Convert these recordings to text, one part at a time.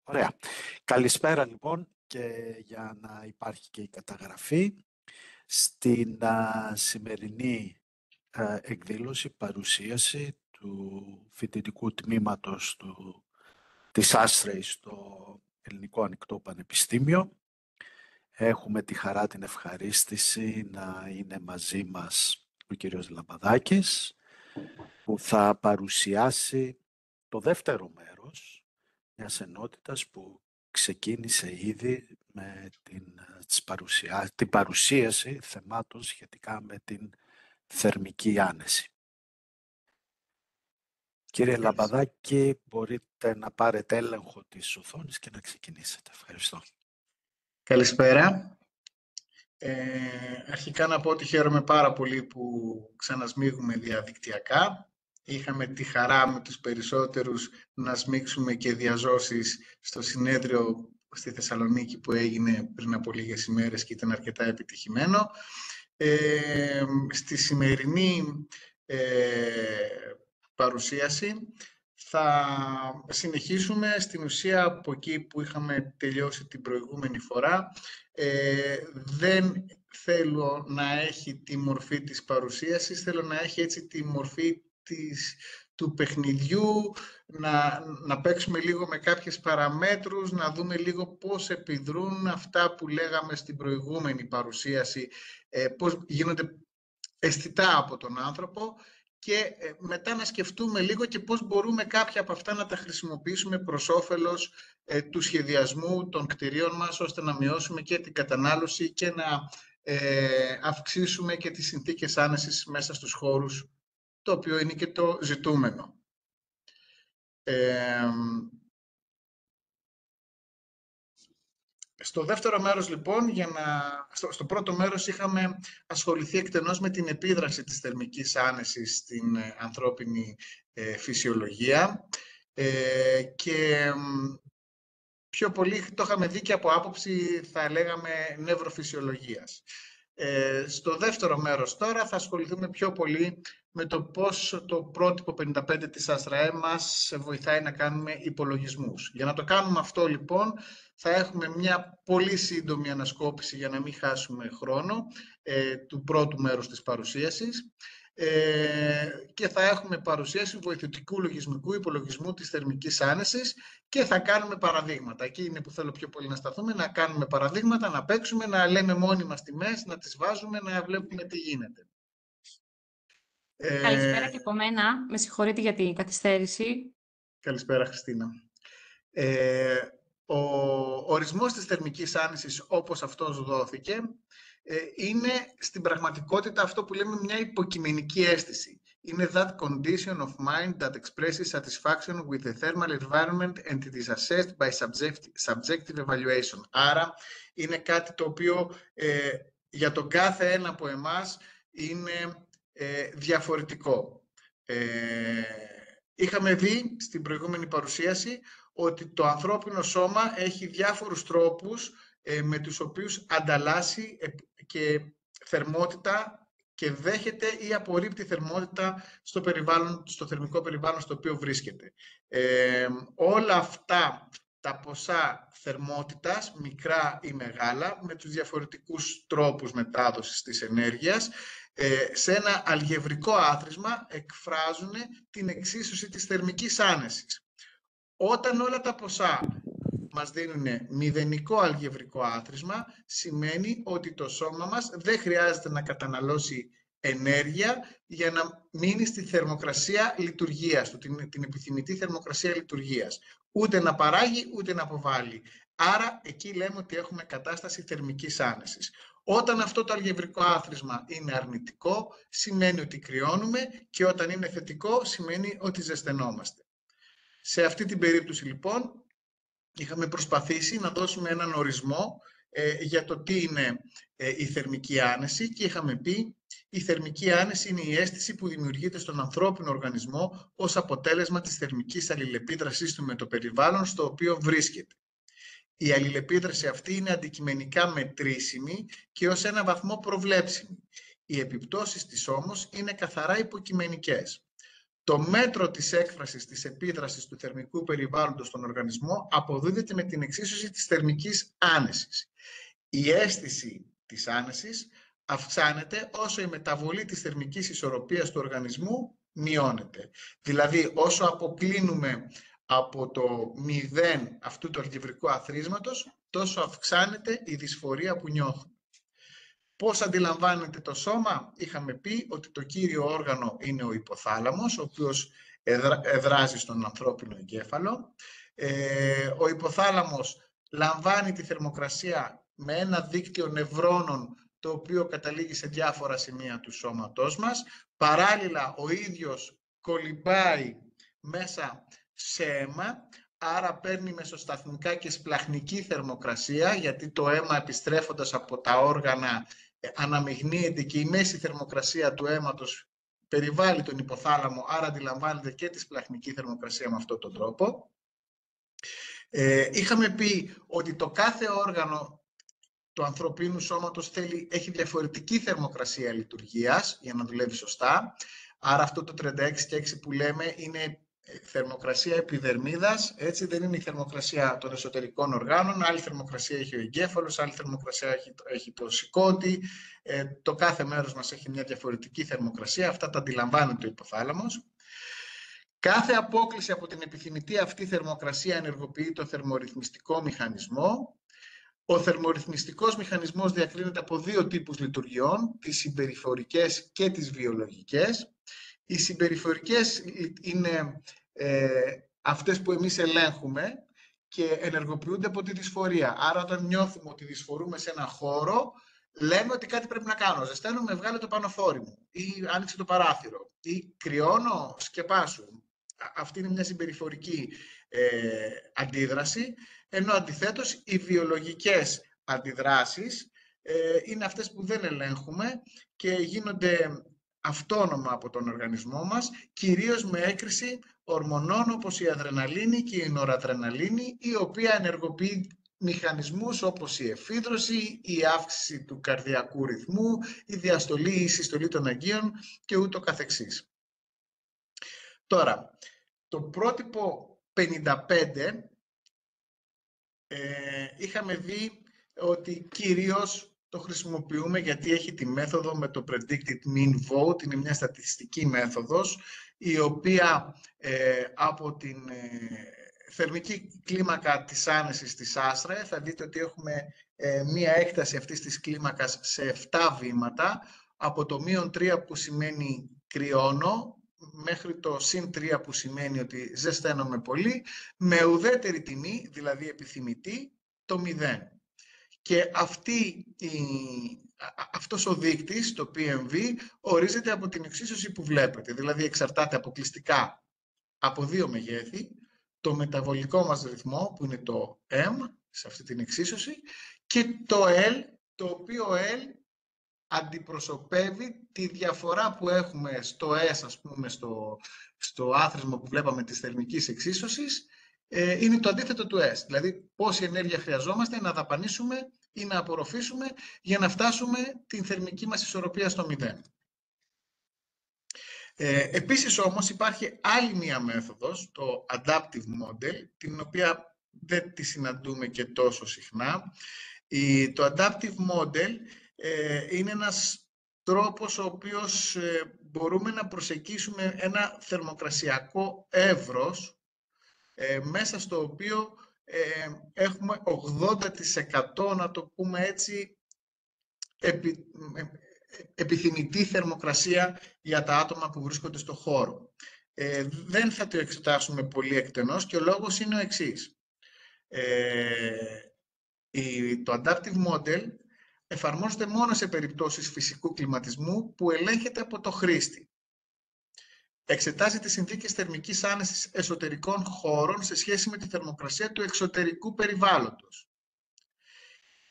Ωραία. Καλησπέρα λοιπόν, και για να υπάρχει και η καταγραφή στην σημερινή εκδήλωση, παρουσίαση του φοιτητικού τμήματος της Άστρεϊ στο Ελληνικό Ανοιχτό Πανεπιστήμιο. Έχουμε τη χαρά, την ευχαρίστηση να είναι μαζί μας ο κύριος Λαμπαδάκης, που θα παρουσιάσει το δεύτερο μέρος μιας ενότητας που ξεκίνησε ήδη με την παρουσίαση θεμάτων σχετικά με την θερμική άνεση. Κύριε Λαμπαδάκη, μπορείτε να πάρετε έλεγχο της οθόνης και να ξεκινήσετε. Ευχαριστώ. Καλησπέρα. Αρχικά να πω ότι χαίρομαι πάρα πολύ που ξανασμίγουμε διαδικτυακά. Είχαμε τη χαρά με τους περισσότερους να σμίξουμε και διαζώσεις στο συνέδριο στη Θεσσαλονίκη που έγινε πριν από λίγες ημέρες και ήταν αρκετά επιτυχημένο. Στη σημερινή παρουσίαση θα συνεχίσουμε στην ουσία από εκεί που είχαμε τελειώσει την προηγούμενη φορά. Δεν θέλω να έχει τη μορφή της παρουσίασης, θέλω να έχει έτσι τη μορφή του παιχνιδιού, να παίξουμε λίγο με κάποιες παραμέτρους, να δούμε λίγο πώς επιδρούν αυτά που λέγαμε στην προηγούμενη παρουσίαση, πώς γίνονται αισθητά από τον άνθρωπο, και μετά να σκεφτούμε λίγο και πώς μπορούμε κάποια από αυτά να τα χρησιμοποιήσουμε προς όφελος του σχεδιασμού των κτηρίων μας, ώστε να μειώσουμε και την κατανάλωση και να αυξήσουμε και τις συνθήκες άνεσης μέσα στους χώρους, το οποίο είναι και το ζητούμενο. Στο δεύτερο μέρος, λοιπόν, στο πρώτο μέρος είχαμε ασχοληθεί εκτενώς με την επίδραση της θερμικής άνεσης στην ανθρώπινη φυσιολογία και πιο πολύ το είχαμε δει και από άποψη, θα λέγαμε, νευροφυσιολογίας. Στο δεύτερο μέρος τώρα θα ασχοληθούμε πιο πολύ με το πώς το πρότυπο 55 της Άστρεϊ μας βοηθάει να κάνουμε υπολογισμούς. Για να το κάνουμε αυτό, λοιπόν, θα έχουμε μια πολύ σύντομη ανασκόπηση για να μην χάσουμε χρόνο του πρώτου μέρους της παρουσίασης και θα έχουμε παρουσίαση βοηθητικού λογισμικού υπολογισμού της θερμικής άνεσης και θα κάνουμε παραδείγματα. Εκεί είναι που θέλω πιο πολύ να σταθούμε, να κάνουμε παραδείγματα, να παίξουμε, να λέμε μόνοι μας τιμές, να τις βάζουμε, να βλέπουμε τι γίνεται. Καλησπέρα και από μένα. Με συγχωρείτε για την καθυστέρηση. Καλησπέρα, Χριστίνα. Ο ορισμός της θερμικής άνεσης, όπως αυτός δόθηκε, είναι στην πραγματικότητα αυτό που λέμε μια υποκειμενική αίσθηση. Είναι that condition of mind that expresses satisfaction with the thermal environment and it is assessed by subjective evaluation. Άρα, είναι κάτι το οποίο για τον κάθε ένα από εμάς είναι διαφορετικό. Είχαμε δει στην προηγούμενη παρουσίαση ότι το ανθρώπινο σώμα έχει διάφορους τρόπους με τους οποίους ανταλλάσσει και θερμότητα και δέχεται ή απορρίπτει θερμότητα στο θερμικό περιβάλλον στο οποίο βρίσκεται. Όλα αυτά τα ποσά θερμότητας, μικρά ή μεγάλα, με τους διαφορετικούς τρόπους μετάδοσης της ενέργειας, σε ένα αλγεβρικό άθροισμα εκφράζουν την εξίσωση της θερμικής άνεσης. Όταν όλα τα ποσά μας δίνουν μηδενικό αλγεβρικό άθροισμα, σημαίνει ότι το σώμα μας δεν χρειάζεται να καταναλώσει ενέργεια για να μείνει στη θερμοκρασία λειτουργίας του, την επιθυμητή θερμοκρασία λειτουργίας. Ούτε να παράγει, ούτε να αποβάλει. Άρα, εκεί λέμε ότι έχουμε κατάσταση θερμικής άνεσης. Όταν αυτό το αλγεβρικό άθροισμα είναι αρνητικό, σημαίνει ότι κρυώνουμε, και όταν είναι θετικό, σημαίνει ότι ζεσθενόμαστε. Σε αυτή την περίπτωση, λοιπόν, είχαμε προσπαθήσει να δώσουμε έναν ορισμό για το τι είναι η θερμική άνεση και είχαμε πει η θερμική άνεση είναι η αίσθηση που δημιουργείται στον ανθρώπινο οργανισμό ως αποτέλεσμα της θερμικής αλληλεπίδρασής του με το περιβάλλον στο οποίο βρίσκεται. Η αλληλεπίδραση αυτή είναι αντικειμενικά μετρήσιμη και ως ένα βαθμό προβλέψιμη. Οι επιπτώσεις της όμως είναι καθαρά υποκειμενικές. Το μέτρο της έκφρασης της επίδρασης του θερμικού περιβάλλοντος στον οργανισμό αποδίδεται με την εξίσωση της θερμικής άνεσης. Η αίσθηση της άνεσης αυξάνεται όσο η μεταβολή της θερμικής ισορροπίας του οργανισμού μειώνεται. Δηλαδή, όσο αποκλίνουμε από το 0 αυτού του αλγεβρικού αθροίσματος, τόσο αυξάνεται η δυσφορία που νιώθουμε. Πώς αντιλαμβάνεται το σώμα? Είχαμε πει ότι το κύριο όργανο είναι ο υποθάλαμος, ο οποίος εδράζει στον ανθρώπινο εγκέφαλο. Ο υποθάλαμος λαμβάνει τη θερμοκρασία με ένα δίκτυο νευρώνων, το οποίο καταλήγει σε διάφορα σημεία του σώματός μας. Παράλληλα, ο ίδιος κολυμπάει μέσα σε αίμα, άρα παίρνει μεσοσταθμικά και σπλαχνική θερμοκρασία, γιατί το αίμα, επιστρέφοντας από τα όργανα, αναμειγνύεται και η μέση θερμοκρασία του αίματος περιβάλλει τον υποθάλαμο, άρα αντιλαμβάνεται και τη σπλαχνική θερμοκρασία με αυτόν τον τρόπο. Είχαμε πει ότι το κάθε όργανο του ανθρωπίνου σώματος έχει διαφορετική θερμοκρασία λειτουργίας για να δουλεύει σωστά. Άρα αυτό το 36 που λέμε είναι θερμοκρασία επιδερμίδας, έτσι, δεν είναι η θερμοκρασία των εσωτερικών οργάνων. Άλλη θερμοκρασία έχει ο εγκέφαλος, άλλη θερμοκρασία έχει το σηκώτη. Το κάθε μέρος μας έχει μια διαφορετική θερμοκρασία. Αυτά τα αντιλαμβάνεται ο υποθάλαμος. Κάθε απόκλιση από την επιθυμητή αυτή θερμοκρασία ενεργοποιεί το θερμορυθμιστικό μηχανισμό. Ο θερμορυθμιστικός μηχανισμός διακρίνεται από δύο τύπους λειτουργιών, τις συμπεριφορικές και τις βιολογικές. Οι συμπεριφορικές είναι αυτές που εμείς ελέγχουμε και ενεργοποιούνται από τη δυσφορία. Άρα όταν νιώθουμε ότι δυσφορούμε σε έναν χώρο, λέμε ότι κάτι πρέπει να κάνω. Ζεσταίνομαι, βγάλε το πανοφόρι μου, ή άνοιξε το παράθυρο, ή κρυώνω, σκεπάσου. Αυτή είναι μια συμπεριφορική αντίδραση, ενώ αντιθέτως οι βιολογικές αντιδράσεις είναι αυτές που δεν ελέγχουμε και γίνονται αυτόνομα από τον οργανισμό μας, κυρίως με έκρηση ορμονών όπως η αδρεναλίνη και η νορατρεναλίνη, η οποία ενεργοποιεί μηχανισμούς όπως η εφίδρωση, η αύξηση του καρδιακού ρυθμού, η διαστολή ή η συστολή των αγκίων και ούτω καθεξής. Τώρα, το πρότυπο 55 είχαμε δει ότι κυρίως το χρησιμοποιούμε γιατί έχει τη μέθοδο με το Predicted Mean Vote, είναι μια στατιστική μέθοδος, η οποία από την θερμική κλίμακα της άνεσης της Άστρα, θα δείτε ότι έχουμε μια έκταση αυτής της κλίμακας σε 7 βήματα, από το -3 που σημαίνει κρυώνω, μέχρι το +3 που σημαίνει ότι ζεσταίνομαι πολύ, με ουδέτερη τιμή, δηλαδή επιθυμητή, το 0. Και αυτός ο δείκτης, το PMV, ορίζεται από την εξίσωση που βλέπετε. Δηλαδή εξαρτάται αποκλειστικά από δύο μεγέθη, το μεταβολικό μας ρυθμό, που είναι το M, σε αυτή την εξίσωση, και το L, το οποίο L αντιπροσωπεύει τη διαφορά που έχουμε στο S, ας πούμε, στο άθροισμα που βλέπαμε της θερμικής εξίσωσης, είναι το αντίθετο του S. Δηλαδή, πόση ενέργεια χρειαζόμαστε να δαπανίσουμε ή να απορροφήσουμε για να φτάσουμε την θερμική μας ισορροπία στο 0. Επίσης όμως υπάρχει άλλη μία μέθοδος, το Adaptive Model, την οποία δεν τη συναντούμε και τόσο συχνά. Το Adaptive Model είναι ένας τρόπος ο οποίος μπορούμε να προσεγγίσουμε ένα θερμοκρασιακό εύρος μέσα στο οποίο έχουμε 80%, να το πούμε έτσι, επιθυμητή θερμοκρασία για τα άτομα που βρίσκονται στο χώρο. Δεν θα το εξετάσουμε πολύ εκτενώς και ο λόγος είναι ο εξής. Το Adaptive Model εφαρμόζεται μόνο σε περιπτώσεις φυσικού κλιματισμού που ελέγχεται από το χρήστη. Εξετάζει τις συνθήκες θερμικής άνεσης εσωτερικών χώρων σε σχέση με τη θερμοκρασία του εξωτερικού περιβάλλοντος.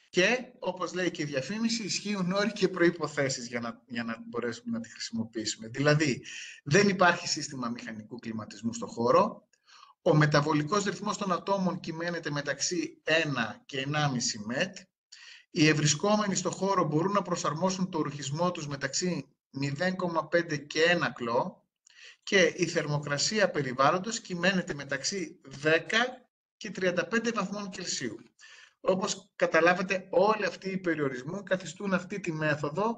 Και, όπως λέει και η διαφήμιση, ισχύουν όροι και προϋποθέσεις για να μπορέσουμε να τη χρησιμοποιήσουμε. Δηλαδή, δεν υπάρχει σύστημα μηχανικού κλιματισμού στο χώρο. Ο μεταβολικός ρυθμός των ατόμων κυμαίνεται μεταξύ 1 και 1,5 μέτ. Οι ευρισκόμενοι στο χώρο μπορούν να προσαρμόσουν το ρουχισμό τους μεταξύ 0,5 και 1 κλό. και η θερμοκρασία περιβάλλοντος κυμαίνεται μεταξύ 10 και 35 βαθμών Κελσίου. Όπως καταλάβετε, όλοι αυτοί οι περιορισμοί καθιστούν αυτή τη μέθοδο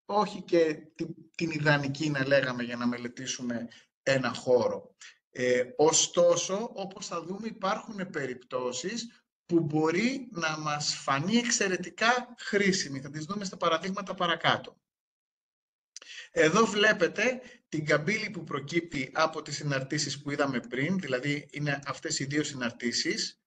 όχι και την ιδανική, να λέγαμε, για να μελετήσουμε ένα χώρο. Ωστόσο, όπως θα δούμε, υπάρχουν περιπτώσεις που μπορεί να μας φανεί εξαιρετικά χρήσιμη. Θα τις δούμε στα παραδείγματα παρακάτω. Εδώ βλέπετε την καμπύλη που προκύπτει από τις συναρτήσεις που είδαμε πριν, δηλαδή είναι αυτές οι δύο συναρτήσεις.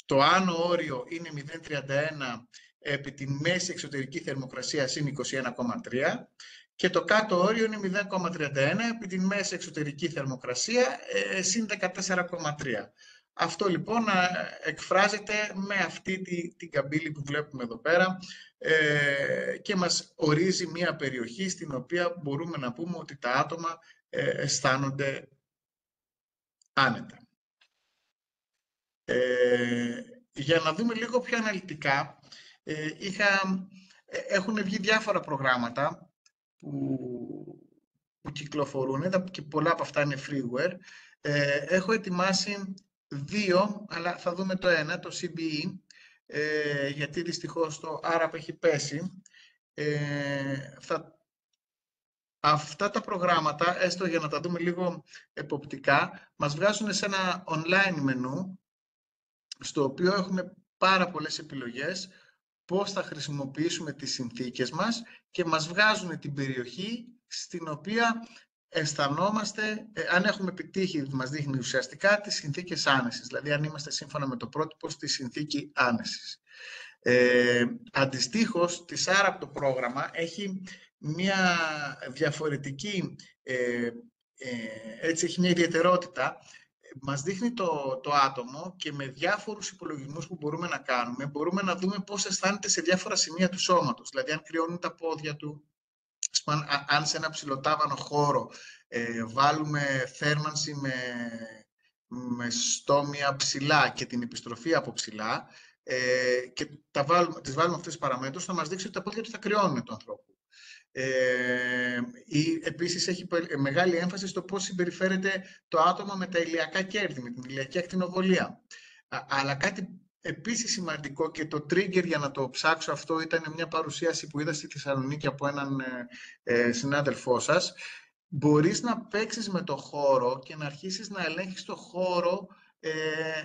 Το άνω όριο είναι 0,31 επί τη μέση εξωτερική θερμοκρασία συν 21,3 και το κάτω όριο είναι 0,31 επί τη μέση εξωτερική θερμοκρασία συν 14,3. Αυτό λοιπόν εκφράζεται με αυτή την καμπύλη που βλέπουμε εδώ πέρα και μας ορίζει μια περιοχή στην οποία μπορούμε να πούμε ότι τα άτομα αισθάνονται άνετα. Για να δούμε λίγο πιο αναλυτικά, έχουν βγει διάφορα προγράμματα που κυκλοφορούν και πολλά από αυτά είναι freeware. Έχω ετοιμάσει δύο, αλλά θα δούμε το ένα, το CBE, γιατί δυστυχώς το ARAP έχει πέσει. Αυτά τα προγράμματα, έστω για να τα δούμε λίγο εποπτικά, μας βγάζουν σε ένα online μενού, στο οποίο έχουμε πάρα πολλές επιλογές πώς θα χρησιμοποιήσουμε τις συνθήκες μας και μας βγάζουν την περιοχή στην οποία αισθανόμαστε, αν έχουμε επιτύχει, μας δείχνει ουσιαστικά τις συνθήκες άνεσης, δηλαδή αν είμαστε σύμφωνα με το πρότυπο στη συνθήκη άνεσης. Αντιστοίχως, τη ARAP το πρόγραμμα έχει μια διαφορετική, έτσι έχει μια ιδιαιτερότητα. Μας δείχνει το άτομο και με διάφορους υπολογισμούς που μπορούμε να κάνουμε, μπορούμε να δούμε πώς αισθάνεται σε διάφορα σημεία του σώματος. Δηλαδή, αν κρυώνουν τα πόδια του, αν σε ένα ψηλοτάβανο χώρο βάλουμε θέρμανση με στόμια ψηλά και την επιστροφή από ψηλά και τις βάλουμε αυτές τις παραμέτρους, θα μας δείξει ότι τα πόδια του θα κρυώνουν του ανθρώπου. Επίσης έχει μεγάλη έμφαση στο πώς συμπεριφέρεται το άτομο με τα ηλιακά κέρδη, με την ηλιακή ακτινοβολία. Αλλά κάτι επίσης σημαντικό, και το trigger για να το ψάξω αυτό ήταν μια παρουσίαση που είδα στη Θεσσαλονίκη από έναν συνάδελφό σας. Μπορείς να παίξεις με το χώρο και να αρχίσεις να ελέγχεις το χώρο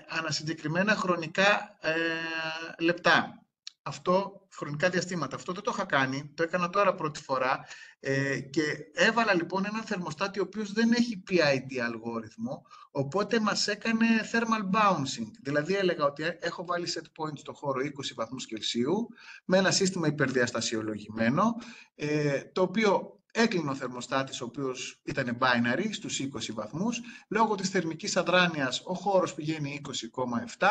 ανασυγκεκριμένα χρονικά λεπτά. Αυτό, χρονικά διαστήματα. Αυτό δεν το είχα κάνει, το έκανα τώρα πρώτη φορά και έβαλα λοιπόν έναν θερμοστάτη ο οποίος δεν έχει PID αλγόριθμο, οπότε μας έκανε thermal bouncing. Δηλαδή έλεγα ότι έχω βάλει set point στο χώρο 20 βαθμούς Κελσίου με ένα σύστημα υπερδιαστασιολογημένο, το οποίο έκλεινε ο θερμοστάτης, ο οποίος ήταν binary στους 20 βαθμούς. Λόγω της θερμικής αδράνειας ο χώρος πηγαίνει 20,7.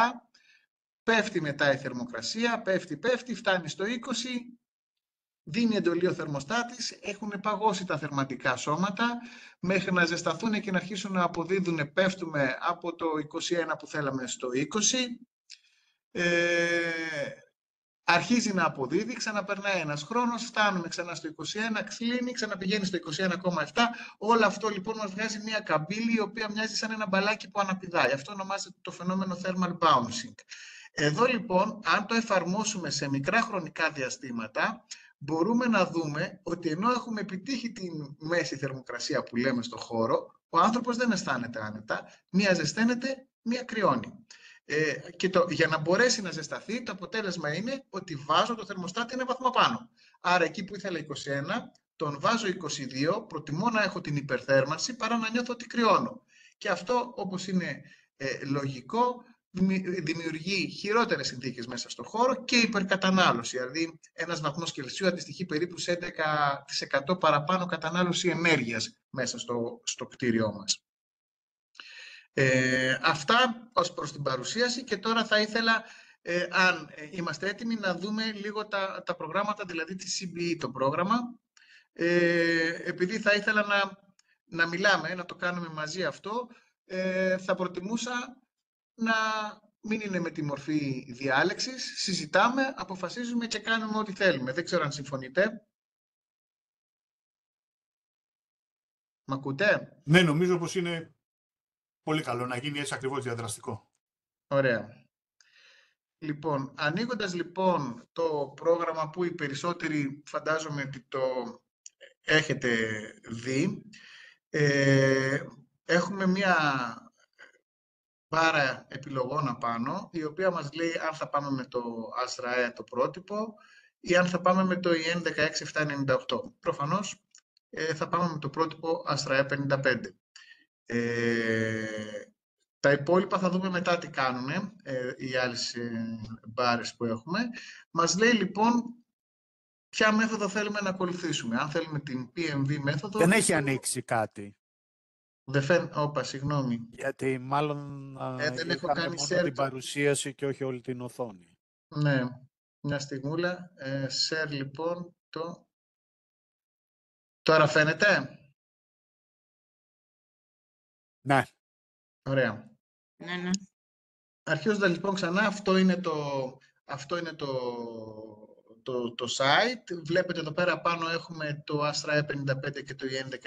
Πέφτει μετά η θερμοκρασία, πέφτει, φτάνει στο 20, δίνει εντολή ο θερμοστάτης, έχουν παγώσει τα θερματικά σώματα, μέχρι να ζεσταθούν και να αρχίσουν να αποδίδουν, πέφτουμε από το 21 που θέλαμε στο 20, αρχίζει να αποδίδει, ξαναπερνάει ένας χρόνος, φτάνουμε ξανά στο 21, κλείνει, ξαναπηγαίνει στο 21,7, όλο αυτό λοιπόν μας βγάζει μια καμπύλη η οποία μοιάζει σαν ένα μπαλάκι που αναπηδάει. Αυτό ονομάζεται το φαινόμενο thermal bouncing. Εδώ λοιπόν, αν το εφαρμόσουμε σε μικρά χρονικά διαστήματα, μπορούμε να δούμε ότι ενώ έχουμε επιτύχει τη μέση θερμοκρασία που λέμε στο χώρο, ο άνθρωπος δεν αισθάνεται άνετα, μία ζεσταίνεται, μία κρυώνει. Και για να μπορέσει να ζεσταθεί, το αποτέλεσμα είναι ότι βάζω το θερμοστάτη ένα βαθμό πάνω. Άρα εκεί που ήθελα 21, τον βάζω 22, προτιμώ να έχω την υπερθέρμανση παρά να νιώθω ότι κρυώνω. Και αυτό, όπως είναι λογικό, δημιουργεί χειρότερες συνθήκες μέσα στο χώρο και υπερκατανάλωση. Δηλαδή, ένας βαθμός Κελσίου αντιστοιχεί περίπου σε 11% παραπάνω κατανάλωση ενέργειας μέσα στο κτίριό μας. Αυτά ως προς την παρουσίαση, και τώρα θα ήθελα, αν είμαστε έτοιμοι, να δούμε λίγο τα προγράμματα, δηλαδή τη CBE το πρόγραμμα. Επειδή θα ήθελα να μιλάμε, να το κάνουμε μαζί αυτό, θα προτιμούσα να μην είναι με τη μορφή διάλεξης. Συζητάμε, αποφασίζουμε και κάνουμε ό,τι θέλουμε. Δεν ξέρω αν συμφωνείτε. Μ' ακούτε? Ναι, νομίζω πως είναι πολύ καλό να γίνει έτσι ακριβώς διαδραστικό. Ωραία. Λοιπόν, ανοίγοντας λοιπόν το πρόγραμμα που οι περισσότεροι φαντάζομαι ότι το έχετε δει, έχουμε μία μπάρα επιλογών απάνω, η οποία μας λέει αν θα πάμε με το ASRAE το πρότυπο ή αν θα πάμε με το EN 16798. Προφανώς θα πάμε με το πρότυπο ASRAE 55. Τα υπόλοιπα θα δούμε μετά τι κάνουν οι άλλες μπάρες που έχουμε. Μας λέει λοιπόν ποια μέθοδο θέλουμε να ακολουθήσουμε. Αν θέλουμε την PMV μέθοδο... Δεν έχει ανοίξει κάτι. Όπα, συγγνώμη. Γιατί μάλλον δεν έχω κάνει μόνο την παρουσίαση και όχι όλη την οθόνη. Ναι, μια στιγμούλα. Share λοιπόν το... Τώρα φαίνεται? Ναι. Ωραία. Ναι. Αρχίζοντας λοιπόν ξανά, αυτό είναι το site. Βλέπετε εδώ πέρα πάνω έχουμε το ASRAE 55 και το EN 16798.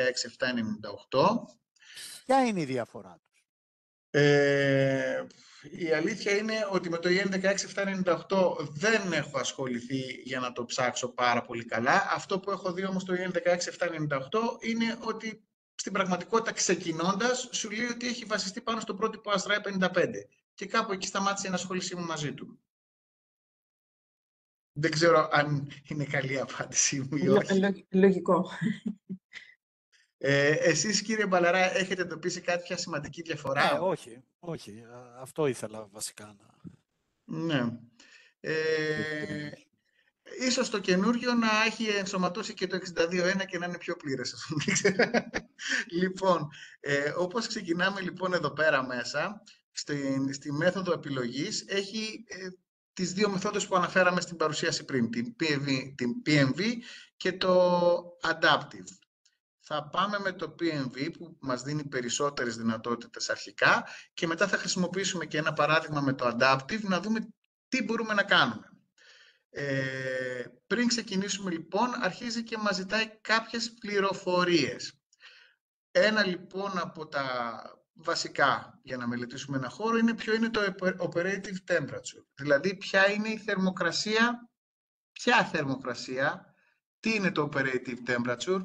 Ποια είναι η διαφορά τους? Η αλήθεια είναι ότι με το EN 16798 δεν έχω ασχοληθεί για να το ψάξω πάρα πολύ καλά. Αυτό που έχω δει όμως το EN 16798 είναι ότι στην πραγματικότητα ξεκινώντας σου λέει ότι έχει βασιστεί πάνω στο πρότυπο ASRAE 55 και κάπου εκεί σταμάτησε η ενασχόλησή μου μαζί του. Δεν ξέρω αν είναι καλή απάντησή μου ή όχι. Λογικό. Εσείς κύριε Μπαλαρά έχετε εντοπίσει κάποια σημαντική διαφορά? Όχι. Αυτό ήθελα βασικά να... Ναι. Ίσως το καινούριο να έχει ενσωματώσει και το 62.1 και να είναι πιο πλήρες. Λοιπόν, όπως ξεκινάμε λοιπόν εδώ πέρα μέσα, στη μέθοδο επιλογής, έχει τις δύο μεθόδους που αναφέραμε στην παρουσίαση πριν, την PMV και το Adaptive. Θα πάμε με το PMV που μας δίνει περισσότερες δυνατότητες αρχικά και μετά θα χρησιμοποιήσουμε και ένα παράδειγμα με το Adaptive να δούμε τι μπορούμε να κάνουμε. Πριν ξεκινήσουμε λοιπόν, αρχίζει και μας ζητάει κάποιες πληροφορίες. Ένα λοιπόν από τα βασικά για να μελετήσουμε ένα χώρο είναι ποιο είναι το operative temperature. Δηλαδή ποια είναι η θερμοκρασία, ποια θερμοκρασία, τι είναι το operative temperature.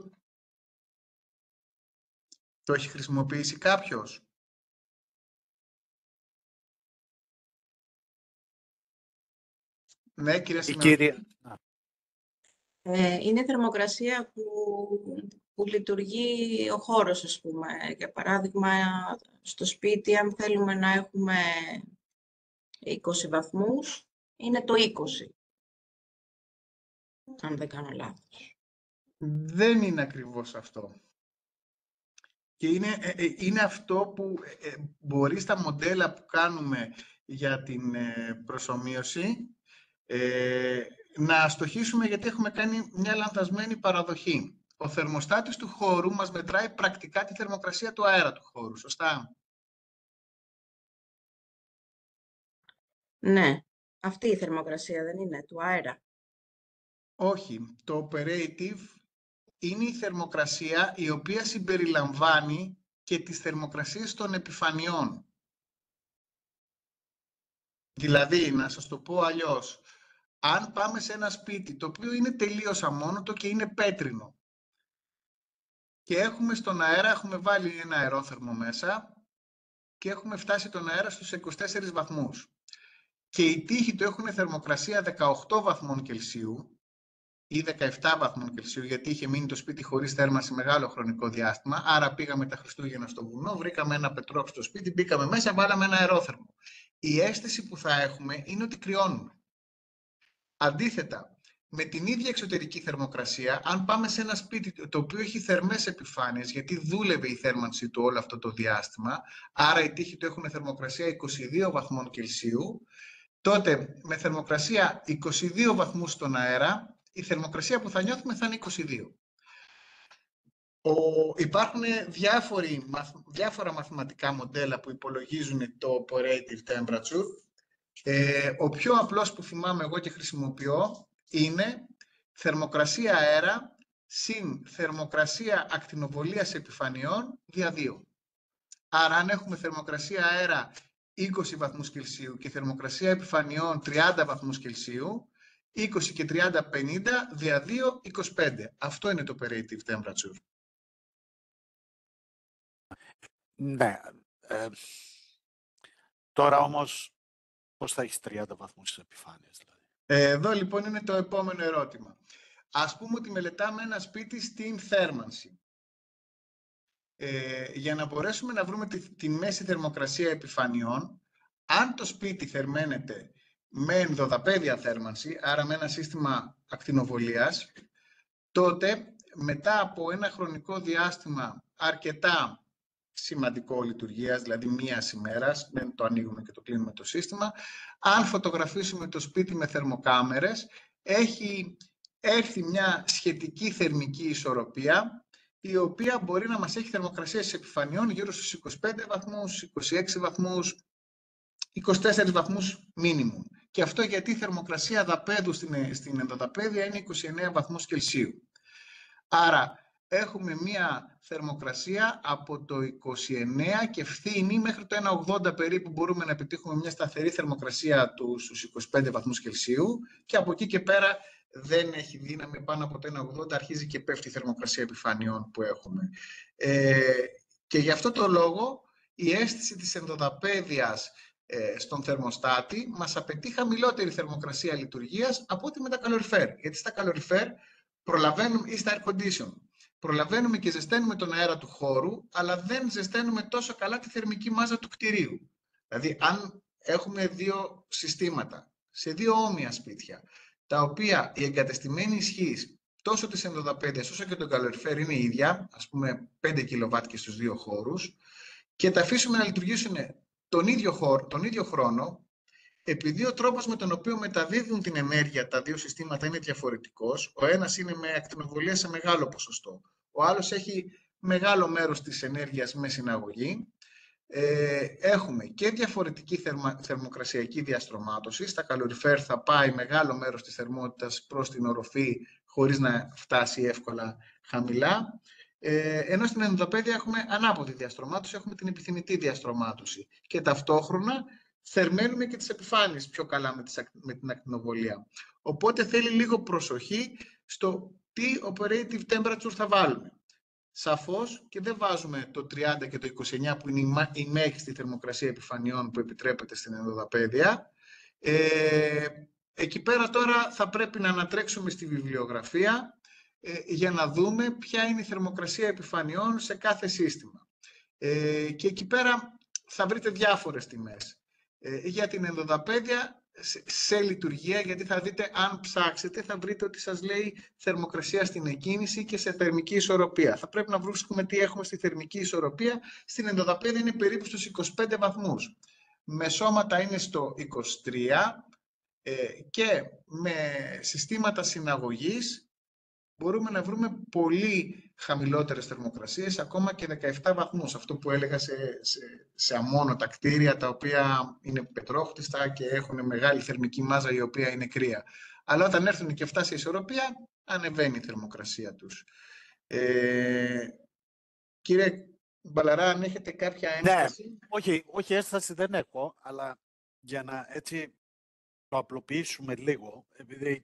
Το έχει χρησιμοποιήσει κάποιος? Ναι, κυρία Σημειώτη. Είναι θερμοκρασία που λειτουργεί ο χώρος, ας πούμε. Για παράδειγμα, στο σπίτι, αν θέλουμε να έχουμε 20 βαθμούς, είναι το 20. Αν δεν κάνω λάθος. Δεν είναι ακριβώς αυτό. Και είναι αυτό που μπορεί στα μοντέλα που κάνουμε για την προσομοίωση να στοχίσουμε, γιατί έχουμε κάνει μια λανθασμένη παραδοχή. Ο θερμοστάτης του χώρου μας μετράει πρακτικά τη θερμοκρασία του αέρα του χώρου, σωστά? Ναι, αυτή η θερμοκρασία δεν είναι, του αέρα. Όχι, το operative είναι η θερμοκρασία η οποία συμπεριλαμβάνει και τις θερμοκρασίες των επιφανειών. Δηλαδή, να σας το πω αλλιώς, αν πάμε σε ένα σπίτι το οποίο είναι τελείως αμόνωτο και είναι πέτρινο και έχουμε στον αέρα, έχουμε βάλει ένα αερόθερμο μέσα και έχουμε φτάσει τον αέρα στους 24 βαθμούς και οι τοίχοι του έχουν θερμοκρασία 18 βαθμών Κελσίου ή 17 βαθμών Κελσίου, γιατί είχε μείνει το σπίτι χωρίς θέρμανση μεγάλο χρονικό διάστημα, άρα πήγαμε τα Χριστούγεννα στο βουνό, βρήκαμε ένα πετρόξ στο σπίτι, μπήκαμε μέσα, βάλαμε ένα αερόθερμο. Η αίσθηση που θα έχουμε είναι ότι κρυώνουμε. Αντίθετα, με την ίδια εξωτερική θερμοκρασία, αν πάμε σε ένα σπίτι το οποίο έχει θερμές επιφάνειες, γιατί δούλευε η θέρμανση του όλο αυτό το διάστημα, άρα οι τοίχοι του έχουν θερμοκρασία 22 βαθμών Κελσίου, τότε με θερμοκρασία 22 βαθμούς στον αέρα, η θερμοκρασία που θα νιώθουμε θα είναι 22. Υπάρχουν διάφορα μαθηματικά μοντέλα που υπολογίζουν το operative temperature. Ο πιο απλός που θυμάμαι εγώ και χρησιμοποιώ είναι θερμοκρασία αέρα συν θερμοκρασία ακτινοβολίας επιφανειών δια 2. Άρα, αν έχουμε θερμοκρασία αέρα 20 βαθμούς Κελσίου και θερμοκρασία επιφανειών 30 βαθμούς Κελσίου, 20 και 30, 50, δια 2, 25. Αυτό είναι το operative temperature. Ναι. Τώρα όμως, πώς θα έχεις 30 βαθμούς επιφάνειας, δηλαδή? Εδώ λοιπόν είναι το επόμενο ερώτημα. Ας πούμε ότι μελετάμε ένα σπίτι στην θέρμανση. Για να μπορέσουμε να βρούμε τη μέση θερμοκρασία επιφανειών, αν το σπίτι θερμαίνεται με ενδοδαπέδια θέρμανση, άρα με ένα σύστημα ακτινοβολίας, τότε μετά από ένα χρονικό διάστημα αρκετά σημαντικό λειτουργίας, δηλαδή μίας ημέρας, δεν το ανοίγουμε και το κλείνουμε το σύστημα, αν φωτογραφίσουμε το σπίτι με θερμοκάμερες, έχει έρθει μια σχετική θερμική ισορροπία, η οποία μπορεί να μας έχει θερμοκρασίες επιφανειών γύρω στους 25 βαθμούς, 26 βαθμούς, 24 βαθμούς minimum. Και αυτό γιατί η θερμοκρασία δαπέδου στην ενδοδαπέδια είναι 29 βαθμούς Κελσίου. Άρα έχουμε μία θερμοκρασία από το 29 και φθήνει μέχρι το 1,80 περίπου μπορούμε να επιτύχουμε μια σταθερή θερμοκρασία στους 25 βαθμούς Κελσίου και από εκεί και πέρα δεν έχει δύναμη πάνω από το 1,80, αρχίζει και πέφτει η θερμοκρασία επιφανειών που έχουμε. Και γι' αυτό το λόγο η αίσθηση της ενδοδαπέδιας στον θερμοστάτη μας απαιτεί χαμηλότερη θερμοκρασία λειτουργίας από ό,τι με τα καλοριφέρ. Γιατί στα καλοριφέρ προλαβαίνουμε, ή στα air condition, προλαβαίνουμε και ζεσταίνουμε τον αέρα του χώρου, αλλά δεν ζεσταίνουμε τόσο καλά τη θερμική μάζα του κτηρίου. Δηλαδή, αν έχουμε δύο συστήματα σε δύο όμοια σπίτια, τα οποία η εγκατεστημένη ισχύς τόσο της ενδοδαπέδιας όσο και των καλοριφέρ είναι ίδια, ας πούμε 5 κιλοβάτ και στους δύο χώρους, και τα αφήσουμε να λειτουργήσουν τον ίδιο χρόνο, επειδή ο τρόπος με τον οποίο μεταδίδουν την ενέργεια τα δύο συστήματα είναι διαφορετικός, ο ένας είναι με ακτινοβολία σε μεγάλο ποσοστό, ο άλλος έχει μεγάλο μέρος της ενέργειας με συναγωγή, έχουμε και διαφορετική θερμοκρασιακή διαστρωμάτωση. Στα καλοριφέρ θα πάει μεγάλο μέρος της θερμότητας προς την οροφή χωρίς να φτάσει εύκολα χαμηλά. Ενώ στην ενδοδαπέδια έχουμε ανάποδη διαστρωμάτωση, έχουμε την επιθυμητή διαστρωμάτωση και ταυτόχρονα θερμαίνουμε και τις επιφάνειες πιο καλά με την ακτινοβολία. Οπότε θέλει λίγο προσοχή στο τι operative temperature θα βάλουμε. Σαφώς και δεν βάζουμε το 30 και το 29 που είναι η μέγιστη θερμοκρασία επιφανειών που επιτρέπεται στην ενδοδαπέδια. Εκεί πέρα τώρα θα πρέπει να ανατρέξουμε στη βιβλιογραφία για να δούμε ποια είναι η θερμοκρασία επιφανειών σε κάθε σύστημα. Και εκεί πέρα θα βρείτε διάφορες τιμές. Για την ενδοδαπέδια σε λειτουργία, γιατί θα δείτε, αν ψάξετε, θα βρείτε ότι σας λέει θερμοκρασία στην εκκίνηση και σε θερμική ισορροπία. Θα πρέπει να βρούμε τι έχουμε στη θερμική ισορροπία. Στην ενδοδαπέδια είναι περίπου στους 25 βαθμούς. Με σώματα είναι στο 23 και με συστήματα συναγωγής μπορούμε να βρούμε πολύ χαμηλότερες θερμοκρασίες, ακόμα και 17 βαθμούς. Αυτό που έλεγα σε αμόνωτα κτίρια, τα οποία είναι πετρόχτιστα και έχουν μεγάλη θερμική μάζα, η οποία είναι κρύα. Αλλά όταν έρθουν και αυτά σε ισορροπία, ανεβαίνει η θερμοκρασία τους. Κύριε Μπαλαρά, αν έχετε κάποια ένσταση. Ναι, όχι ένσταση δεν έχω, αλλά για να έτσι το απλοποιήσουμε λίγο, επειδή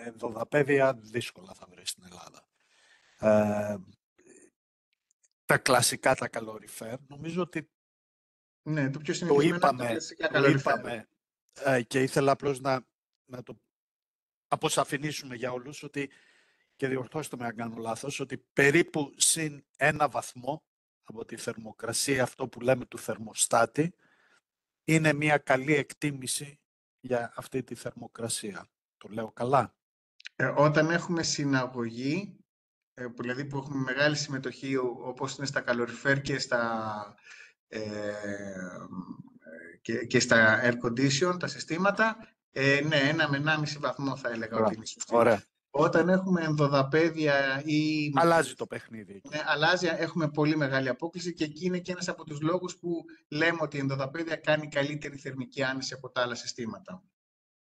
ενδοδαπέδια δύσκολα θα βρει στην Ελλάδα. Τα κλασικά, τα καλοριφέρ, νομίζω ότι ναι, το πιο συνηθισμένο είναι τα κλασικά καλοριφέρ. Και ήθελα απλώς να το αποσαφηνίσουμε για όλους, ότι, και διορθώστε με αν κάνω λάθος, ότι περίπου συν 1 βαθμό από τη θερμοκρασία, αυτό που λέμε του θερμοστάτη, είναι μια καλή εκτίμηση για αυτή τη θερμοκρασία. Το λέω καλά? Όταν έχουμε συναγωγή, δηλαδή που έχουμε μεγάλη συμμετοχή, όπως είναι στα καλοριφέρ και στα air condition, τα συστήματα, ναι, 1 με 1,5 βαθμό θα έλεγα ότι είναι σωστή. Ωραία. Όταν έχουμε ενδοδαπέδια ή... αλλάζει το παιχνίδι. Ναι, αλλάζει, έχουμε πολύ μεγάλη απόκληση και εκεί είναι και ένας από τους λόγους που λέμε ότι η ενδοδαπέδια κάνει καλύτερη θερμική άνεση από τα άλλα συστήματα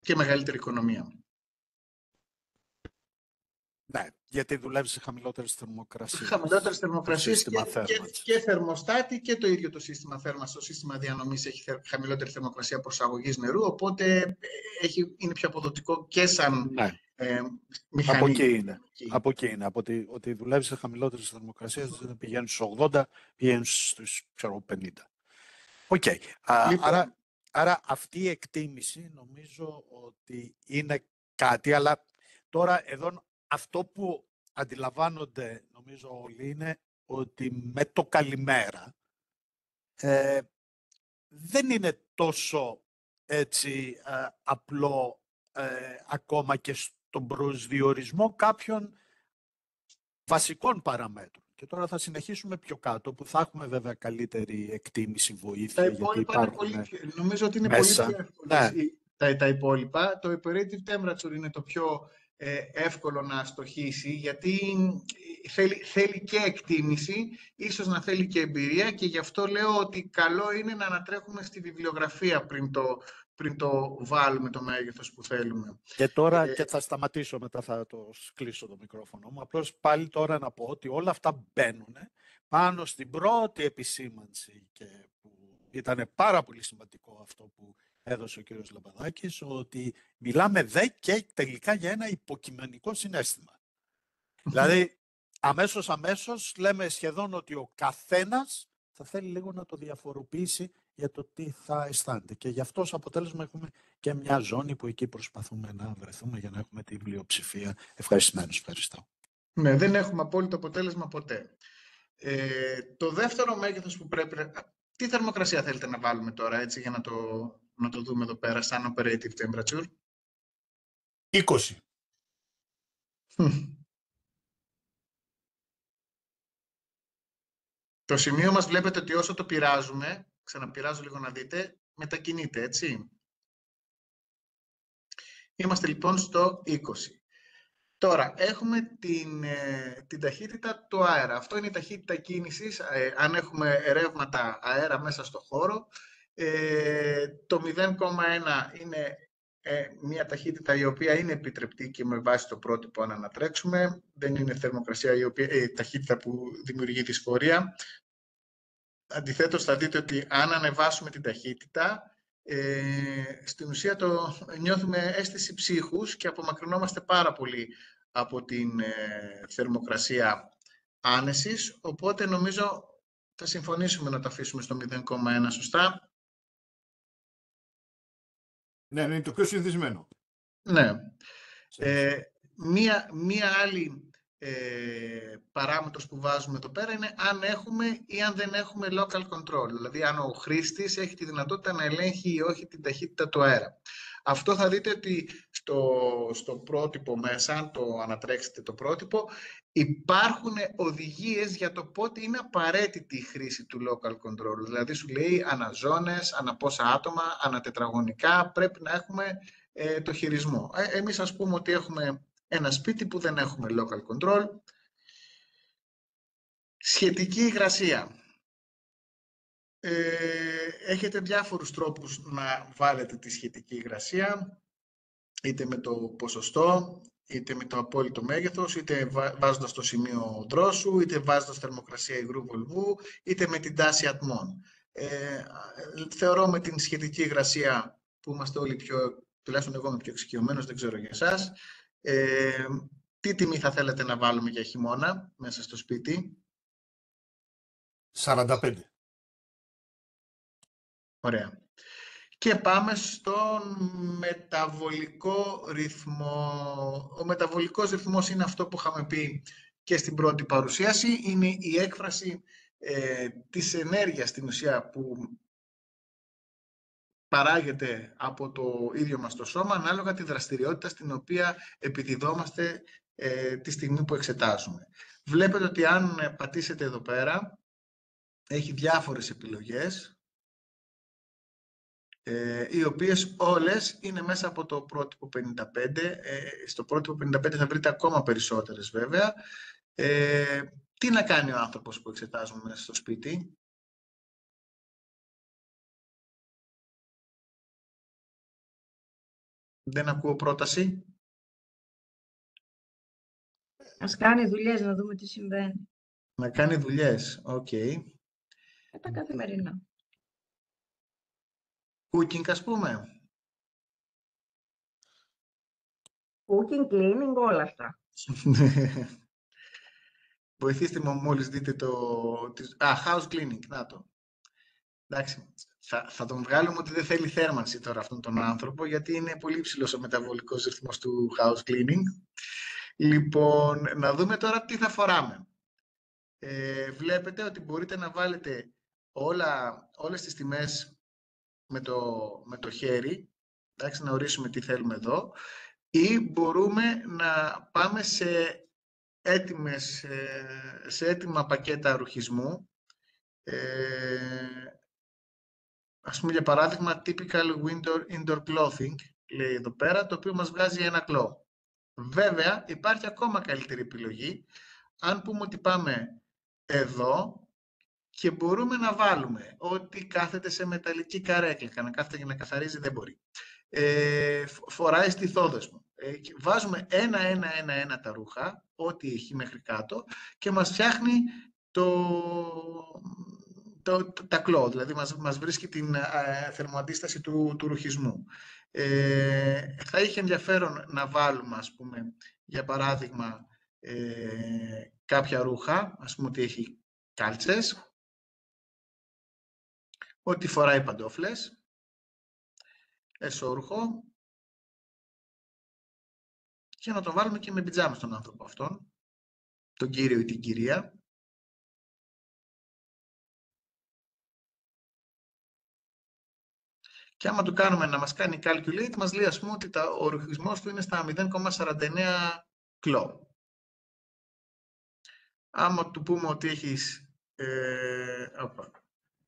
και μεγαλύτερη οικονομία. Ναι, γιατί δουλεύει σε χαμηλότερες θερμοκρασίες. Χαμηλότερες θερμοκρασίες σύστημα και θέρμανσης. θερμοστάτη και το ίδιο το σύστημα θέρμανσης. Το σύστημα διανομής έχει χαμηλότερη θερμοκρασία προσαγωγής νερού, οπότε είναι πιο αποδοτικό και σαν Ναι. μηχανή. Από εκεί είναι. Από εκεί είναι. Από ότι δουλεύει σε χαμηλότερες θερμοκρασίες, δεν πηγαίνουν στους 80, πηγαίνουν στους 50. Οκ. Λοιπόν. Άρα αυτή η εκτίμηση νομίζω ότι είναι κάτι, αλλά τώρα εδώ αυτό που αντιλαμβάνονται νομίζω όλοι είναι ότι με το καλημέρα δεν είναι τόσο έτσι απλό ακόμα και στον προσδιορισμό κάποιων βασικών παραμέτρων. Και τώρα θα συνεχίσουμε πιο κάτω, που θα έχουμε βέβαια καλύτερη εκτίμηση, βοήθεια, γιατί υπάρχουν νομίζω ότι είναι μέσα. πολύ πιο εύκολες Ναι. τα υπόλοιπα. Το operative temperature είναι το πιο εύκολο να στοχίσει, γιατί θέλει και εκτίμηση, ίσως να θέλει και εμπειρία, και γι' αυτό λέω ότι καλό είναι να ανατρέχουμε στη βιβλιογραφία πριν το βάλουμε το μέγεθος που θέλουμε. Και τώρα, και θα σταματήσω μετά, θα το κλείσω το μικρόφωνο μου, απλώς πάλι τώρα να πω ότι όλα αυτά μπαίνουν πάνω στην πρώτη επισήμανση, και που ήταν πάρα πολύ σημαντικό αυτό που έδωσε ο κύριος Λαμπαδάκης, ότι μιλάμε δε και τελικά για ένα υποκειμενικό συναίσθημα. Δηλαδή, αμέσως λέμε σχεδόν ότι ο καθένας θα θέλει λίγο να το διαφοροποιήσει για το τι θα αισθάνεται. Και γι' αυτό ως αποτέλεσμα έχουμε και μια ζώνη που εκεί προσπαθούμε να βρεθούμε για να έχουμε την πλειοψηφία. Ευχαριστώ. Ναι, δεν έχουμε απόλυτο αποτέλεσμα ποτέ. Το δεύτερο μέγεθος που πρέπει... Τι θερμοκρασία θέλετε να βάλουμε τώρα, έτσι, για να το δούμε εδώ πέρα, σαν operative temperature? 20. Το σημείο μας βλέπετε ότι όσο το πειράζουμε, ξαναπειράζω λίγο να δείτε, μετακινείται, έτσι. Είμαστε λοιπόν στο 20. Τώρα, έχουμε την ταχύτητα του αέρα. Αυτό είναι η ταχύτητα κίνησης, αν έχουμε ρεύματα αέρα μέσα στο χώρο. Το 0,1 είναι μια ταχύτητα η οποία είναι επιτρεπτή και με βάση το πρότυπο αν ανατρέξουμε. Δεν είναι θερμοκρασία η ταχύτητα που δημιουργεί δυσφορία. Αντιθέτως, θα δείτε ότι αν ανεβάσουμε την ταχύτητα, στην ουσία νιώθουμε αίσθηση ψύχους και απομακρυνόμαστε πάρα πολύ από την θερμοκρασία άνεσης, οπότε νομίζω θα συμφωνήσουμε να το αφήσουμε στο 0,1, σωστά? Ναι, είναι το πιο συνηθισμένο. Ναι. Μία άλλη παράμετρος που βάζουμε εδώ πέρα είναι αν έχουμε ή αν δεν έχουμε local control, δηλαδή αν ο χρήστης έχει τη δυνατότητα να ελέγχει ή όχι την ταχύτητα του αέρα. Αυτό θα δείτε ότι στο πρότυπο μέσα, αν το ανατρέξετε το πρότυπο, υπάρχουν οδηγίες για το πότε είναι απαραίτητη η χρήση του local control. Δηλαδή σου λέει αναζώνες, ανα πόσα άτομα, ανατετραγωνικά, πρέπει να έχουμε το χειρισμό. Εμείς ας πούμε ότι έχουμε ένα σπίτι που δεν έχουμε local control. Σχετική υγρασία. Έχετε διάφορους τρόπους να βάλετε τη σχετική υγρασία, είτε με το ποσοστό, είτε με το απόλυτο μέγεθος, είτε βάζοντας το σημείο δρόσου, είτε βάζοντας θερμοκρασία υγρού βολβού, είτε με την τάση ατμών. Θεωρώ με την σχετική υγρασία που είμαστε όλοι τουλάχιστον εγώ είμαι πιο εξοικειωμένος, δεν ξέρω για εσάς, τι τιμή θα θέλετε να βάλουμε για χειμώνα μέσα στο σπίτι? 45. Ωραία. Και πάμε στον μεταβολικό ρυθμό. Ο μεταβολικός ρυθμός είναι αυτό που είχαμε πει και στην πρώτη παρουσίαση. Είναι η έκφραση της ενέργειας στην ουσία που παράγεται από το ίδιο μας το σώμα ανάλογα τη δραστηριότητα στην οποία επιδιδόμαστε τη στιγμή που εξετάζουμε. Βλέπετε ότι αν πατήσετε εδώ πέρα, έχει διάφορες επιλογές, οι οποίες όλες είναι μέσα από το πρότυπο 55. Στο πρότυπο 55 θα βρείτε ακόμα περισσότερες βέβαια. Τι να κάνει ο άνθρωπος που εξετάζουμε μέσα στο σπίτι? Δεν ακούω πρόταση. Ας κάνει δουλειές να δούμε τι συμβαίνει. Να κάνει δουλειές. Οκ. Τα καθημερινά. Cooking, ας πούμε. Cooking, cleaning, όλα αυτά. Βοηθήστε με μόλις δείτε house cleaning, να το. Εντάξει, θα τον βγάλουμε ότι δεν θέλει θέρμανση τώρα αυτόν τον άνθρωπο, γιατί είναι πολύ ψηλός ο μεταβολικός ρυθμός του house cleaning. Λοιπόν, να δούμε τώρα τι θα φοράμε. Βλέπετε ότι μπορείτε να βάλετε όλες τις τιμές με το χέρι, εντάξει, να ορίσουμε τι θέλουμε εδώ, ή μπορούμε να πάμε σε έτοιμα πακέτα ρουχισμού. Ας πούμε, για παράδειγμα, typical winter indoor clothing, λέει εδώ πέρα, το οποίο μας βγάζει ένα κλό. Βέβαια, υπάρχει ακόμα καλύτερη επιλογή, αν πούμε ότι πάμε εδώ και μπορούμε να βάλουμε ότι κάθεται σε μεταλλική καρέκλα, να κάθεται και να καθαρίζει δεν μπορεί. Φοράει στιθόδεσμο. Βάζουμε ένα τα ρούχα, ό,τι έχει μέχρι κάτω, και μας φτιάχνει τα κλό, δηλαδή μας βρίσκει την θερμοαντίσταση του ρουχισμού. Θα είχε ενδιαφέρον να βάλουμε, ας πούμε, για παράδειγμα, κάποια ρούχα, ας πούμε ότι έχει κάλτσες, ότι φοράει παντόφλες, εσώρουχο, και να τον βάλουμε και με πιτζάμες τον άνθρωπο αυτόν, τον κύριο ή την κυρία. Και άμα του κάνουμε να μας κάνει calculate, μας λέει, ας πούμε, ότι ο ρουχισμός του είναι στα 0,49 κλό. Άμα του πούμε ότι έχεις...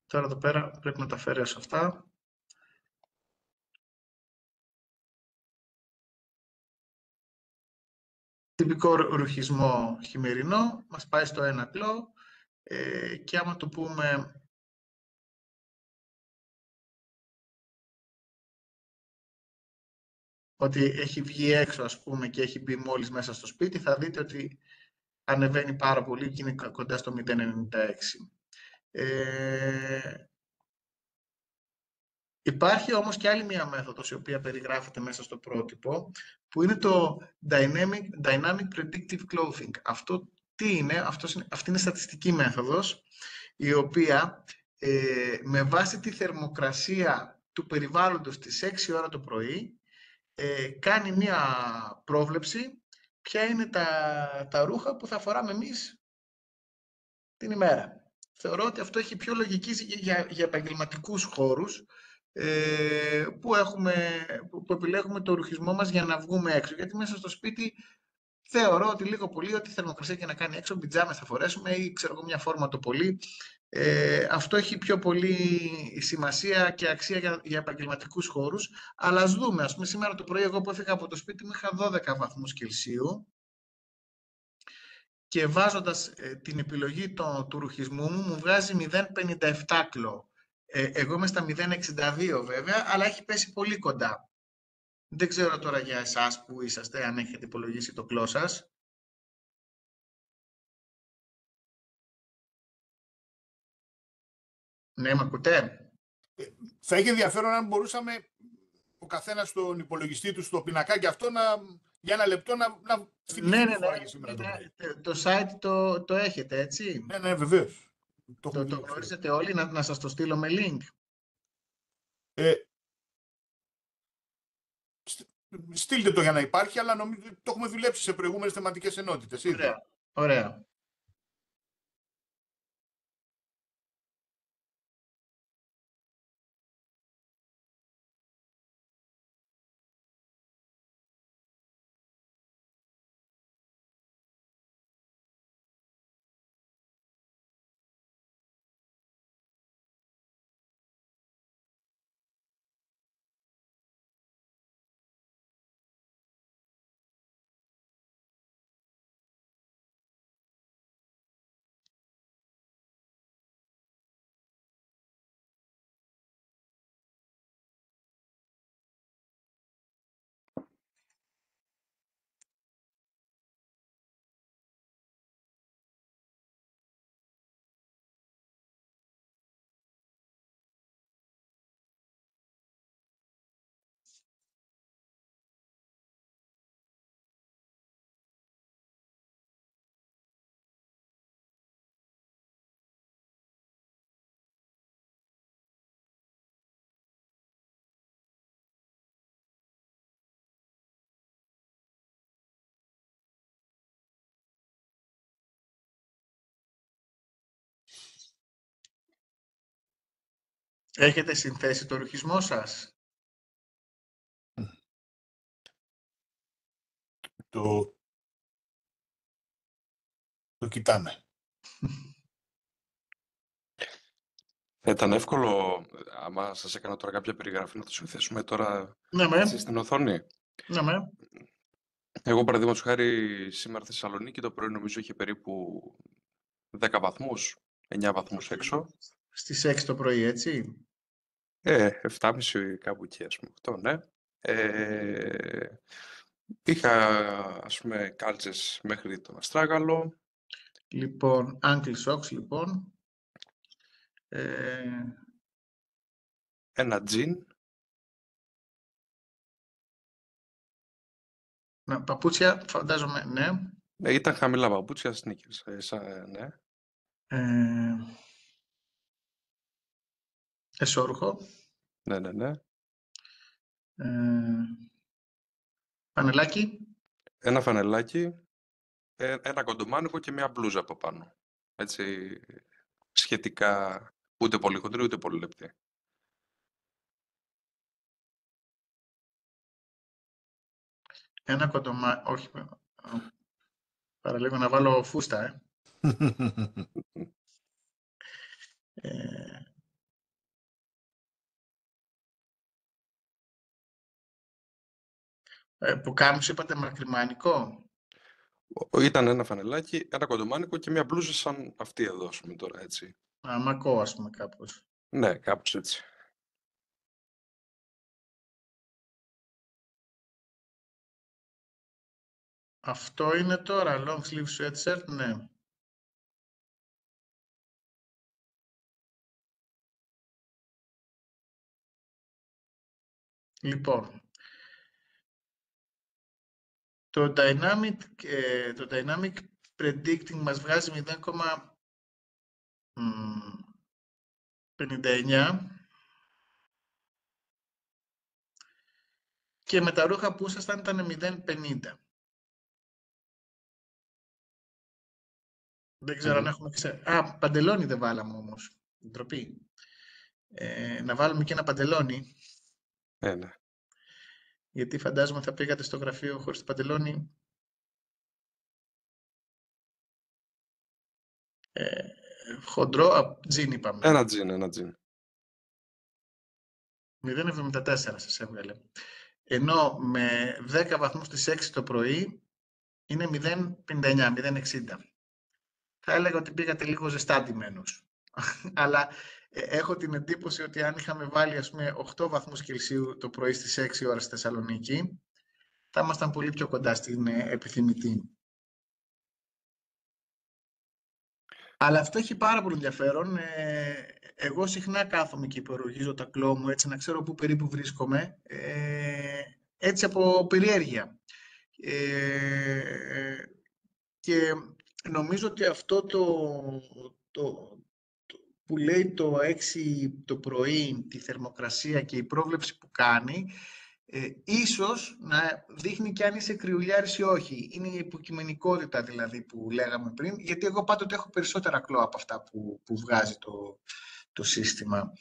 τώρα εδώ πέρα πρέπει να τα αφαιρέσω αυτά. Τυπικό ρουχισμό χειμερινό, μας πάει στο 1 κλό. Και άμα του πούμε... ότι έχει βγει έξω, ας πούμε, και έχει μπει μόλις μέσα στο σπίτι, θα δείτε ότι ανεβαίνει πάρα πολύ και είναι κοντά στο 0,96. Υπάρχει όμως και άλλη μία μέθοδος, η οποία περιγράφεται μέσα στο πρότυπο, που είναι το Dynamic Predictive Clothing. Αυτό τι είναι? Αυτή είναι στατιστική μέθοδος, η οποία με βάση τη θερμοκρασία του περιβάλλοντος στις 6 ώρα το πρωί, κάνει μία πρόβλεψη ποια είναι τα ρούχα που θα φοράμε εμείς την ημέρα. Θεωρώ ότι αυτό έχει πιο λογική για επαγγελματικούς χώρους, που επιλέγουμε το ρουχισμό μας για να βγούμε έξω. Γιατί μέσα στο σπίτι θεωρώ ότι λίγο πολύ, ό,τι θερμοκρασία και να κάνει έξω, πιτζάμες θα φορέσουμε ή ξέρω εγώ μια φόρμα το πολύ. Αυτό έχει πιο πολύ σημασία και αξία για επαγγελματικούς χώρους. Αλλά ας δούμε, ας πούμε, σήμερα το πρωί εγώ που έφυγα από το σπίτι μου είχα 12 βαθμούς Κελσίου και βάζοντας την επιλογή του ρουχισμού μου βγάζει 0,57 κλό. Εγώ είμαι στα 0,62 βέβαια, αλλά έχει πέσει πολύ κοντά. Δεν ξέρω τώρα για εσάς που είσαστε, αν έχετε υπολογίσει το κλό σας. Ναι, με ακούτε? Θα είχε ενδιαφέρον αν μπορούσαμε ο καθένας στον υπολογιστή του, στο πινακάκι αυτό, για ένα λεπτό να Ναι. σήμερα το πρωί. Το site το έχετε, έτσι? Ναι, βεβαίως. Το γνωρίζετε όλοι, να σας το στείλω με link. Στείλτε το για να υπάρχει, αλλά νομίζω το έχουμε δουλέψει σε προηγούμενες θεματικές ενότητες. Ωραία. Έχετε συνθέσει το ρουχισμό σας? Το κοιτάμε. Θα ήταν εύκολο, άμα σας έκανα τώρα κάποια περιγραφή, να το συνθέσουμε τώρα Ναι, έτσι στην οθόνη. ναι. Εγώ, παραδείγματος χάρη, σήμερα στη Θεσσαλονίκη το πρωί νομίζω είχε περίπου 10 βαθμούς, 9 βαθμούς έξω. Στις 6 το πρωί, έτσι. 7,5 κάπου εκεί, ας πούμε, 8, ναι. Είχα, ας πούμε, κάλτσες μέχρι τον αστράγαλο. Λοιπόν, ankle socks, λοιπόν. Ένα τζιν. Παπούτσια, φαντάζομαι, ναι. Ήταν χαμηλά παπούτσια, sneakers, ναι. Εσώρουχο. Ναι. Πανελάκι. Ένα φανελάκι, ένα κοντομάνικο και μια μπλούζα από πάνω. Έτσι, σχετικά ούτε πολύ χοντρή, ούτε πολύ λεπτή. Ένα κοντομάνικο, όχι, παραλίγο να βάλω φούστα, Πουκάμισο είπατε μακριμάνικο. Ήταν ένα φανελάκι, ένα κοντομάνικο και μια μπλούζα σαν αυτή εδώ, ας πούμε τώρα, έτσι. Μακό, ας πούμε, κάπως. Ναι, κάπως έτσι. Αυτό είναι τώρα, long sleeve sweatshirt, ναι. Λοιπόν, το dynamic predicting μας βγάζει 0,59 και με τα ρούχα που ήσασταν ήταν 0,50. Δεν ξέρω αν έχουμε παντελόνι δεν βάλαμε όμως. Ντροπή. Να βάλουμε και ένα παντελόνι. Ναι. Γιατί φαντάζομαι θα πήγατε στο γραφείο χωρίς το παντελόνι. Χοντρό, τζιν είπαμε. Ένα τζιν. 0,74 σας έβγαλε. Ενώ με 10 βαθμούς στις 6 το πρωί είναι 0,59, 0,60. Θα έλεγα ότι πήγατε λίγο ζεστά ντυμένος. Αλλά έχω την εντύπωση ότι αν είχαμε βάλει, ας πούμε, 8 βαθμούς Κελσίου το πρωί στις 6 ώρες στη Θεσσαλονίκη, θα ήμασταν πολύ πιο κοντά στην επιθυμητή. Αλλά αυτό έχει πάρα πολύ ενδιαφέρον. Εγώ συχνά κάθομαι και υπολογίζω τα κλό μου, έτσι να ξέρω πού περίπου βρίσκομαι, έτσι από περιέργεια. Και νομίζω ότι αυτό το που λέει το 6 το πρωί, τη θερμοκρασία και η πρόβλεψη που κάνει, ίσως να δείχνει και αν είσαι κρυουλιάρης ή όχι. Είναι η υποκειμενικότητα δηλαδή που λέγαμε πριν, γιατί εγώ πάντοτε έχω περισσότερα κλό από αυτά που βγάζει το σύστημα.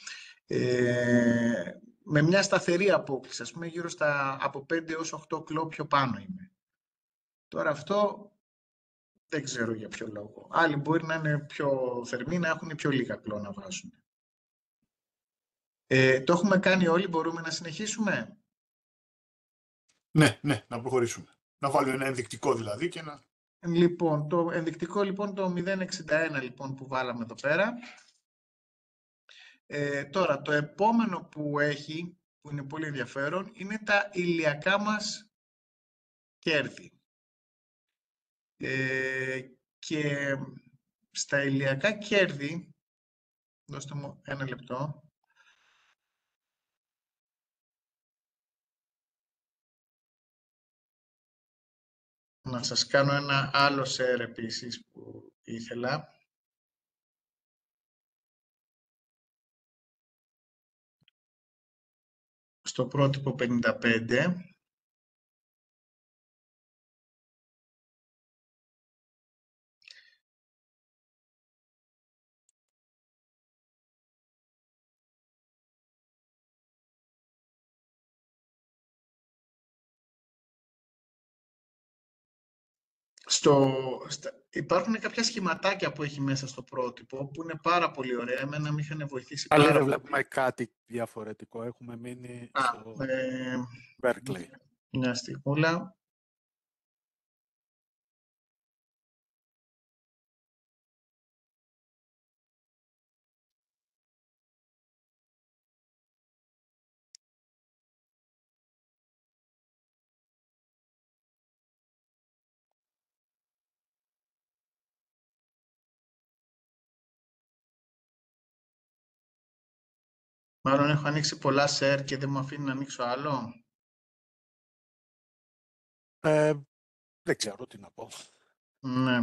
Με μια σταθερή απόκληση, ας πούμε γύρω από 5 έως 8 κλό πιο πάνω είμαι. Τώρα αυτό δεν ξέρω για ποιο λόγο. Άλλοι μπορεί να είναι πιο θερμοί, να έχουν πιο λίγα κλό να βάζουν. Το έχουμε κάνει όλοι, μπορούμε να συνεχίσουμε. Ναι, να προχωρήσουμε. Να βάλουμε ένα ενδεικτικό δηλαδή και να... Λοιπόν, το ενδεικτικό λοιπόν το 0,61 λοιπόν που βάλαμε εδώ πέρα. Τώρα, το επόμενο που έχει, που είναι πολύ ενδιαφέρον, είναι τα ηλιακά μας κέρδη. Και στα ηλιακά κέρδη, δώστε μου ένα λεπτό, να σας κάνω ένα άλλο share επίσης που ήθελα. Στο πρότυπο 55, Υπάρχουν κάποια σχηματάκια που έχει μέσα στο πρότυπο που είναι πάρα πολύ ωραία. Εμένα με είχαν βοηθήσει Αλλά πάρα δεν πολύ. βλέπουμε κάτι διαφορετικό. Έχουμε μείνει στο Berkeley. Μια στιγμούλα. Μάλλον έχω ανοίξει πολλά share και δεν μου αφήνει να ανοίξω άλλο. Δεν ξέρω τι να πω. Ναι.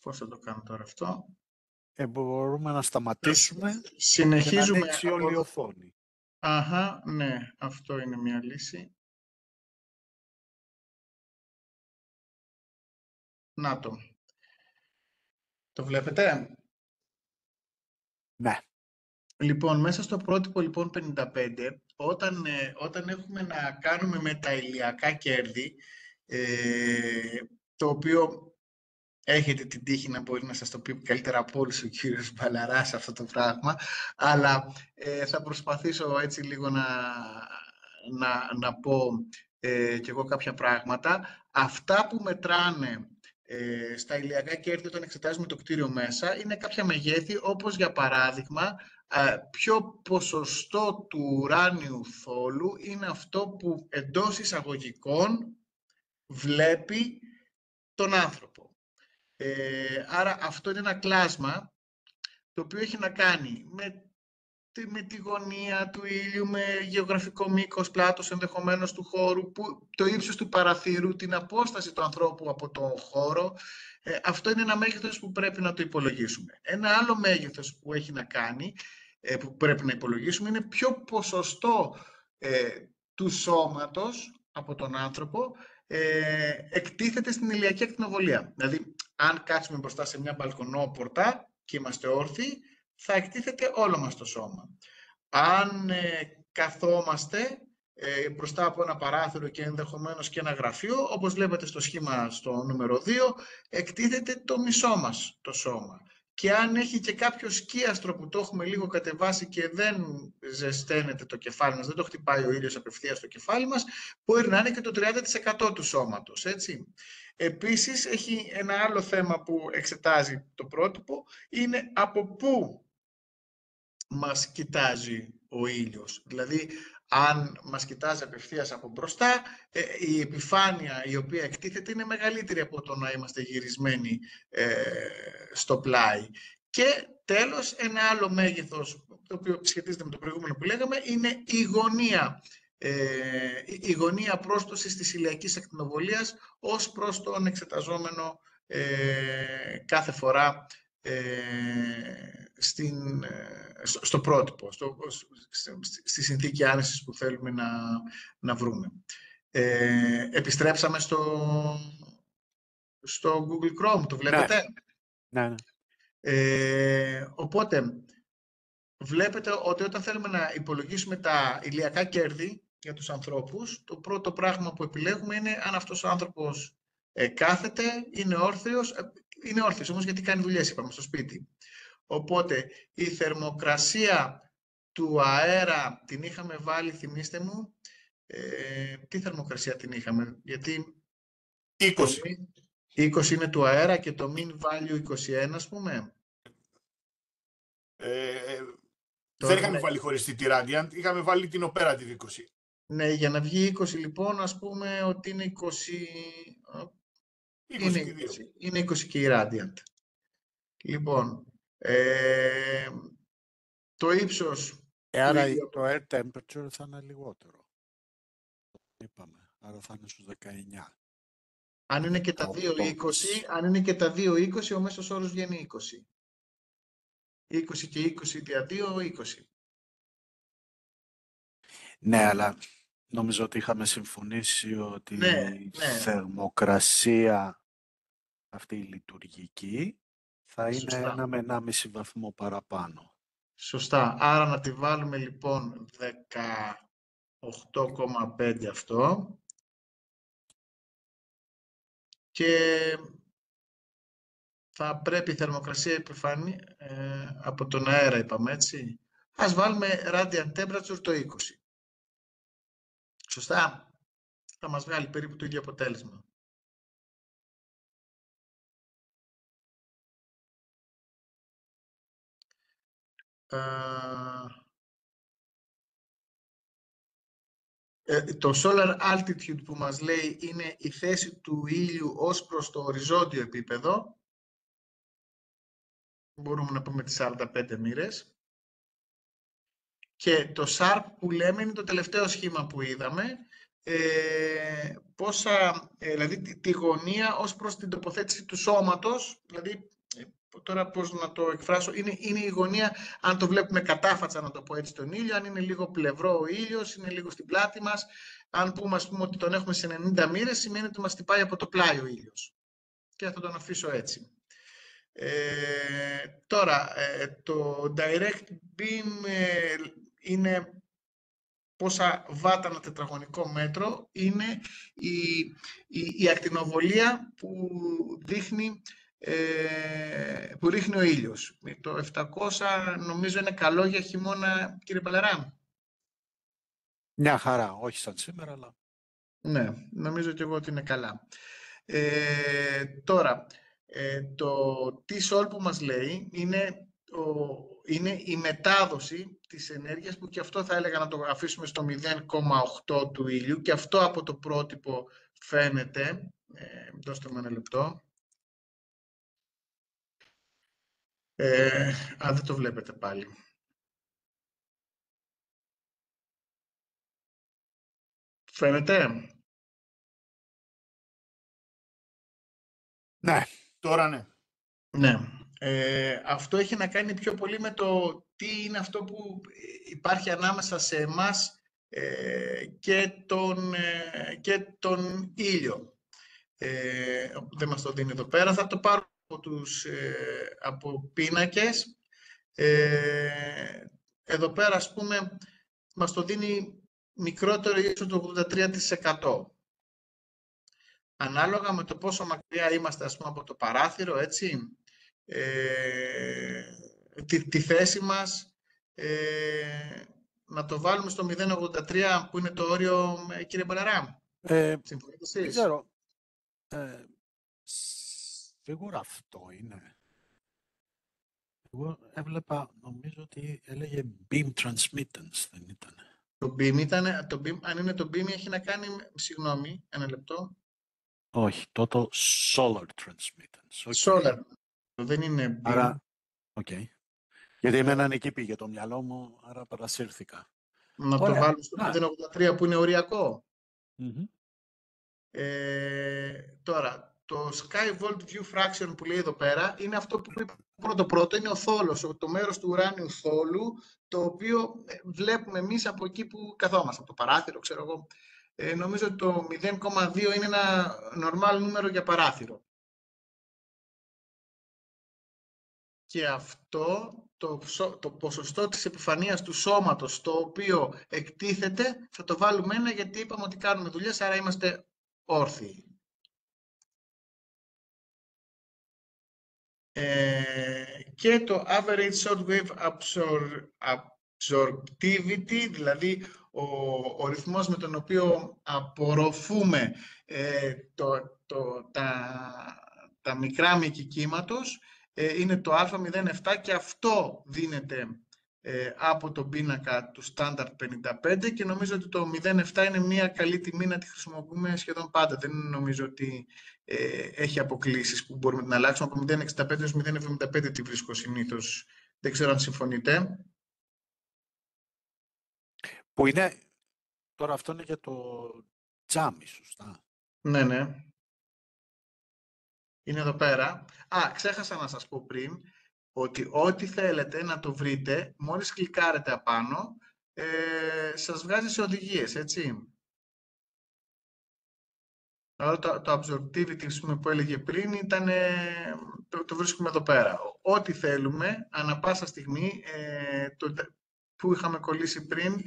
Πώς θα το κάνω τώρα αυτό. Μπορούμε να σταματήσουμε και να Συνεχίζουμε. ανοίξει όλη η οθόνη. Αχα, ναι. Αυτό είναι μια λύση. Να το. Το βλέπετε? Ναι. Λοιπόν, μέσα στο πρότυπο λοιπόν 55, όταν έχουμε να κάνουμε με τα ηλιακά κέρδη, το οποίο έχετε την τύχη να μπορεί να σας το πει καλύτερα από όλους ο κύριος Μπαλαράς αυτό το πράγμα, αλλά θα προσπαθήσω έτσι λίγο να πω κι εγώ κάποια πράγματα. Αυτά που μετράνε στα ηλιακά κέρδη όταν εξετάζουμε το κτίριο μέσα είναι κάποια μεγέθη, όπως για παράδειγμα ποιο ποσοστό του ουράνιου θόλου είναι αυτό που εντός εισαγωγικών βλέπει τον άνθρωπο. Άρα αυτό είναι ένα κλάσμα το οποίο έχει να κάνει με τη γωνία του ήλιου, με γεωγραφικό μήκος, πλάτος ενδεχομένως του χώρου, το ύψος του παραθύρου, την απόσταση του ανθρώπου από το χώρο. Αυτό είναι ένα μέγεθος που πρέπει να το υπολογίσουμε. Ένα άλλο μέγεθος που έχει να κάνει, που πρέπει να υπολογίσουμε, είναι ποιο ποσοστό του σώματος από τον άνθρωπο εκτίθεται στην ηλιακή ακτινοβολία. Δηλαδή, αν κάτσουμε μπροστά σε μια μπαλκονόπορτα και είμαστε όρθιοι, θα εκτίθεται όλο μας το σώμα. Αν καθόμαστε μπροστά από ένα παράθυρο και ενδεχομένως και ένα γραφείο, όπως βλέπετε στο σχήμα στο νούμερο 2, εκτίθεται το μισό μας το σώμα. Και αν έχει και κάποιο σκίαστρο που το έχουμε λίγο κατεβάσει και δεν ζεσταίνεται το κεφάλι μας, δεν το χτυπάει ο ήλιος απευθείας στο κεφάλι μας, μπορεί να είναι και το 30% του σώματος, έτσι. Επίσης, έχει ένα άλλο θέμα που εξετάζει το πρότυπο, είναι από πού μας κοιτάζει ο ήλιος. Δηλαδή, αν μας κοιτάζει απευθείας από μπροστά, η επιφάνεια η οποία εκτίθεται είναι μεγαλύτερη από το να είμαστε γυρισμένοι στο πλάι. Και τέλος, ένα άλλο μέγεθος, το οποίο σχετίζεται με το προηγούμενο που λέγαμε, είναι η γωνία. Η γωνία πρόστοσης της ηλιακής ακτινοβολίας ως προς τον εξεταζόμενο κάθε φορά στο πρότυπο, στη συνθήκη άνεσης που θέλουμε να βρούμε. Επιστρέψαμε στο Google Chrome, το βλέπετε? Ναι. Οπότε, βλέπετε ότι όταν θέλουμε να υπολογίσουμε τα ηλιακά κέρδη για τους ανθρώπους, το πρώτο πράγμα που επιλέγουμε είναι αν αυτός ο άνθρωπος κάθεται, είναι όρθιος όμως γιατί κάνει δουλειές, είπαμε, στο σπίτι. Οπότε η θερμοκρασία του αέρα την είχαμε βάλει, θυμίστε μου, τι θερμοκρασία την είχαμε, γιατί 20 είναι του αέρα και το mean value 21, ας πούμε. Δεν είχαμε βάλει χωριστή τη Radiant, είχαμε βάλει την Operative 20. Ναι, για να βγει 20 λοιπόν, ας πούμε ότι είναι 20... είναι 20 και η Radiant. Λοιπόν, το ύψος... Άρα το air temperature θα είναι λιγότερο. Είπαμε, άρα θα είναι στους 19. Αν είναι και τα 2,20, ο μέσος όρος βγαίνει 20. 20 και 20 δια 2, 20. Ναι, αλλά νομίζω ότι είχαμε συμφωνήσει ότι η θερμοκρασία αυτή η λειτουργική θα είναι 1 με 1,5 βαθμό παραπάνω. Σωστά. Άρα να τη βάλουμε λοιπόν 18,5 αυτό. και θα πρέπει η θερμοκρασία επιφανή από τον αέρα, είπαμε, έτσι. Ας βάλουμε radiant temperature το 20. Σωστά. Θα μας βγάλει περίπου το ίδιο αποτέλεσμα. Το solar altitude που μας λέει είναι η θέση του ήλιου ως προς το οριζόντιο επίπεδο. Μπορούμε να πούμε τις 45 μοίρες. Και το SARP που λέμε είναι το τελευταίο σχήμα που είδαμε. Δηλαδή τη γωνία ως προς την τοποθέτηση του σώματος, δηλαδή τώρα πώς να το εκφράσω, είναι η γωνία, αν το βλέπουμε κατάφατσα, να το πω έτσι, τον ήλιο, αν είναι λίγο πλευρό ο ήλιος, είναι λίγο στην πλάτη μας. Αν πούμε, ας πούμε, ότι τον έχουμε σε 90 μοίρες, σημαίνει ότι μας χτυπάει από το πλάι ο ήλιος. Και θα τον αφήσω έτσι. Τώρα, το direct beam είναι πόσα βάτα ανά τετραγωνικό μέτρο, είναι η ακτινοβολία που ρίχνει ο ήλιος. Το 700 νομίζω είναι καλό για χειμώνα, κύριε Παλερά. Μια χαρά, όχι σαν σήμερα, αλλά... Ναι, νομίζω και εγώ ότι είναι καλά. Τώρα, το T-sol που μας λέει είναι η μετάδοση της ενέργειας, που και αυτό θα έλεγα να το αφήσουμε στο 0,8 του ήλιου, και αυτό από το πρότυπο φαίνεται. Δώστε μου ένα λεπτό. Δεν το βλέπετε πάλι. Φαίνεται. Ναι. Τώρα ναι. Ναι. Αυτό έχει να κάνει πιο πολύ με το τι είναι αυτό που υπάρχει ανάμεσα σε εμάς και τον ήλιο. Δεν μας το δίνει εδώ πέρα. Θα το πάρω από πίνακες. Εδώ πέρα, ας πούμε, μας το δίνει μικρότερο ίσως το 83%. Ανάλογα με το πόσο μακριά είμαστε, ας πούμε, από το παράθυρο, έτσι, τη θέση μας, να το βάλουμε στο 0,83 που είναι το όριο, κύριε Παλερά. Συμφωνείτε εσείς? Δεν ξέρω. Σίγουρα αυτό είναι. Εγώ έβλεπα, νομίζω ότι έλεγε beam transmittance, δεν ήταν. Το beam ήταν, αν είναι το beam έχει να κάνει, συγγνώμη, ένα λεπτό. Όχι, total solar transmittance. Okay. Solar, δεν είναι beam. Άρα, okay. Γιατί εμένα εκεί πήγε το μυαλό μου, άρα παρασύρθηκα. Να το βάλουμε στο 0,83 που είναι οριακό. Τώρα, το Sky Volt View Fraction που λέει εδώ πέρα είναι αυτό που είπε πρώτο, είναι ο θόλος, το μέρος του ουράνιου θόλου, το οποίο βλέπουμε εμείς από εκεί που καθόμαστε, από το παράθυρο, ξέρω εγώ. Νομίζω ότι το 0,2 είναι ένα normal νούμερο για παράθυρο. Και αυτό το ποσοστό της επιφανείας του σώματος, το οποίο εκτίθεται, θα το βάλουμε 1, γιατί είπαμε ότι κάνουμε δουλειές, άρα είμαστε όρθιοι. Και το average shortwave absorptivity, δηλαδή ο ρυθμός με τον οποίο απορροφούμε τα μικρά μήκη κύματος, είναι το α07, και αυτό δίνεται από τον πίνακα του Standard 55, και νομίζω ότι το 0,7 είναι μια καλή τιμή να τη χρησιμοποιούμε σχεδόν πάντα. Δεν νομίζω ότι έχει αποκλήσεις που μπορούμε να αλλάξουμε. Από 0,65 έως 0,75 τη βρίσκω συνήθως. Δεν ξέρω αν συμφωνείτε. Που είναι, τώρα αυτό είναι για το τζάμι, σωστά. Ναι, ναι. Είναι εδώ πέρα. Ξέχασα να σας πω πριν, ότι ό,τι θέλετε να το βρείτε, μόλις κλικάρετε απάνω, σας βγάζει σε οδηγίες, έτσι. Το absorptivity που έλεγε πριν ήταν, το βρίσκουμε εδώ πέρα. Ό,τι θέλουμε, ανά πάσα στιγμή, που είχαμε κολλήσει πριν,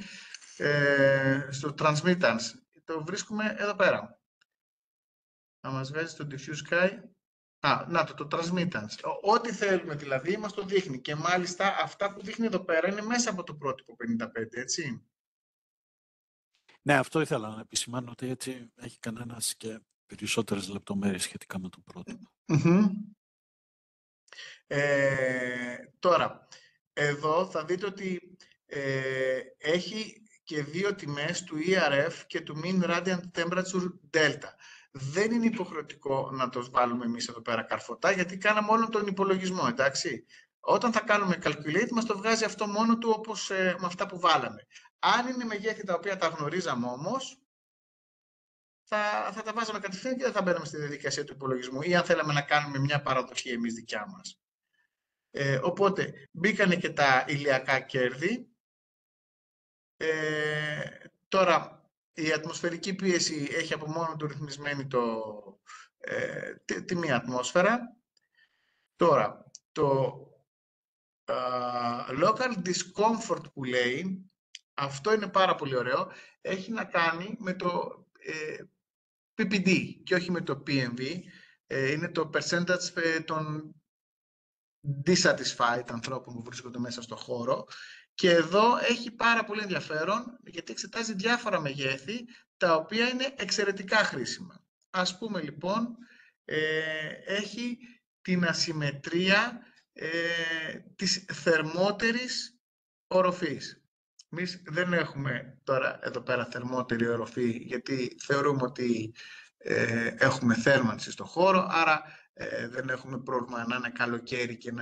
στο transmittance, το βρίσκουμε εδώ πέρα. να μας βγάζει το diffuse sky. Να το transmittance. Ό,τι θέλουμε δηλαδή μας το δείχνει. Και μάλιστα αυτά που δείχνει εδώ πέρα είναι μέσα από το πρότυπο 55, έτσι. Ναι, αυτό ήθελα να επισημάνω, ότι έτσι έχει κανένας και περισσότερες λεπτομέρειες σχετικά με το πρότυπο. Τώρα, εδώ θα δείτε ότι έχει και δύο τιμές του ERF και του Mean Radiant Temperature Delta. Δεν είναι υποχρεωτικό να το βάλουμε εμείς εδώ πέρα καρφωτά, γιατί κάναμε όλο τον υπολογισμό, εντάξει. Όταν θα κάνουμε calculate, μας το βγάζει αυτό μόνο του, όπως με αυτά που βάλαμε. Αν είναι μεγέθη τα οποία τα γνωρίζαμε όμως, θα τα βάζαμε κατευθείαν και δεν θα μπαίναμε στη διαδικασία του υπολογισμού, ή αν θέλαμε να κάνουμε μια παραδοχή εμείς δικιά μας. Οπότε, μπήκανε και τα ηλιακά κέρδη. Τώρα, η ατμοσφαιρική πίεση έχει από μόνο του ρυθμισμένη τη μία ατμόσφαιρα. Τώρα, το local discomfort που λέει, αυτό είναι πάρα πολύ ωραίο, έχει να κάνει με το PPD και όχι με το PMV. Είναι το percentage των dissatisfied ανθρώπων που βρίσκονται μέσα στο χώρο. Και εδώ έχει πάρα πολύ ενδιαφέρον, γιατί εξετάζει διάφορα μεγέθη, τα οποία είναι εξαιρετικά χρήσιμα. Ας πούμε λοιπόν, έχει την ασυμμετρία της θερμότερης οροφής. Εμείς δεν έχουμε τώρα εδώ πέρα θερμότερη οροφή, γιατί θεωρούμε ότι έχουμε θέρμανση στο χώρο, άρα δεν έχουμε πρόβλημα να είναι καλοκαίρι και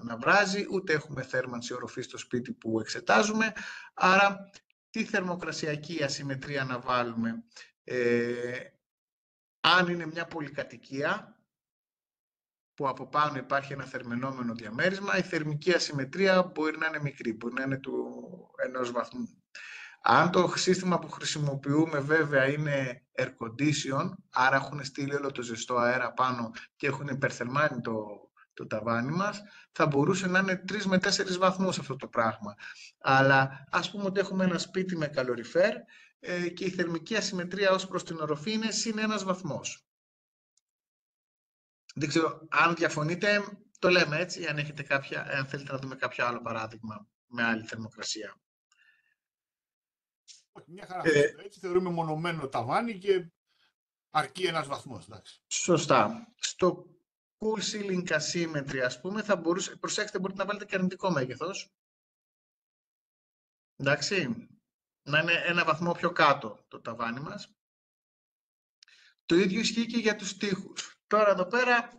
να βράζει, ούτε έχουμε θέρμανση οροφή στο σπίτι που εξετάζουμε. Άρα, τι θερμοκρασιακή ασυμμετρία να βάλουμε? Αν είναι μια πολυκατοικία, που από πάνω υπάρχει ένα θερμαινόμενο διαμέρισμα, η θερμική ασυμμετρία μπορεί να είναι μικρή, μπορεί να είναι του 1 βαθμού. Αν το σύστημα που χρησιμοποιούμε βέβαια είναι air condition, άρα έχουν στείλει όλο το ζεστό αέρα πάνω και έχουν υπερθερμάνει το ταβάνι μας, θα μπορούσε να είναι 3 με 4 βαθμούς αυτό το πράγμα. Αλλά ας πούμε ότι έχουμε ένα σπίτι με καλοριφέρ και η θερμική ασυμμετρία ως προς την οροφή είναι συν 1 βαθμός. Δεν ξέρω αν διαφωνείτε, το λέμε έτσι, αν θέλετε να δούμε κάποιο άλλο παράδειγμα με άλλη θερμοκρασία. Μια χαρά. Έτσι θεωρούμε μονομένο ταβάνι και αρκεί 1 βαθμός. Εντάξει. Σωστά. Στο cool ceiling asymmetry, ας πούμε, θα μπορούσε, προσέξτε, μπορείτε να βάλετε και αρνητικό μέγεθος. Εντάξει. Να είναι 1 βαθμό πιο κάτω το ταβάνι μας. Το ίδιο ισχύει και για τους τοίχους. Τώρα εδώ πέρα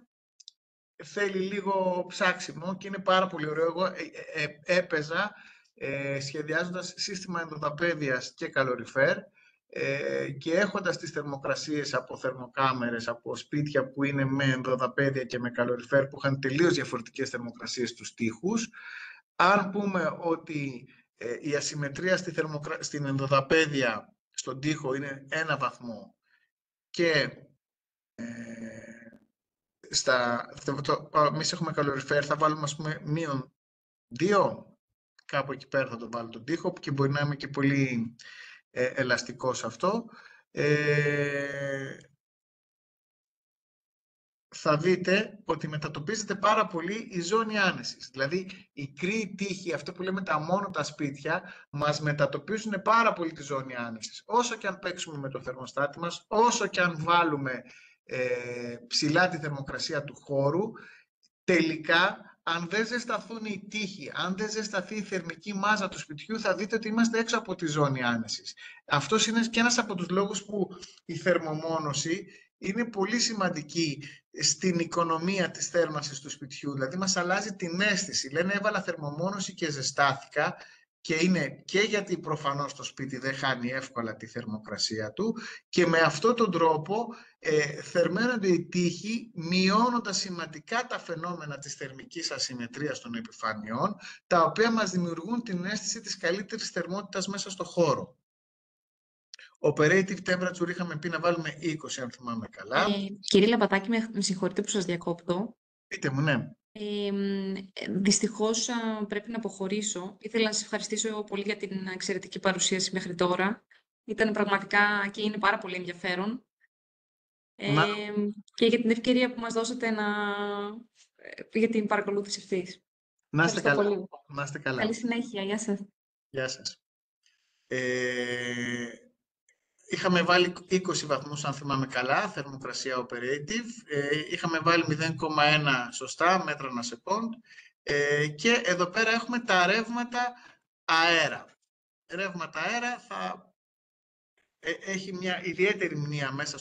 θέλει λίγο ψάξιμο και είναι πάρα πολύ ωραίο. Εγώ έπαιζα σχεδιάζοντας σύστημα ενδοδαπέδιας και καλοριφέρ και έχοντας τις θερμοκρασίες από θερμοκάμερες, από σπίτια που είναι με ενδοδαπέδια και με καλοριφέρ που είχαν τελείως διαφορετικές θερμοκρασίες στους τοίχους. Αν πούμε ότι η ασυμμετρία στην ενδοδαπέδια στον τοίχο είναι 1 βαθμό και εμείς έχουμε καλοριφέρ, θα βάλουμε ας πούμε -2, κάπου εκεί πέρα θα το βάλω τον τοίχο και μπορεί να είμαι και πολύ ελαστικός αυτό. Θα δείτε ότι μετατοπίζεται πάρα πολύ η ζώνη άνεσης. Δηλαδή, η κρύη τείχη, αυτό που λέμε τα αμόνωτα σπίτια, μας μετατοπίζουν πάρα πολύ τη ζώνη άνεσης. Όσο και αν παίξουμε με το θερμοστάτη μας, όσο και αν βάλουμε ψηλά τη θερμοκρασία του χώρου, τελικά, αν δεν ζεσταθούν οι τοίχοι, αν δεν ζεσταθεί η θερμική μάζα του σπιτιού, θα δείτε ότι είμαστε έξω από τη ζώνη άνεσης. Αυτός είναι και ένας από τους λόγους που η θερμομόνωση είναι πολύ σημαντική στην οικονομία της θέρμανσης του σπιτιού. Δηλαδή, μας αλλάζει την αίσθηση. Λένε, έβαλα θερμομόνωση και ζεστάθηκα. Και είναι και γιατί προφανώς το σπίτι δεν χάνει εύκολα τη θερμοκρασία του και με αυτόν τον τρόπο θερμαίνονται οι τοίχοι, μειώνοντας σημαντικά τα φαινόμενα της θερμικής ασυμμετρίας των επιφανειών, τα οποία μας δημιουργούν την αίσθηση της καλύτερης θερμότητας μέσα στο χώρο. Operative temperature είχαμε πει να βάλουμε 20, αν θυμάμαι καλά. Κύριε Λαμπατάκη, με συγχωρείτε που σας διακόπτω. Πείτε μου, ναι. Δυστυχώς πρέπει να αποχωρήσω. Ήθελα να σας ευχαριστήσω πολύ για την εξαιρετική παρουσίαση μέχρι τώρα. Ήταν πραγματικά και είναι πάρα πολύ ενδιαφέρον. Να- και για την ευκαιρία που μας δώσατε για την παρακολούθηση αυτής. Να είστε Ευχαριστώ καλά. πολύ. Να είστε καλά. Καλή συνέχεια. Γεια σας. Γεια σας. Είχαμε βάλει 20 βαθμούς, αν θυμάμαι καλά, θερμοκρασία operative. Είχαμε βάλει 0,1 σωστά μέτρα ανά second. Και εδώ πέρα έχουμε τα ρεύματα αέρα. Ρεύματα αέρα θα έχει μια ιδιαίτερη μνήμα μέσα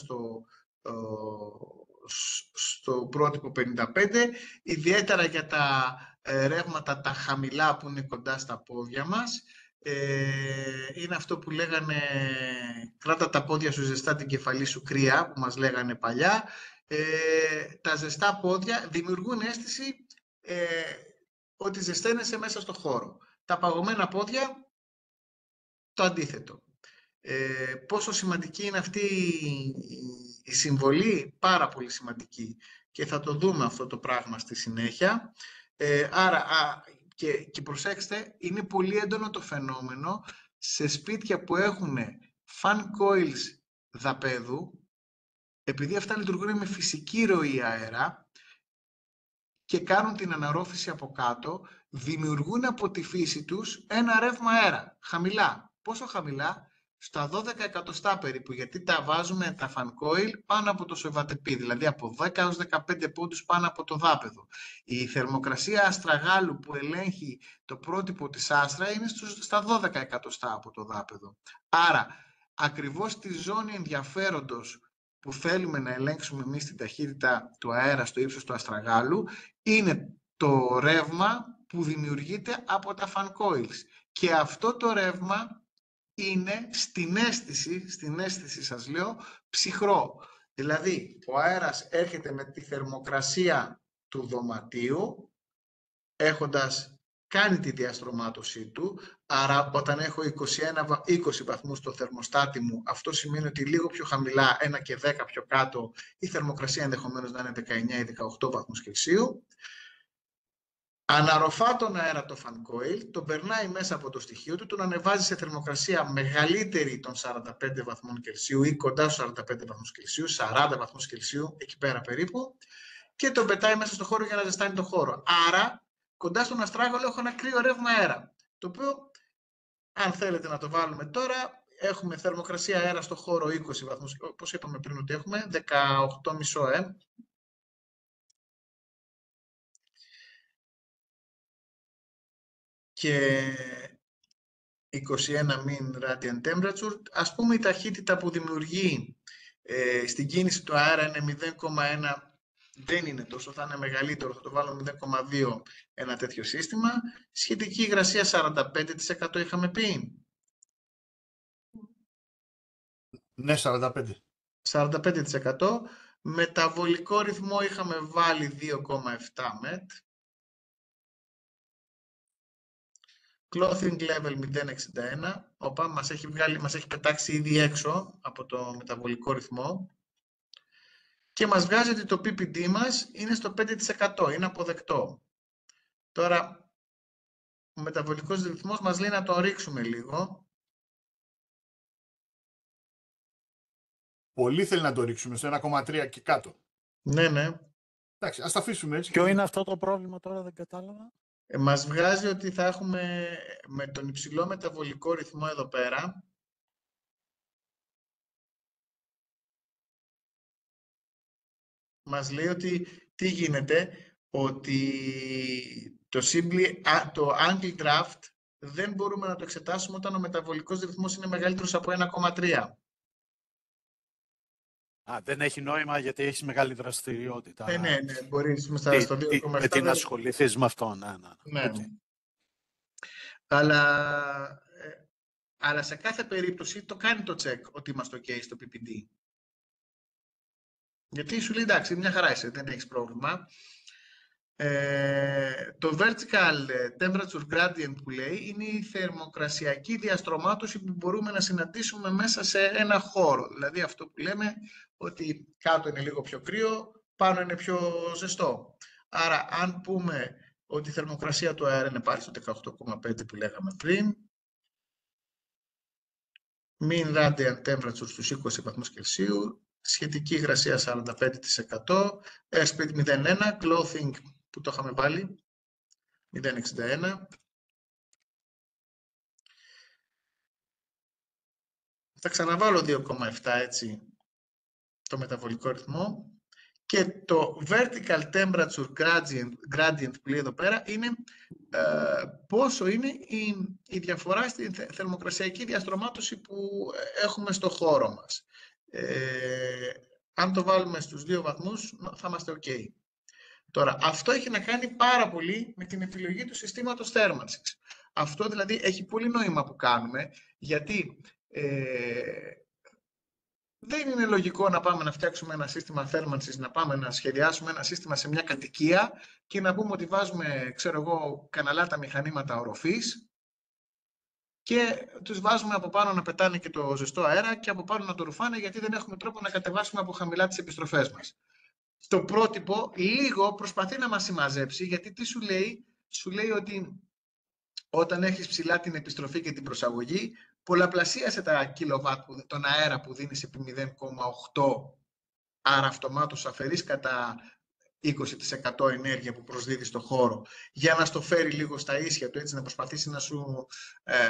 στο πρότυπο 55, ιδιαίτερα για τα ρεύματα τα χαμηλά που είναι κοντά στα πόδια μας. Είναι αυτό που λέγανε κράτα τα πόδια σου ζεστά, την κεφαλή σου κρύα, που μας λέγανε παλιά. Τα ζεστά πόδια δημιουργούν αίσθηση ότι ζεσταίνεσαι μέσα στο χώρο. Τα παγωμένα πόδια, το αντίθετο. Πόσο σημαντική είναι αυτή η συμβολή? Πάρα πολύ σημαντική. Και θα το δούμε αυτό το πράγμα στη συνέχεια. Και προσέξτε, είναι πολύ έντονο το φαινόμενο σε σπίτια που έχουν fan coils δαπέδου, επειδή αυτά λειτουργούν με φυσική ροή αέρα και κάνουν την αναρρόφηση από κάτω, δημιουργούν από τη φύση τους ένα ρεύμα αέρα, χαμηλά. Πόσο χαμηλά? Στα 12 εκατοστά περίπου, γιατί τα βάζουμε τα fan coil πάνω από το σοβατεπί, δηλαδή από 10 έως 15 πόντους πάνω από το δάπεδο. Η θερμοκρασία αστραγάλου που ελέγχει το πρότυπο της Άστρα είναι στα 12 εκατοστά από το δάπεδο. Άρα, ακριβώς στη ζώνη ενδιαφέροντος που θέλουμε να ελέγξουμε εμείς την ταχύτητα του αέρα στο ύψος του αστραγάλου, είναι το ρεύμα που δημιουργείται από τα fan coils. Και αυτό το ρεύμα είναι στην αίσθηση σας λέω, ψυχρό. Δηλαδή, ο αέρας έρχεται με τη θερμοκρασία του δωματίου, έχοντας κάνει τη διαστρωμάτωσή του, άρα όταν έχω 20 βαθμούς στο θερμοστάτη μου, αυτό σημαίνει ότι λίγο πιο χαμηλά, 1 και 10 πιο κάτω, η θερμοκρασία ενδεχομένως να είναι 19 ή 18 βαθμούς Κελσίου. Αναρροφά τον αέρα το fan coil, τον περνάει μέσα από το στοιχείο του, τον ανεβάζει σε θερμοκρασία μεγαλύτερη των 45 βαθμών Κελσίου ή κοντά στους 45 βαθμούς Κελσίου, 40 βαθμούς Κελσίου, εκεί πέρα περίπου, και τον πετάει μέσα στο χώρο για να ζεστάνει το χώρο. Άρα, κοντά στον αστράγαλο έχω ένα κρύο ρεύμα αέρα, το οποίο, αν θέλετε να το βάλουμε τώρα, έχουμε θερμοκρασία αέρα στο χώρο 20 βαθμούς, όπως είπαμε πριν ότι έχουμε, 18,5 και 21 mean radiant temperature. Ας πούμε η ταχύτητα που δημιουργεί στην κίνηση του αέρα είναι 0,1, δεν είναι τόσο, θα είναι μεγαλύτερο, θα το βάλω 0,2 ένα τέτοιο σύστημα. Σχετική υγρασία 45% είχαμε πει. Ναι, 45. 45%. Μεταβολικό ρυθμό είχαμε βάλει 2,7 μετ. Clothing level 0,61. Οπα, μας έχει πετάξει ήδη έξω από το μεταβολικό ρυθμό. Και μας βγάζει ότι το PPD μας είναι στο 5%, είναι αποδεκτό. Τώρα, ο μεταβολικός ρυθμός μας λέει να το ρίξουμε λίγο. Πολύ θέλει να το ρίξουμε στο 1,3 και κάτω. Ναι, ναι. Εντάξει, ας τα αφήσουμε έτσι. Ποιο είναι αυτό το πρόβλημα τώρα, δεν κατάλαβα. Μας βγάζει ότι θα έχουμε με τον υψηλό μεταβολικό ρυθμό εδώ πέρα, μας λέει ότι τι γίνεται, ότι το angle draft δεν μπορούμε να το εξετάσουμε όταν ο μεταβολικός ρυθμός είναι μεγαλύτερος από 1,3. Δεν έχει νόημα γιατί έχει μεγάλη δραστηριότητα. Ναι, μπορείς στο 2,7. Με την ασχοληθείς με αυτό, Ναι. Okay. Αλλά σε κάθε περίπτωση το κάνει το check ότι είμαστε OK στο PPD. Γιατί σου λέει εντάξει, μια χαρά είσαι, δεν έχεις πρόβλημα. Το vertical temperature gradient που λέει είναι η θερμοκρασιακή διαστρωμάτωση που μπορούμε να συναντήσουμε μέσα σε ένα χώρο. Δηλαδή αυτό που λέμε ότι κάτω είναι λίγο πιο κρύο, πάνω είναι πιο ζεστό. Άρα αν πούμε ότι η θερμοκρασία του αέρα είναι πάλι στο 18,5 που λέγαμε πριν, mean radiant temperature στους 20 βαθμούς Κελσίου, σχετική υγρασία 45%, airspeed 0,1, clothing που το είχαμε βάλει 0,61. Θα ξαναβάλω 2,7 έτσι το μεταβολικό ρυθμό. Και το vertical temperature gradient που λέει εδώ πέρα είναι πόσο είναι η διαφορά στη θερμοκρασιακή διαστρωμάτωση που έχουμε στο χώρο μας. Αν το βάλουμε στους 2 βαθμούς θα είμαστε ok. Τώρα, αυτό έχει να κάνει πάρα πολύ με την επιλογή του συστήματος θέρμανσης. Αυτό δηλαδή έχει πολύ νόημα που κάνουμε, γιατί δεν είναι λογικό να πάμε να φτιάξουμε ένα σύστημα θέρμανσης, να πάμε να σχεδιάσουμε ένα σύστημα σε μια κατοικία και να πούμε ότι βάζουμε, ξέρω εγώ, καναλάτα μηχανήματα οροφής και τους βάζουμε από πάνω να πετάνε και το ζεστό αέρα και από πάνω να το ρουφάνε, γιατί δεν έχουμε τρόπο να κατεβάσουμε από χαμηλά τις επιστροφές μας. Το πρότυπο λίγο προσπαθεί να μας συμμαζέψει, γιατί τι σου λέει? Σου λέει ότι όταν έχεις ψηλά την επιστροφή και την προσαγωγή, πολλαπλασίασε τα κιλοβάτ, τον αέρα που δίνεις επί 0,8, άρα αυτομάτως αφαιρείς κατά 20% ενέργεια που προσδίδει στο χώρο, για να στο φέρει λίγο στα ίσια του, έτσι να προσπαθήσει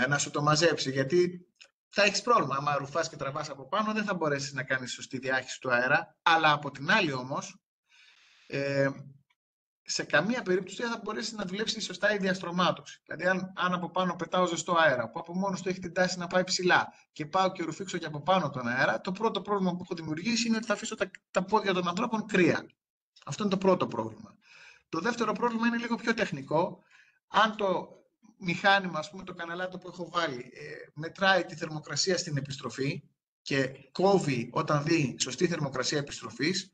να σου το μαζέψει, γιατί θα έχεις πρόβλημα. Άμα ρουφάς και τραβάς από πάνω, δεν θα μπορέσεις να κάνεις σωστή διάχυση του αέρα, αλλά από την άλλη όμως, σε καμία περίπτωση δεν θα μπορέσει να δουλέψει σωστά η διαστρωμάτωση. Δηλαδή, αν από πάνω πετάω ζεστό αέρα, που από μόνος του έχει την τάση να πάει ψηλά, και πάω και ρουφήξω και από πάνω τον αέρα, το πρώτο πρόβλημα που έχω δημιουργήσει είναι ότι θα αφήσω τα πόδια των ανθρώπων κρύα. Αυτό είναι το πρώτο πρόβλημα. Το δεύτερο πρόβλημα είναι λίγο πιο τεχνικό. Αν το μηχάνημα, ας πούμε, το καναλάτο που έχω βάλει, μετράει τη θερμοκρασία στην επιστροφή και κόβει όταν δει σωστή θερμοκρασία επιστροφής,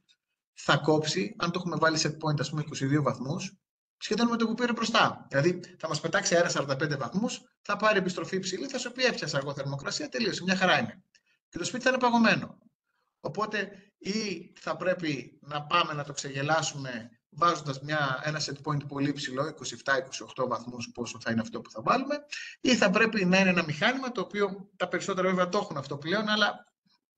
θα κόψει, αν το έχουμε βάλει set point, ας πούμε, 22 βαθμούς, σχεδόν με το που πήρε μπροστά. Δηλαδή, θα μας πετάξει αέρα 45 βαθμούς, θα πάρει επιστροφή υψηλή, θα σου πει έπιασα εγώ θερμοκρασία, τελείωσε, μια χαρά είναι. Και το σπίτι θα είναι παγωμένο. Οπότε, ή θα πρέπει να πάμε να το ξεγελάσουμε βάζοντας ένα set point πολύ ψηλό, 27-28 βαθμούς, πόσο θα είναι αυτό που θα βάλουμε, ή θα πρέπει να είναι ένα μηχάνημα, το οποίο τα περισσότερα βέβαια το έχουν αυτό πλέον, αλλά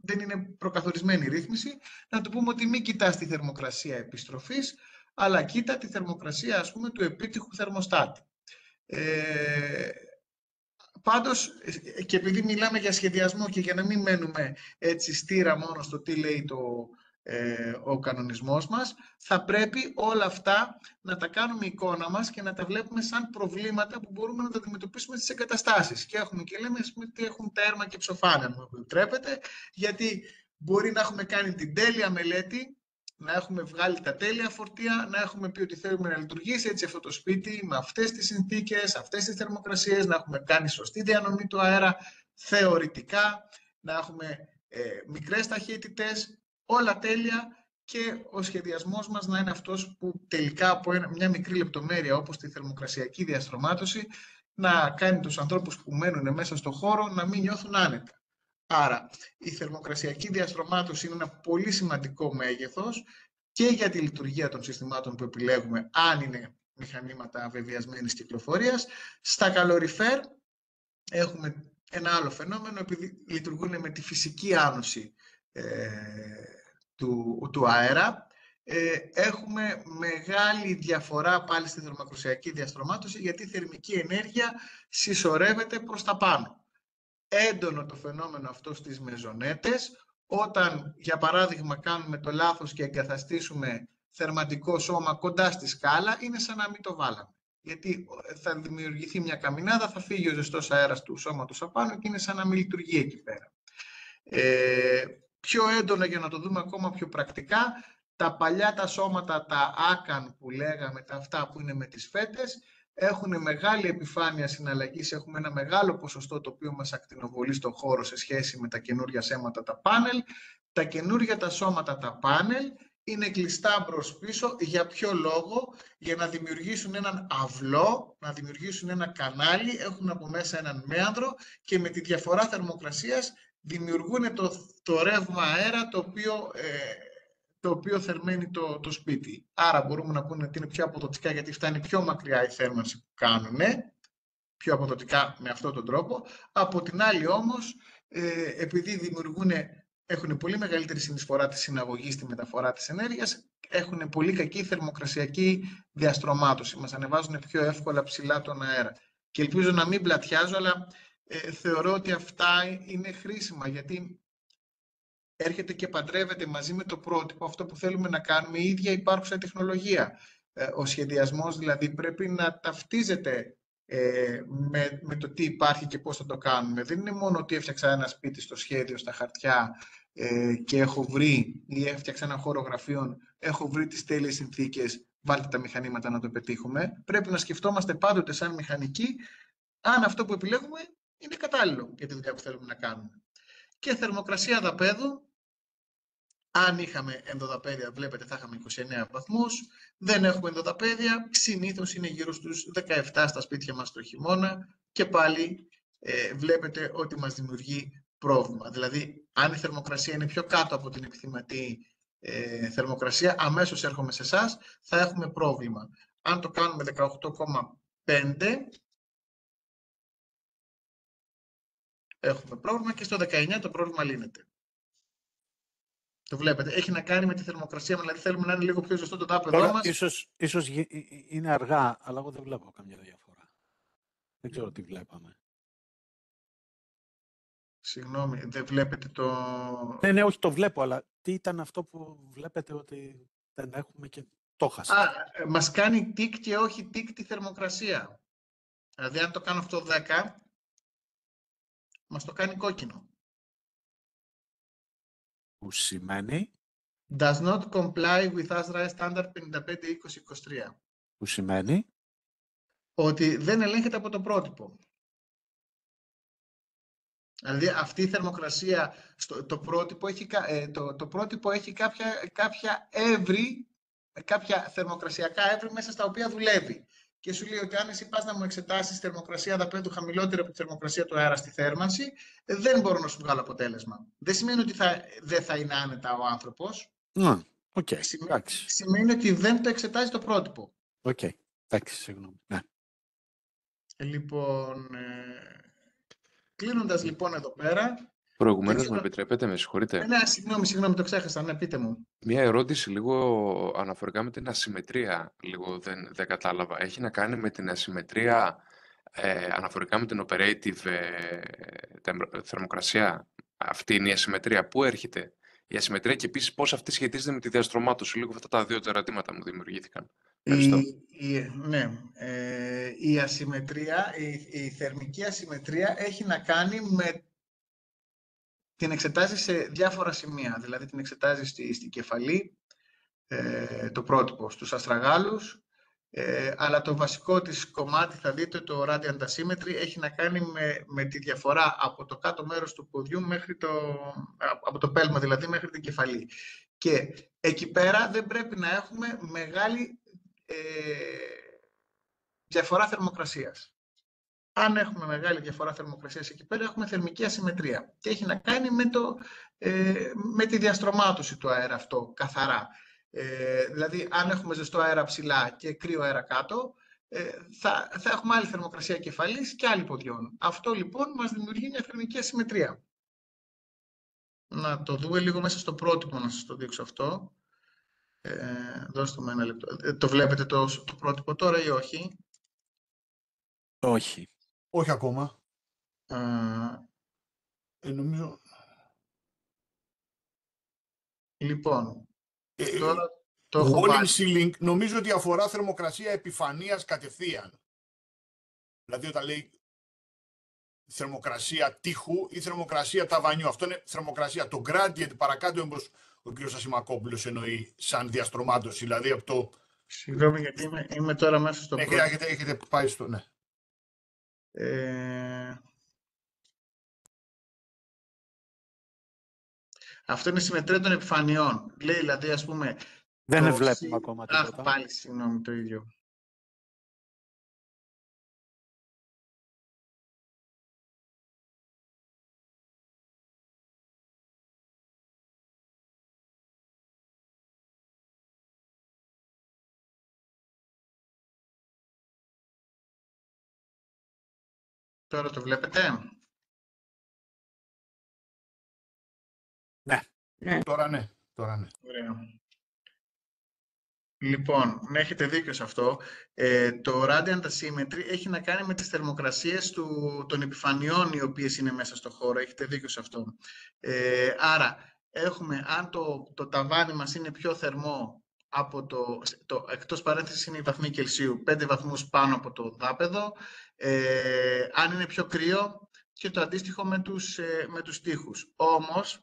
δεν είναι προκαθορισμένη η ρύθμιση, να του πούμε ότι μην κοιτάς τη θερμοκρασία επιστροφής, αλλά κοίτα τη θερμοκρασία, ας πούμε, του επίτυχου θερμοστάτη. Πάντως, και επειδή μιλάμε για σχεδιασμό και για να μην μένουμε έτσι στήρα μόνο στο τι λέει ο κανονισμός μας, θα πρέπει όλα αυτά να τα κάνουμε εικόνα μας και να τα βλέπουμε σαν προβλήματα που μπορούμε να τα αντιμετωπίσουμε στις εγκαταστάσεις. Και έχουμε και λέμε, ας πούμε, ότι έχουν τέρμα και ψοφάνα, αν μου επιτρέπετε, γιατί μπορεί να έχουμε κάνει την τέλεια μελέτη, να έχουμε βγάλει τα τέλεια φορτία, να έχουμε πει ότι θέλουμε να λειτουργήσει έτσι αυτό το σπίτι με αυτές τις συνθήκες, αυτές τις θερμοκρασίες, να έχουμε κάνει σωστή διανομή του αέρα θεωρητικά, να έχουμε μικρές ταχύτητες, όλα τέλεια, και ο σχεδιασμός μας να είναι αυτός που τελικά από μια μικρή λεπτομέρεια όπως τη θερμοκρασιακή διαστρωμάτωση να κάνει τους ανθρώπους που μένουν μέσα στο χώρο να μην νιώθουν άνετα. Άρα, η θερμοκρασιακή διαστρωμάτωση είναι ένα πολύ σημαντικό μέγεθος και για τη λειτουργία των συστημάτων που επιλέγουμε, αν είναι μηχανήματα αβεβαιασμένης κυκλοφορίας. Στα καλοριφέρ έχουμε ένα άλλο φαινόμενο, επειδή λειτουργούν με τη φυσική άνοση του αέρα, έχουμε μεγάλη διαφορά πάλι στη θερμοκρασιακή διαστρωμάτωση, γιατί η θερμική ενέργεια συσσωρεύεται προς τα πάνω. Έντονο το φαινόμενο αυτό στις μεζονέτες, όταν για παράδειγμα κάνουμε το λάθος και εγκαταστήσουμε θερματικό σώμα κοντά στη σκάλα, είναι σαν να μην το βάλαμε. Γιατί θα δημιουργηθεί μια καμινάδα, θα φύγει ο ζεστός αέρας του σώματος απάνω και είναι σαν να μην λειτουργεί εκεί πέρα. Πιο έντονα, για να το δούμε ακόμα πιο πρακτικά, τα παλιά τα σώματα, τα άκαν που λέγαμε, τα αυτά που είναι με τις φέτες, έχουν μεγάλη επιφάνεια συναλλαγής, έχουμε ένα μεγάλο ποσοστό το οποίο μας ακτινοβολεί στον χώρο σε σχέση με τα καινούργια σώματα, τα πάνελ. Τα καινούργια τα σώματα, τα πάνελ, είναι κλειστά μπρος πίσω. Για ποιο λόγο? Για να δημιουργήσουν έναν αυλό, να δημιουργήσουν ένα κανάλι, έχουν από μέσα έναν μέανδρο και με τη διαφορά θερμοκρασίας δημιουργούν το ρεύμα αέρα το οποίο θερμαίνει το σπίτι. Άρα μπορούμε να πούμε ότι είναι πιο αποδοτικά, γιατί φτάνει πιο μακριά η θέρμανση που κάνουν, πιο αποδοτικά με αυτόν τον τρόπο. Από την άλλη όμως, επειδή δημιουργούν έχουν πολύ μεγαλύτερη συνεισφορά της συναγωγής στη μεταφορά της ενέργειας, έχουν πολύ κακή θερμοκρασιακή διαστρωμάτωση. Μας ανεβάζουν πιο εύκολα ψηλά τον αέρα. Και ελπίζω να μην πλατιάζω, αλλά θεωρώ ότι αυτά είναι χρήσιμα, γιατί έρχεται και παντρεύεται μαζί με το πρότυπο αυτό που θέλουμε να κάνουμε η ίδια υπάρχουσα τεχνολογία. Ο σχεδιασμός δηλαδή πρέπει να ταυτίζεται με το τι υπάρχει και πώς θα το κάνουμε. Δεν είναι μόνο ότι έφτιαξα ένα σπίτι στο σχέδιο, στα χαρτιά και έχω βρει, ή έφτιαξα ένα χώρο γραφείων, έχω βρει τις τέλειες συνθήκες, βάλτε τα μηχανήματα να το πετύχουμε. Πρέπει να σκεφτόμαστε πάντοτε σαν μηχανικοί αν αυτό που επιλέγουμε είναι κατάλληλο για τη δουλειά που θέλουμε να κάνουμε. Και θερμοκρασία δαπέδου. Αν είχαμε ενδοδαπέδια, βλέπετε, θα είχαμε 29 βαθμούς. Δεν έχουμε ενδοδαπέδια, συνήθως είναι γύρω στους 17 στα σπίτια μας το χειμώνα και πάλι βλέπετε ότι μας δημιουργεί πρόβλημα. Δηλαδή, αν η θερμοκρασία είναι πιο κάτω από την επιθυμητή θερμοκρασία, αμέσως έρχομαι σε εσάς, θα έχουμε πρόβλημα. Αν το κάνουμε 18,5, έχουμε πρόβλημα και στο 19 το πρόβλημα λύνεται. Το βλέπετε, έχει να κάνει με τη θερμοκρασία, δηλαδή θέλουμε να είναι λίγο πιο ζεστό το τάπεδό μας. Ίσως είναι αργά, αλλά εγώ δεν βλέπω καμιά διαφορά. Δεν ξέρω τι βλέπαμε. Συγγνώμη, δεν βλέπετε το... Ναι, όχι, το βλέπω, αλλά τι ήταν αυτό που βλέπετε ότι δεν έχουμε και το χάσα. Μας κάνει τικ και όχι τικ τη θερμοκρασία. Δηλαδή, αν το κάνω αυτό 10, μας το κάνει κόκκινο. Που σημαίνει... Does not comply with ASRAE Standard 55-20-23. Που σημαίνει... Ότι δεν ελέγχεται από το πρότυπο. Δηλαδή, αυτή η θερμοκρασία, το πρότυπο έχει κάποια θερμοκρασιακά εύρη μέσα στα οποία δουλεύει. Και σου λέει ότι αν εσύ πας να μου εξετάσεις θερμοκρασία δαπέδου χαμηλότερη από τη θερμοκρασία του αέρα στη θέρμανση, δεν μπορώ να σου βγάλω αποτέλεσμα. Δεν σημαίνει ότι δεν θα είναι άνετα ο άνθρωπος. Okay. Σημαίνει ότι δεν το εξετάζει το πρότυπο. Οκ, εντάξει, συγγνώμη. Ναι. Λοιπόν, κλείνοντας λοιπόν εδώ πέρα... Προηγουμένως, με επιτρέπετε, με συγχωρείτε. Ναι, συγγνώμη, το ξέχασα, ναι, πείτε μου. Μία ερώτηση λίγο αναφορικά με την ασυμμετρία, λίγο δεν κατάλαβα. Έχει να κάνει με την ασυμμετρία αναφορικά με την operative θερμοκρασία. Αυτή είναι η ασυμμετρία. Πού έρχεται η ασυμμετρία και επίσης πώς αυτή σχετίζεται με τη διαστρωμάτωση. Λίγο αυτά τα δύο ερωτήματα μου δημιουργήθηκαν. Ευχαριστώ. Η ασυμμετρία, η θερμική ασυμμετρία έχει να κάνει με... Την εξετάζει σε διάφορα σημεία, δηλαδή την εξετάζει στην κεφαλή, το πρότυπο, στους αστραγάλους, αλλά το βασικό της κομμάτι, θα δείτε, το radiant asymmetry, έχει να κάνει με τη διαφορά από το κάτω μέρος του ποδιού μέχρι από το πέλμα, δηλαδή μέχρι την κεφαλή. Και εκεί πέρα δεν πρέπει να έχουμε μεγάλη διαφορά θερμοκρασίας. Αν έχουμε μεγάλη διαφορά θερμοκρασίας εκεί πέρα, έχουμε θερμική ασυμμετρία. Και έχει να κάνει με τη διαστρωμάτωση του αέρα αυτό, καθαρά. Δηλαδή, αν έχουμε ζεστό αέρα ψηλά και κρύο αέρα κάτω, θα έχουμε άλλη θερμοκρασία κεφαλής και άλλη ποδιών. Αυτό λοιπόν μας δημιουργεί μια θερμική ασυμμετρία. Να το δούμε λίγο μέσα στο πρότυπο, να σας το δείξω αυτό. Δώστε μου ένα λεπτό. Το βλέπετε το πρότυπο τώρα ή όχι? Όχι. Όχι ακόμα. Νομίζω... Λοιπόν, τώρα το έχω Walling βάλει. ceiling νομίζω ότι αφορά θερμοκρασία επιφανείας κατευθείαν. Δηλαδή όταν λέει θερμοκρασία τείχου ή θερμοκρασία ταβανιού. Αυτό είναι θερμοκρασία. Το gradient παρακάτω, όπως ο κ. Ασημακόπουλος εννοεί, σαν διαστρωμάτωση. Δηλαδή από το... Συγγνώμη, γιατί είμαι τώρα μέσα στο πρώτο. Έχετε πάει στο... Ναι. Αυτό είναι συμμετρία των επιφανειών. Λέει δηλαδή, ας πούμε... Δεν βλέπουμε ακόμα τίποτα. Πάλι, συγγνώμη, το ίδιο. Τώρα το βλέπετε? Ναι. Ναι. Τώρα ναι. Ωραία. Λοιπόν, ναι, έχετε δίκιο σε αυτό. Το Radiant Asymmetry έχει να κάνει με τις θερμοκρασίες των επιφανειών οι οποίες είναι μέσα στο χώρο. Έχετε δίκιο σε αυτό. Άρα, έχουμε, αν το ταβάνι μας είναι πιο θερμό από εκτός παρένθεσης είναι η βαθμοί Κελσίου, 5 βαθμούς πάνω από το δάπεδο. Αν είναι πιο κρύο και το αντίστοιχο με τους τοίχους. Όμως,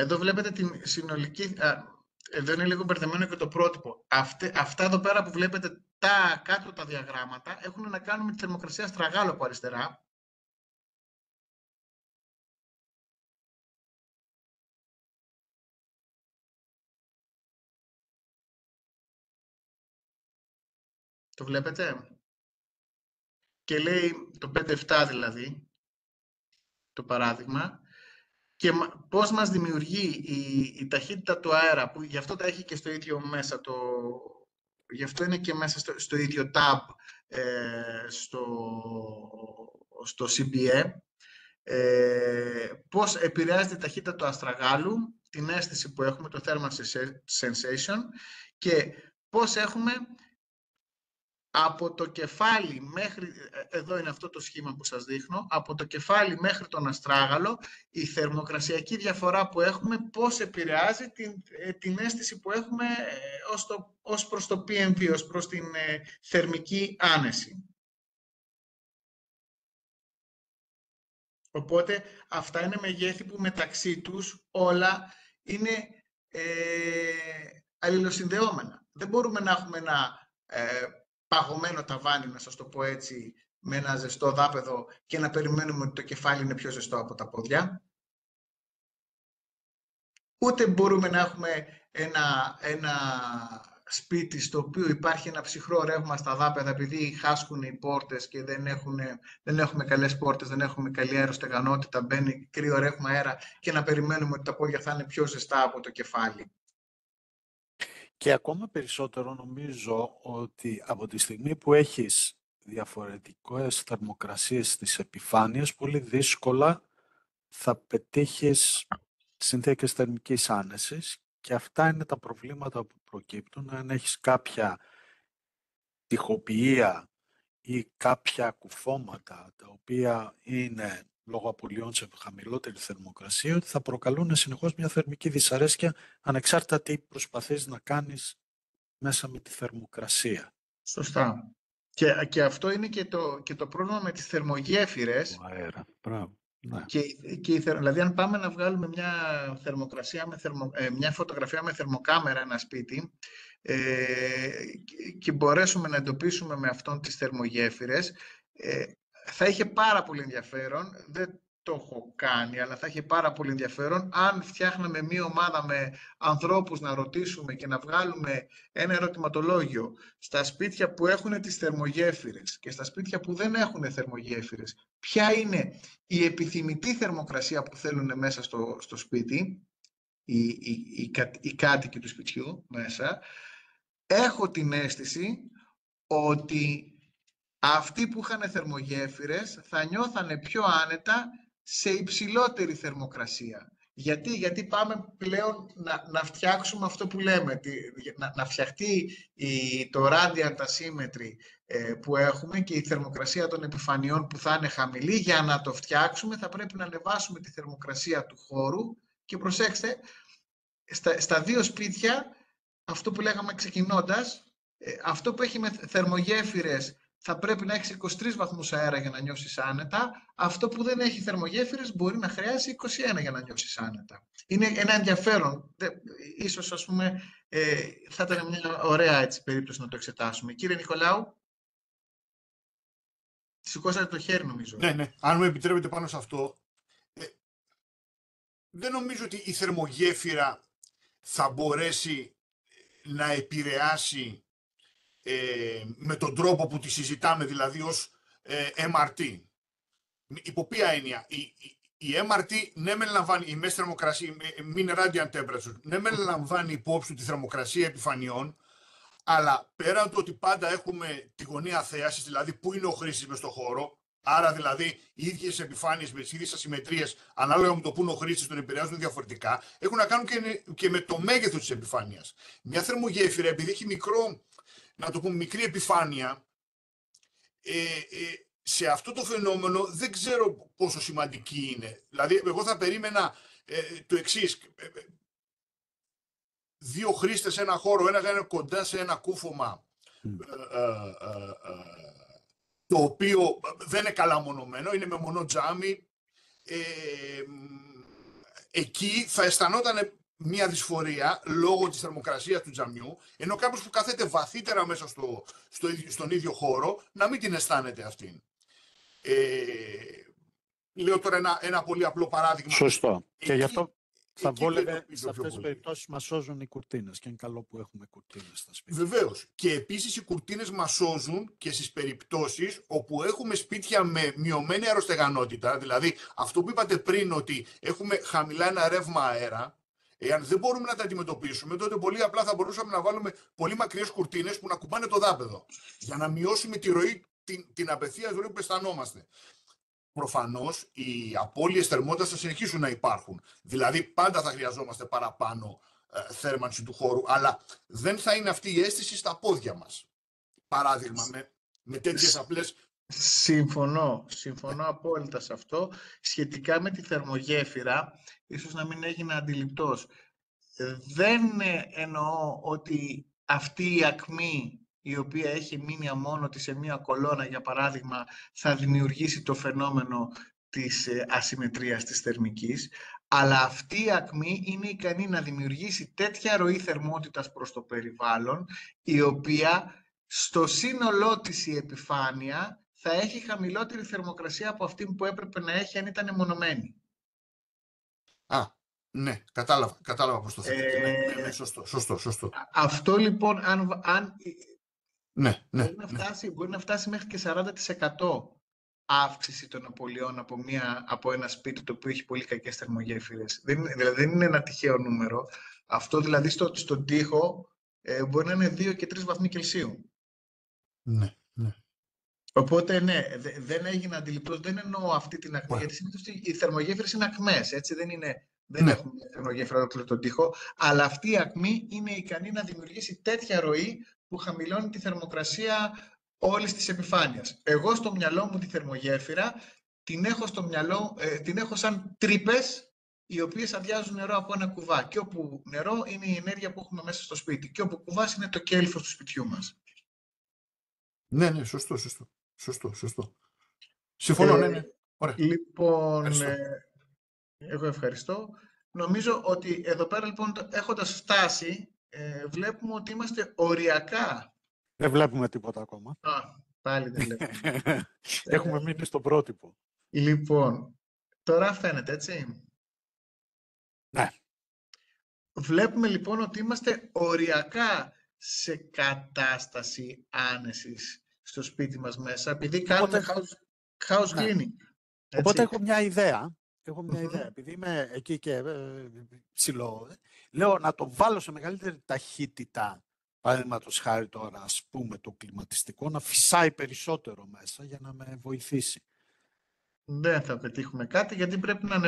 εδώ βλέπετε την συνολική... Εδώ είναι λίγο μπερδεμένο και το πρότυπο. Αυτά εδώ πέρα που βλέπετε κάτω τα διαγράμματα έχουν να κάνουν με τη θερμοκρασία αστραγάλου από αριστερά. Το βλέπετε? Και λέει το 5-7 δηλαδή, το παράδειγμα. Και πώς μας δημιουργεί η ταχύτητα του αέρα, που γι' αυτό τα έχει και στο ίδιο μέσα, γι' αυτό είναι και μέσα στο ίδιο tab στο CBE, πώς επηρεάζεται η ταχύτητα του αστραγάλου, την αίσθηση που έχουμε, το thermal sensation, και πώς έχουμε από το κεφάλι μέχρι, εδώ είναι αυτό το σχήμα που σας δείχνω, από το κεφάλι μέχρι τον αστράγαλο, η θερμοκρασιακή διαφορά που έχουμε, πώς επηρεάζει την αίσθηση που έχουμε ως προς το PMV, ως προς την θερμική άνεση. Οπότε αυτά είναι μεγέθη που μεταξύ τους όλα είναι αλληλοσυνδεόμενα. Δεν μπορούμε να έχουμε ένα παγωμένο ταβάνι, να σας το πω έτσι, με ένα ζεστό δάπεδο και να περιμένουμε ότι το κεφάλι είναι πιο ζεστό από τα πόδια. Ούτε μπορούμε να έχουμε ένα σπίτι στο οποίο υπάρχει ένα ψυχρό ρεύμα στα δάπεδα επειδή χάσκουν οι πόρτες και δεν έχουμε καλές πόρτες, δεν έχουμε καλή αεροστεγανότητα, μπαίνει κρύο ρεύμα αέρα και να περιμένουμε ότι τα πόδια θα είναι πιο ζεστά από το κεφάλι. Και ακόμα περισσότερο νομίζω ότι από τη στιγμή που έχεις διαφορετικές θερμοκρασίες στις επιφάνειες, πολύ δύσκολα θα πετύχεις συνθήκες θερμικής άνεσης και αυτά είναι τα προβλήματα που προκύπτουν αν έχεις κάποια τοιχοποιία ή κάποια κουφώματα τα οποία είναι λόγω απολειών σε χαμηλότερη θερμοκρασία, ότι θα προκαλούν συνεχώς μια θερμική δυσαρέσκεια ανεξάρτητα τι προσπαθείς να κάνεις μέσα με τη θερμοκρασία. Σωστά. Και αυτό είναι και το πρόβλημα με τις θερμογέφυρες. Ο αέρα. Μπράβο. Ναι. Δηλαδή, αν πάμε να βγάλουμε μια φωτογραφία με θερμοκάμερα ένα σπίτι και μπορέσουμε να εντοπίσουμε με αυτόν τις θερμογέφυρες, θα είχε πάρα πολύ ενδιαφέρον, δεν το έχω κάνει, αλλά θα είχε πάρα πολύ ενδιαφέρον αν φτιάχναμε μία ομάδα με ανθρώπους να ρωτήσουμε και να βγάλουμε ένα ερωτηματολόγιο στα σπίτια που έχουν τις θερμογέφυρες και στα σπίτια που δεν έχουν θερμογέφυρες. Ποια είναι η επιθυμητή θερμοκρασία που θέλουν μέσα στο σπίτι, οι κάτοικοι του σπιτιού μέσα. Έχω την αίσθηση ότι αυτοί που είχαν θερμογέφυρες θα νιώθανε πιο άνετα σε υψηλότερη θερμοκρασία. Γιατί πάμε πλέον να φτιάξουμε αυτό που λέμε, να φτιαχτεί το Radiant Asymmetry που έχουμε και η θερμοκρασία των επιφανειών που θα είναι χαμηλή. Για να το φτιάξουμε θα πρέπει να ανεβάσουμε τη θερμοκρασία του χώρου και προσέξτε, στα δύο σπίτια, αυτό που λέγαμε ξεκινώντας, αυτό που έχει με θερμογέφυρες θα πρέπει να έχεις 23 βαθμούς αέρα για να νιώσεις άνετα. Αυτό που δεν έχει θερμογέφυρες μπορεί να χρειάζεται 21 για να νιώσεις άνετα. Είναι ένα ενδιαφέρον. Ίσως, ας πούμε, θα ήταν μια ωραία έτσι, περίπτωση να το εξετάσουμε. Κύριε Νικολάου, σηκώσατε το χέρι νομίζω. Ναι. Αν μου επιτρέπετε πάνω σε αυτό, δεν νομίζω ότι η θερμογέφυρα θα μπορέσει να επηρεάσει με τον τρόπο που τη συζητάμε, δηλαδή ως MRT. Υπό ποια έννοια? Η MRT ναι μεν λαμβάνει, η μέση θερμοκρασία, mean radiant temperature, ναι μεν λαμβάνει υπόψη τη θερμοκρασία επιφανειών, αλλά πέρα από το ότι πάντα έχουμε τη γωνία θέασης, δηλαδή που είναι ο χρήστης μες στο χώρο, Άρα δηλαδή οι ίδιες επιφάνειες με τις ίδιες ασυμμετρίες, ανάλογα με το που είναι ο χρήστης, τον επηρεάζουν διαφορετικά, έχουν να κάνουν και με το μέγεθος της επιφάνειας. Μια θερμογέφυρα, επειδή έχει μικρή επιφάνεια, σε αυτό το φαινόμενο δεν ξέρω πόσο σημαντική είναι. Δηλαδή, εγώ θα περίμενα το εξής. Δύο χρήστες σε ένα χώρο, ένας είναι κοντά σε ένα κούφωμα, το οποίο δεν είναι καλά μονωμένο, είναι με μονό τζάμι. Εκεί θα αισθανόταν μια δυσφορία λόγω της θερμοκρασίας του τζαμιού, ενώ κάποιος που κάθεται βαθύτερα μέσα στον ίδιο χώρο να μην την αισθάνεται αυτήν. Λέω τώρα ένα πολύ απλό παράδειγμα. Σωστό. Και γι' αυτό θα εκεί βόλευε σε αυτές τις περιπτώσεις μας σώζουν οι κουρτίνες και είναι καλό που έχουμε κουρτίνες στα σπίτια. Βεβαίως. Και επίσης οι κουρτίνες μας σώζουν και στις περιπτώσεις όπου έχουμε σπίτια με μειωμένη αεροστεγανότητα, δηλαδή αυτό που είπατε πριν ότι έχουμε χαμηλά ένα ρεύμα αέρα. Εάν δεν μπορούμε να τα αντιμετωπίσουμε, τότε πολύ απλά θα μπορούσαμε να βάλουμε πολύ μακριές κουρτίνες που να κουμπάνε το δάπεδο, για να μειώσουμε τη ροή, την απευθείας ροή που αισθανόμαστε. Προφανώς οι απώλειες θερμότητας θα συνεχίσουν να υπάρχουν. Δηλαδή πάντα θα χρειαζόμαστε παραπάνω θέρμανση του χώρου, αλλά δεν θα είναι αυτή η αίσθηση στα πόδια μας. Παράδειγμα, με τέτοιες απλές... Συμφωνώ απόλυτα σε αυτό. Σχετικά με τη θερμογέφυρα, ίσως να μην έγινα αντιληπτός. Δεν εννοώ ότι αυτή η ακμή η οποία έχει μείνει αμόνωτη σε μία κολόνα, για παράδειγμα, θα δημιουργήσει το φαινόμενο της ασυμμετρίας της θερμικής, αλλά αυτή η ακμή είναι ικανή να δημιουργήσει τέτοια ροή θερμότητας προς το περιβάλλον, η οποία στο σύνολό της η επιφάνεια θα έχει χαμηλότερη θερμοκρασία από αυτή που έπρεπε να έχει αν ήταν μονωμένη. Ναι, κατάλαβα πώς το θέλετε. Ναι, σωστό. Αυτό λοιπόν, Ναι. Μπορεί να φτάσει μέχρι και 40% αύξηση των απολειών από ένα σπίτι το οποίο έχει πολύ κακές θερμογέφυρες. Δηλαδή δεν είναι ένα τυχαίο νούμερο. Αυτό δηλαδή στον τοίχο μπορεί να είναι 2 και 3 βαθμοί Κελσίου. Ναι. Οπότε ναι, δεν έγινε αντιληπτός, δεν εννοώ αυτή την ακμή, γιατί συνήθως οι θερμογέφυρες είναι ακμές, έτσι δεν έχουμε θερμογέφυρα ολόκληρο τον τοίχο, αλλά αυτή η ακμή είναι ικανή να δημιουργήσει τέτοια ροή που χαμηλώνει τη θερμοκρασία όλης της επιφάνειας. Εγώ στο μυαλό μου τη θερμογέφυρα την έχω σαν τρύπες, οι οποίες αδειάζουν νερό από ένα κουβά. Και όπου νερό είναι η ενέργεια που έχουμε μέσα στο σπίτι. Και όπου κουβάς είναι το κέλυφος του σπιτιού μας. Ναι, σωστό. Συμφωνώ, ναι. Ωραία. Λοιπόν, εγώ ευχαριστώ. Νομίζω ότι εδώ πέρα, λοιπόν, έχοντας φτάσει, βλέπουμε ότι είμαστε οριακά. Δεν βλέπουμε τίποτα ακόμα. Πάλι δεν βλέπουμε. Έχουμε μείνει στο πρότυπο. Λοιπόν, τώρα φαίνεται, έτσι. Ναι. Βλέπουμε, λοιπόν, ότι είμαστε οριακά σε κατάσταση άνεσης στο σπίτι μας μέσα, επειδή κάνουμε house cleaning. Οπότε έχω μια ιδέα. Επειδή είμαι εκεί και ψηλό, λέω να το βάλω σε μεγαλύτερη ταχύτητα, παραδείγματος χάρη τώρα, ας πούμε, το κλιματιστικό, να φυσάει περισσότερο μέσα για να με βοηθήσει. Δεν θα πετύχουμε κάτι, γιατί πρέπει να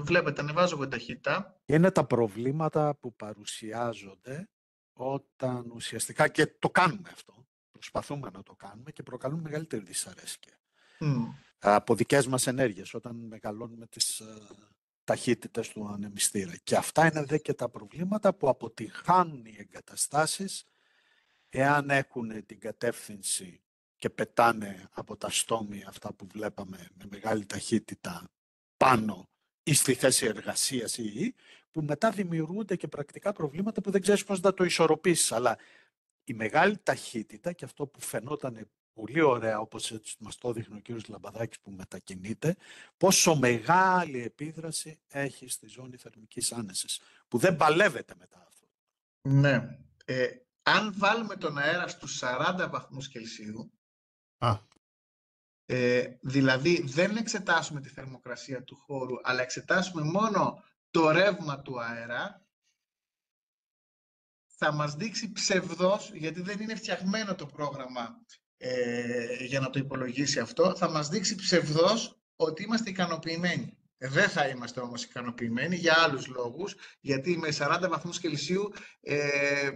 βλέπετε, ανεβάζω εγώ ταχύτητα. Είναι τα προβλήματα που παρουσιάζονται όταν ουσιαστικά, και το κάνουμε αυτό, προσπαθούμε να το κάνουμε και προκαλούν μεγαλύτερη δυσαρέσκεια. Από δικές μας ενέργειες, όταν μεγαλώνουμε τις ταχύτητες του ανεμιστήρα. Και αυτά είναι δε και τα προβλήματα που αποτυγχάνουν οι εγκαταστάσεις εάν έχουν την κατεύθυνση και πετάνε από τα στόμια αυτά που βλέπαμε με μεγάλη ταχύτητα πάνω ή στη θέση εργασίας ή που μετά δημιουργούνται και πρακτικά προβλήματα που δεν ξέρεις πώς να το ισορροπήσεις. Αλλά η μεγάλη ταχύτητα και αυτό που φαινόταν πολύ ωραία, όπως έτσι μας το δείχνει ο κύριος Λαμπαδάκης που μετακινείται, πόσο μεγάλη επίδραση έχει στη ζώνη θερμικής άνεσης, που δεν παλεύεται μετά αυτό. Ναι. Αν βάλουμε τον αέρα στους 40 βαθμούς Κελσίου, δηλαδή δεν εξετάσουμε τη θερμοκρασία του χώρου, αλλά εξετάσουμε μόνο το ρεύμα του αέρα, θα μας δείξει ψευδός, γιατί δεν είναι φτιαγμένο το πρόγραμμα για να το υπολογίσει αυτό, θα μας δείξει ψευδώς ότι είμαστε ικανοποιημένοι. Δεν θα είμαστε όμως ικανοποιημένοι για άλλους λόγους, γιατί με 40 βαθμούς Κελσίου,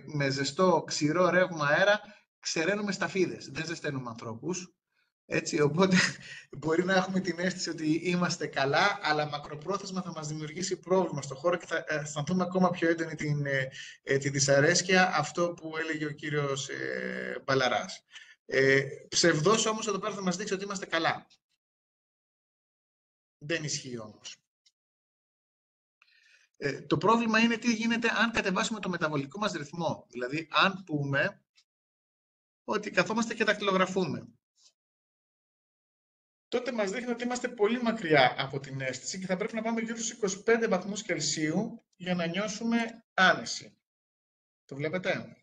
με ζεστό, ξηρό ρεύμα αέρα, ξεραίνουμε σταφίδες, δεν ζεσταίνουμε ανθρώπους. Έτσι, οπότε μπορεί να έχουμε την αίσθηση ότι είμαστε καλά, αλλά μακροπρόθεσμα θα μας δημιουργήσει πρόβλημα στον χώρο και θα αισθανθούμε ακόμα πιο έντονη τη δυσαρέσκεια, αυτό που έλεγε ο κύριος Μπαλαράς. Ψευδός όμως εδώ πέρα θα μας δείξει ότι είμαστε καλά. Δεν ισχύει όμως. Το πρόβλημα είναι τι γίνεται αν κατεβάσουμε το μεταβολικό μας ρυθμό. Δηλαδή, αν πούμε ότι καθόμαστε και δακτυλογραφούμε, τότε μας δείχνει ότι είμαστε πολύ μακριά από την αίσθηση και θα πρέπει να πάμε γύρω στους 25 βαθμούς Κελσίου για να νιώσουμε άνεση. Το βλέπετε?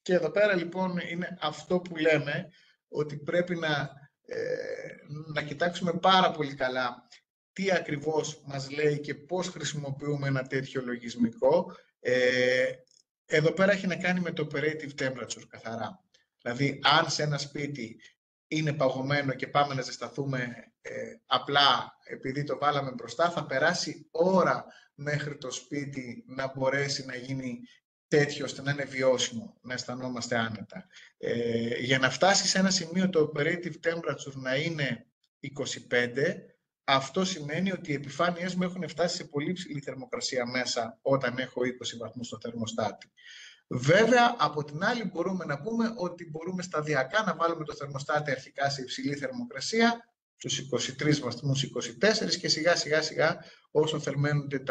Και εδώ πέρα λοιπόν είναι αυτό που λέμε, ότι πρέπει να κοιτάξουμε πάρα πολύ καλά τι ακριβώς μας λέει και πώς χρησιμοποιούμε ένα τέτοιο λογισμικό. Εδώ πέρα έχει να κάνει με το operative temperature καθαρά. Δηλαδή, αν σε ένα σπίτι είναι παγωμένο και πάμε να ζεσταθούμε απλά επειδή το βάλαμε μπροστά, θα περάσει ώρα μέχρι το σπίτι να μπορέσει να γίνει τέτοιο ώστε να είναι βιώσιμο, να αισθανόμαστε άνετα. Για να φτάσει σε ένα σημείο το operative temperature να είναι 25, αυτό σημαίνει ότι οι επιφάνειες μου έχουν φτάσει σε πολύ ψηλή θερμοκρασία μέσα όταν έχω 20 βαθμούς στο θερμοστάτη. Βέβαια, από την άλλη μπορούμε να πούμε ότι μπορούμε σταδιακά να βάλουμε το θερμοστάτη αρχικά σε υψηλή θερμοκρασία, στους 23 βαθμούς, 24 και σιγά σιγά όσο θερμαίνονται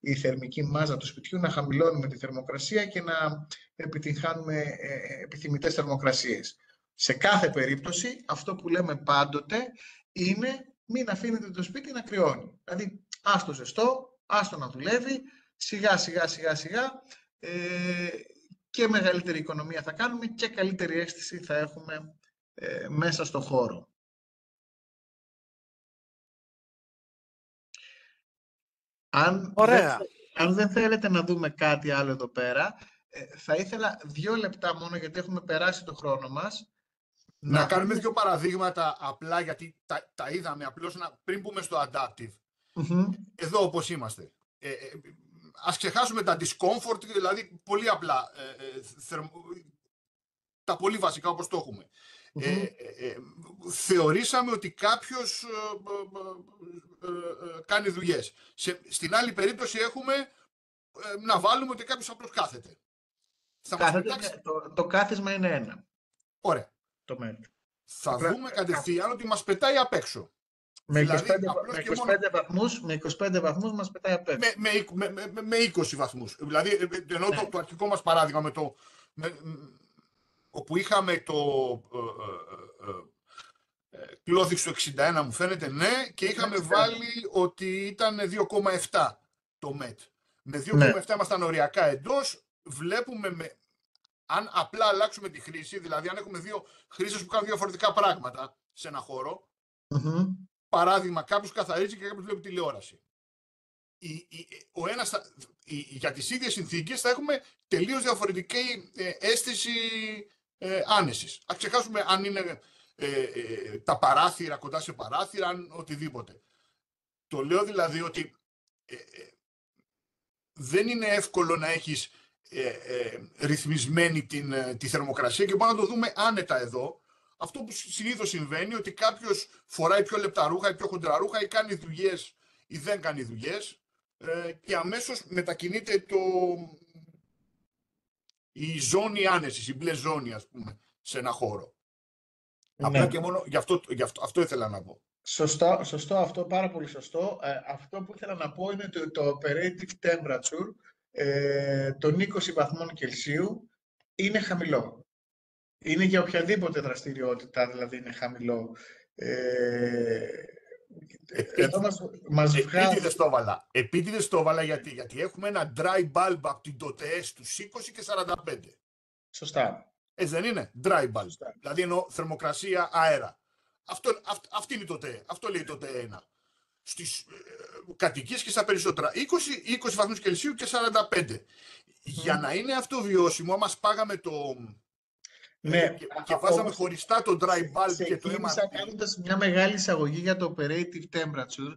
η θερμική μάζα του σπιτιού να χαμηλώνουμε τη θερμοκρασία και να επιτυγχάνουμε επιθυμητές θερμοκρασίες. Σε κάθε περίπτωση αυτό που λέμε πάντοτε είναι μην αφήνετε το σπίτι να κρυώνει. Δηλαδή άστο ζεστό, άστο να δουλεύει, σιγά σιγά και μεγαλύτερη οικονομία θα κάνουμε και καλύτερη αίσθηση θα έχουμε μέσα στο χώρο. Αν δεν θέλετε να δούμε κάτι άλλο εδώ πέρα, θα ήθελα 2 λεπτά μόνο, γιατί έχουμε περάσει το χρόνο μας. Να κάνουμε 2 παραδείγματα απλά, γιατί τα είδαμε απλώς πριν πούμε στο adaptive. Εδώ όπως είμαστε. Ας ξεχάσουμε τα discomfort, δηλαδή πολύ απλά, τα πολύ βασικά όπως το έχουμε. Θεωρήσαμε ότι κάποιος κάνει δουλειές. Στην άλλη περίπτωση έχουμε να βάλουμε ότι κάποιος απλώς κάθεται. Το κάθισμα είναι ένα. Ωραία. Θα δούμε κατευθείαν ότι μας πετάει απ' έξω. Με 25 βαθμούς μας πετάει απ' έξω. Με 20 βαθμούς. Δηλαδή, ενώ το αρχικό μας παράδειγμα όπου είχαμε το Clothics στο 61 μου φαίνεται, ναι, και είχαμε βάλει ότι ήταν 2,7 το MET. Με 2,7 ήμασταν οριακά εντός. Βλέπουμε αν απλά αλλάξουμε τη χρήση, δηλαδή αν έχουμε 2 χρήστες που κάνουν διαφορετικά πράγματα σε ένα χώρο, παράδειγμα, κάποιος καθαρίζει και κάποιος βλέπει τηλεόραση. Για τις ίδιες συνθήκες θα έχουμε τελείως διαφορετική αίσθηση άνεσης. Ας ξεχάσουμε αν είναι τα παράθυρα, κοντά σε παράθυρα, αν οτιδήποτε. Το λέω δηλαδή ότι δεν είναι εύκολο να έχεις ρυθμισμένη τη θερμοκρασία και μπορούμε να το δούμε άνετα εδώ. Αυτό που συνήθως συμβαίνει ότι κάποιος φοράει πιο λεπτά ρούχα ή πιο χοντρά ρούχα ή κάνει δουλειές ή δεν κάνει δουλειές και αμέσως μετακινείται η ζώνη άνεσης, η μπλε ζώνη, ας πούμε, σε ένα χώρο. Ναι. Απλά και μόνο αυτό ήθελα να πω. Σωστό αυτό, πάρα πολύ σωστό. Αυτό που ήθελα να πω είναι το operative temperature των 20 βαθμών Κελσίου είναι χαμηλό. Είναι για οποιαδήποτε δραστηριότητα, δηλαδή είναι χαμηλό. Επίτηδες το έβαλα γιατί έχουμε ένα dry bulb από την TOTE στους 20 και 45. Σωστά. Έτσι δεν είναι? Dry bulb. Σωστά. Δηλαδή εννοώ θερμοκρασία, αέρα. Αυτή είναι η TOTE. Αυτό λέει το TOTE 1. στις κατοικίες και στα περισσότερα. 20 βαθμούς Κελσίου και 45. Για να είναι αυτό βιώσιμο, άμα σπάγαμε το... Ναι, και βάζαμε χωριστά το dry bulb και το ξεκίνησα MRT. κάνοντας μια μεγάλη εισαγωγή για το operative temperature,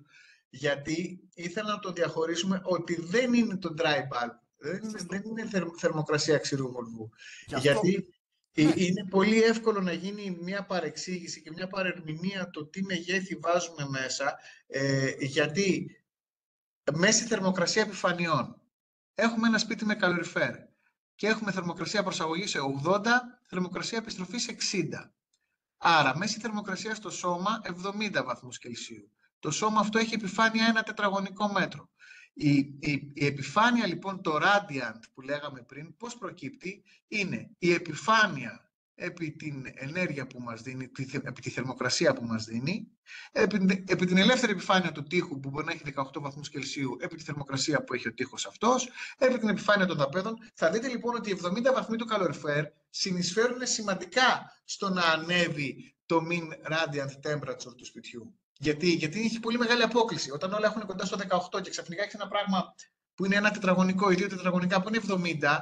γιατί ήθελα να το διαχωρίσουμε ότι δεν είναι το dry bulb, δεν είναι θερμοκρασία ξηρού βολβού. Γιατί είναι πολύ εύκολο να γίνει μια παρεξήγηση και μια παρερμηνία το τι μεγέθη βάζουμε μέσα, γιατί μέση θερμοκρασία επιφανειών. Έχουμε ένα σπίτι με καλοριφέρ και έχουμε θερμοκρασία προσαγωγή σε 80, θερμοκρασία επιστροφή σε 60. Άρα, μέση θερμοκρασία στο σώμα 70 βαθμούς Κελσίου. Το σώμα αυτό έχει επιφάνεια 1 τετραγωνικό μέτρο. Η επιφάνεια, λοιπόν, το radiant που λέγαμε πριν, πώς προκύπτει, είναι η επιφάνεια επί την ενέργεια που μας δίνει, επί τη θερμοκρασία που μας δίνει, επί την ελεύθερη επιφάνεια του τοίχου που μπορεί να έχει 18 βαθμούς Κελσίου, επί τη θερμοκρασία που έχει ο τοίχος αυτός, επί την επιφάνεια των δαπέδων. Θα δείτε λοιπόν ότι οι 70 βαθμοί του καλοριφέρ συνεισφέρουν σημαντικά στο να ανέβει το mean radiant temperature του σπιτιού. Γιατί έχει πολύ μεγάλη απόκλιση. Όταν όλα έχουν κοντά στο 18 και ξαφνικά έχει ένα πράγμα που είναι 1 τετραγωνικό ή 2 τετραγωνικά που είναι 70,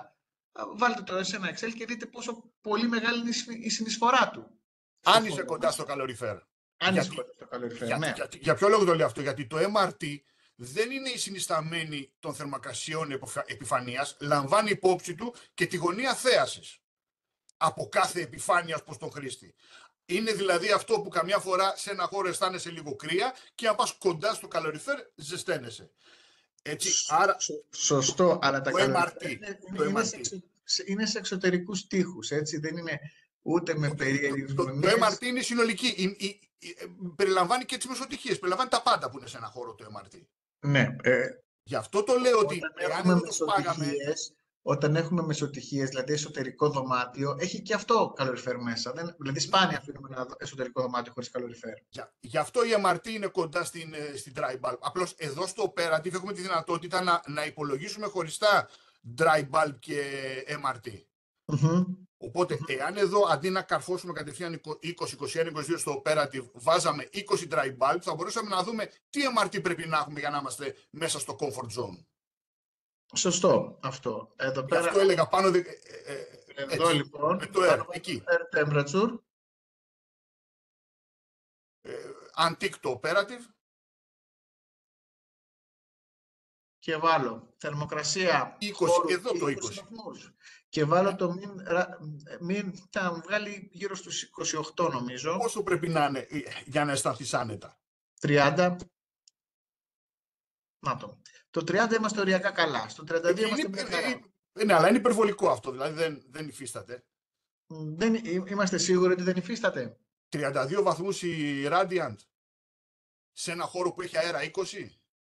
βάλτε το σε ένα Excel και δείτε πόσο πολύ μεγάλη είναι η συνεισφορά του. Αν είσαι κοντά στο καλοριφέρ. Αν είσαι κοντά στο καλοριφέρ, ναι. Για ποιο λόγο το λέω αυτό? Γιατί το MRT δεν είναι η συνισταμένη των θερμοκρασιών επιφανείας, λαμβάνει υπόψη του και τη γωνία θέασης από κάθε επιφάνεια προς τον χρήστη. Είναι δηλαδή αυτό που καμιά φορά σε ένα χώρο αισθάνεσαι λίγο κρύα και αν πας κοντά στο καλοριφέρ ζεσταίνεσαι. Έτσι, άρα, σωστό, αλλά τα MRT είναι σε εξωτερικούς τοίχους, έτσι, δεν είναι ούτε με περίεργες γωνίες. Το MRT είναι συνολική, περιλαμβάνει και τις μεσοτυχίες, περιλαμβάνει τα πάντα που είναι σε ένα χώρο το MRT. Ναι. Γι' αυτό το λέω ότι εάν το σπάγαμε... Όταν έχουμε μεσοτυχίες, δηλαδή εσωτερικό δωμάτιο, έχει και αυτό καλοριφέρ μέσα. Δηλαδή σπάνια αφήνουμε ένα εσωτερικό δωμάτιο χωρίς καλοριφέρ. Γι' αυτό η MRT είναι κοντά στην dry bulb. Απλώς εδώ στο operative έχουμε τη δυνατότητα να υπολογίσουμε χωριστά dry bulb και MRT. Οπότε, εάν εδώ αντί να καρφώσουμε κατευθείαν 20, 21, 22 στο operative, βάζαμε 20 dry bulb, θα μπορούσαμε να δούμε τι MRT πρέπει να έχουμε για να είμαστε μέσα στο comfort zone. Σωστό αυτό. Εδώ πέρα, αυτό έλεγα πάνω... εδώ έτσι, λοιπόν, με το air, εκεί. Air temperature. Antique το operative. Και βάλω θερμοκρασία 20, εδώ το 20. Βαθμούς. Και βάλω το min, θα μου βγάλει γύρω στους 28 νομίζω. Πόσο πρέπει να είναι για να αισθανθείς άνετα? 30. Να το. Το 30 είμαστε οριακά καλά. Στο 32 είμαστε μια χαρά. Ναι, αλλά είναι υπερβολικό αυτό, δηλαδή δεν υφίσταται. Είμαστε σίγουροι ότι δεν υφίσταται? 32 βαθμούς η Radiant σε ένα χώρο που έχει αέρα 20.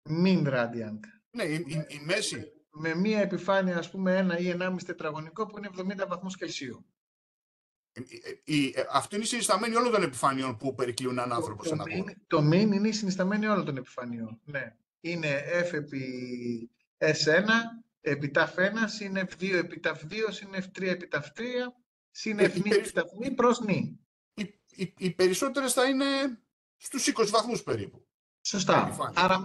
Min Radiant. Ναι, η μέση. Με μία επιφάνεια, ας πούμε, 1 ή 1,5 τετραγωνικό που είναι 70 βαθμούς Κελσίου. Αυτό είναι η συνισταμένη όλων των επιφανειών που περικλείουν έναν άνθρωπο σε ένα χώρο. Το min είναι η συνισταμένη όλων των επιφανειών. Ναι. Είναι F επί S1, επί ταφ1, συν F2 επί ταφ2, συν F3 επί ταφ3, συν F επί ταφ προς νη. Οι περισσότερες θα είναι στους 20 βαθμούς περίπου. Σωστά. Άρα,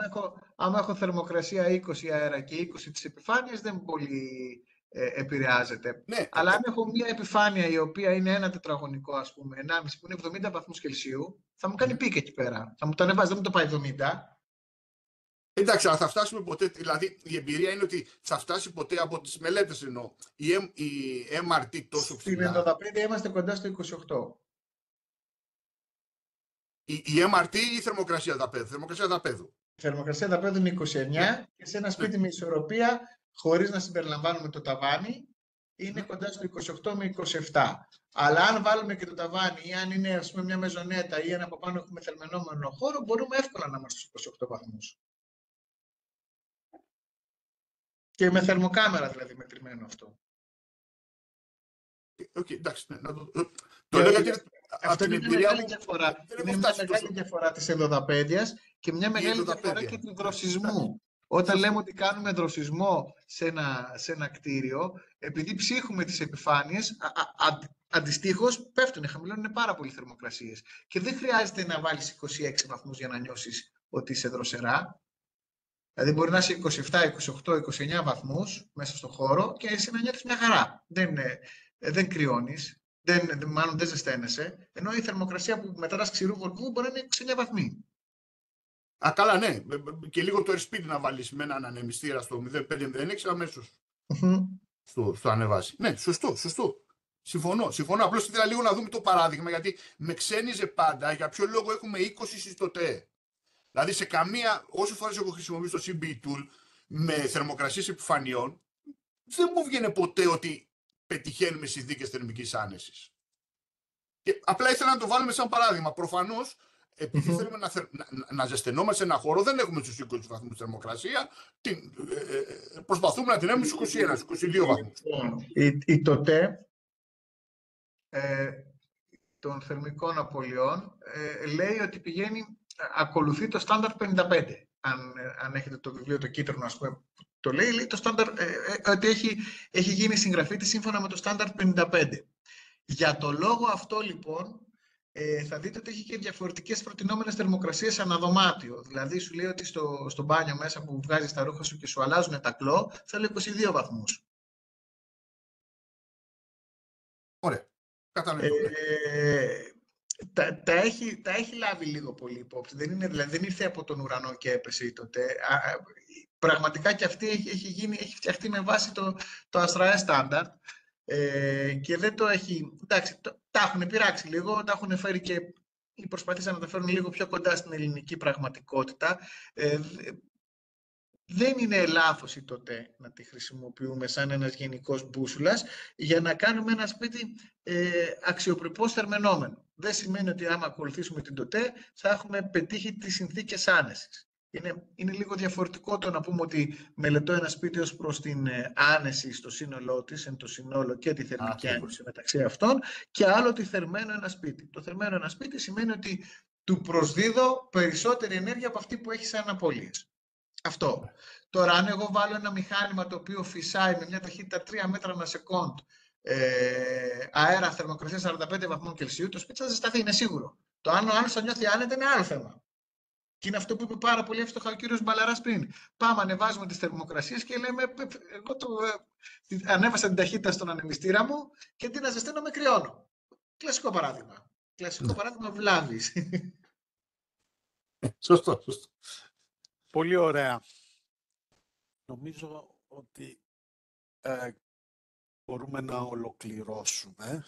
άμα έχω θερμοκρασία 20 αέρα και 20 της επιφάνειας, δεν πολύ επηρεάζεται. Ναι, αλλά αν έχω μια επιφάνεια η οποία είναι 1 τετραγωνικό, ας πούμε, 1,5 που είναι 70 βαθμούς Κελσίου, θα μου κάνει πικ εκεί πέρα. Θα μου το ανεβάζει, δεν μου το πάει 70. Εντάξει, αλλά θα φτάσουμε ποτέ, δηλαδή η εμπειρία είναι ότι θα φτάσει ποτέ από τις μελέτες εννοώ. Η MRT τόσο ψηλά. Στην 95 είμαστε κοντά στο 28. Η MRT ή η θερμοκρασία δαπέδου? Θερμοκρασία δαπέδου. Η θερμοκρασία δαπέδου είναι 29 και σε ένα σπίτι με ισορροπία, χωρίς να συμπεριλαμβάνουμε το ταβάνι, είναι κοντά στο 28 με 27. Αλλά αν βάλουμε και το ταβάνι ή αν είναι, ας πούμε, μια μεζονέτα ή αν από πάνω έχουμε θερμαινόμενο χώρο, μπορούμε εύκολα να είμαστε στους 28 βαθμούς. Και με θερμοκάμερα δηλαδή μετρημένο αυτό. Εντάξει, το λέω γιατί αυτό είναι μια μεγάλη διαφορά. Είναι μια μεγάλη διαφορά της ενδοδαπέδιας και μια μεγάλη διαφορά και του δροσισμού. Όταν λέμε ότι κάνουμε δροσισμό σε ένα κτίριο, επειδή ψύχουμε τις επιφάνειες, αντιστοίχως πέφτουν, χαμηλώνουν πάρα πολύ θερμοκρασίες. Και δεν χρειάζεται να βάλεις 26 βαθμούς για να νιώσεις ότι είσαι δροσερά. Δηλαδή μπορεί να είσαι 27, 28, 29 βαθμούς μέσα στο χώρο και εσύ να νιώθεις μια χαρά. Δεν κρυώνεις, μάλλον δεν ζεσταίνεσαι, ενώ η θερμοκρασία που μετράς ξηρού βολκού μπορεί να είναι 29 βαθμοί. Καλά, ναι. Και λίγο το airspeed να βάλεις με έναν ανεμιστήρα στο 0,5-0,6 αμέσως στο ανεβάσει. Ναι, σωστό. Συμφωνώ. Απλώς ήθελα λίγο να δούμε το παράδειγμα, γιατί με ξένιζε πάντα για ποιο λόγο έχουμε 20 στις το ΤΕ. Δηλαδή, όσο φορές έχω χρησιμοποιήσει το CB Tool με θερμοκρασίες επιφανειών, δεν μου βγαίνει ποτέ ότι πετυχαίνουμε συνθήκες θερμικής άνεσης. Και απλά ήθελα να το βάλουμε σαν παράδειγμα. Προφανώς, επειδή θέλουμε να ζεσθενόμαστε σε ένα χώρο, δεν έχουμε στους 20 βαθμούς θερμοκρασία, προσπαθούμε να την έχουμε στους 21-22 βαθμούς. Η ΤΟΤΕ των θερμικών απολειών λέει ότι ακολουθεί το στάνταρ 55. Αν έχετε το βιβλίο το κίτρινο, ας πούμε, το λέει το στάνταρ, ότι έχει γίνει συγγραφή της σύμφωνα με το στάνταρ 55. Για το λόγο αυτό, λοιπόν, θα δείτε ότι έχει και διαφορετικές προτινόμενες θερμοκρασίες ανά δωμάτιο. Δηλαδή, σου λέει ότι στο μπάνιο μέσα που βγάζεις τα ρούχα σου και σου αλλάζουν τα κλό, θέλω 22 βαθμούς. Ωραία. Κατανοητό. Τα έχει λάβει λίγο πολύ υπόψη. Δεν ήρθε από τον ουρανό και έπεσε τότε. Πραγματικά και αυτή έχει φτιαχτεί με βάση το αστραέ στάνταρ. Και δεν το έχει... Εντάξει, τα έχουν πειράξει λίγο, τα έχουν φέρει και προσπαθήσαν να τα φέρουν λίγο πιο κοντά στην ελληνική πραγματικότητα. Δεν είναι λάθος η ΤΟΤΕ να τη χρησιμοποιούμε σαν ένας γενικός μπούσουλας για να κάνουμε ένα σπίτι αξιοπρεπώς θερμαινόμενο. Δεν σημαίνει ότι άμα ακολουθήσουμε την ΤΟΤΕ θα έχουμε πετύχει τις συνθήκες άνεσης. Είναι λίγο διαφορετικό το να πούμε ότι μελετώ ένα σπίτι ως προς την άνεση στο σύνολό της, εν το συνόλο και τη θερμική άνεση μεταξύ αυτών, και άλλο τη θερμαίνω ένα σπίτι. Το θερμαίνω ένα σπίτι σημαίνει ότι του προσδίδω περισσότερη ενέργεια από αυτή που έχει σαν απώλειες. Αυτό. Τώρα, αν εγώ βάλω ένα μηχάνημα το οποίο φυσάει με μια ταχύτητα 3 μέτρα ανά σεκόντ αέρα θερμοκρασία 45 βαθμών Κελσίου, το σπίτι θα ζεσταθεί, είναι σίγουρο. Το αν ο άλλος θα νιώθει άνετα είναι άλλο θέμα. Και είναι αυτό που είπε πάρα πολύ εύστοχα ο κύριος Μπαλαράς πριν. Πάμε, ανεβάζουμε τις θερμοκρασίες και λέμε, εγώ ανέβασα την ταχύτητα στον ανεμιστήρα μου και αντί να ζεσταίνω με κρυώνω. Κλασικό παράδειγμα. Κλασικό παράδειγμα βλάβης. Σωστό. Πολύ ωραία. Νομίζω ότι μπορούμε να ολοκληρώσουμε.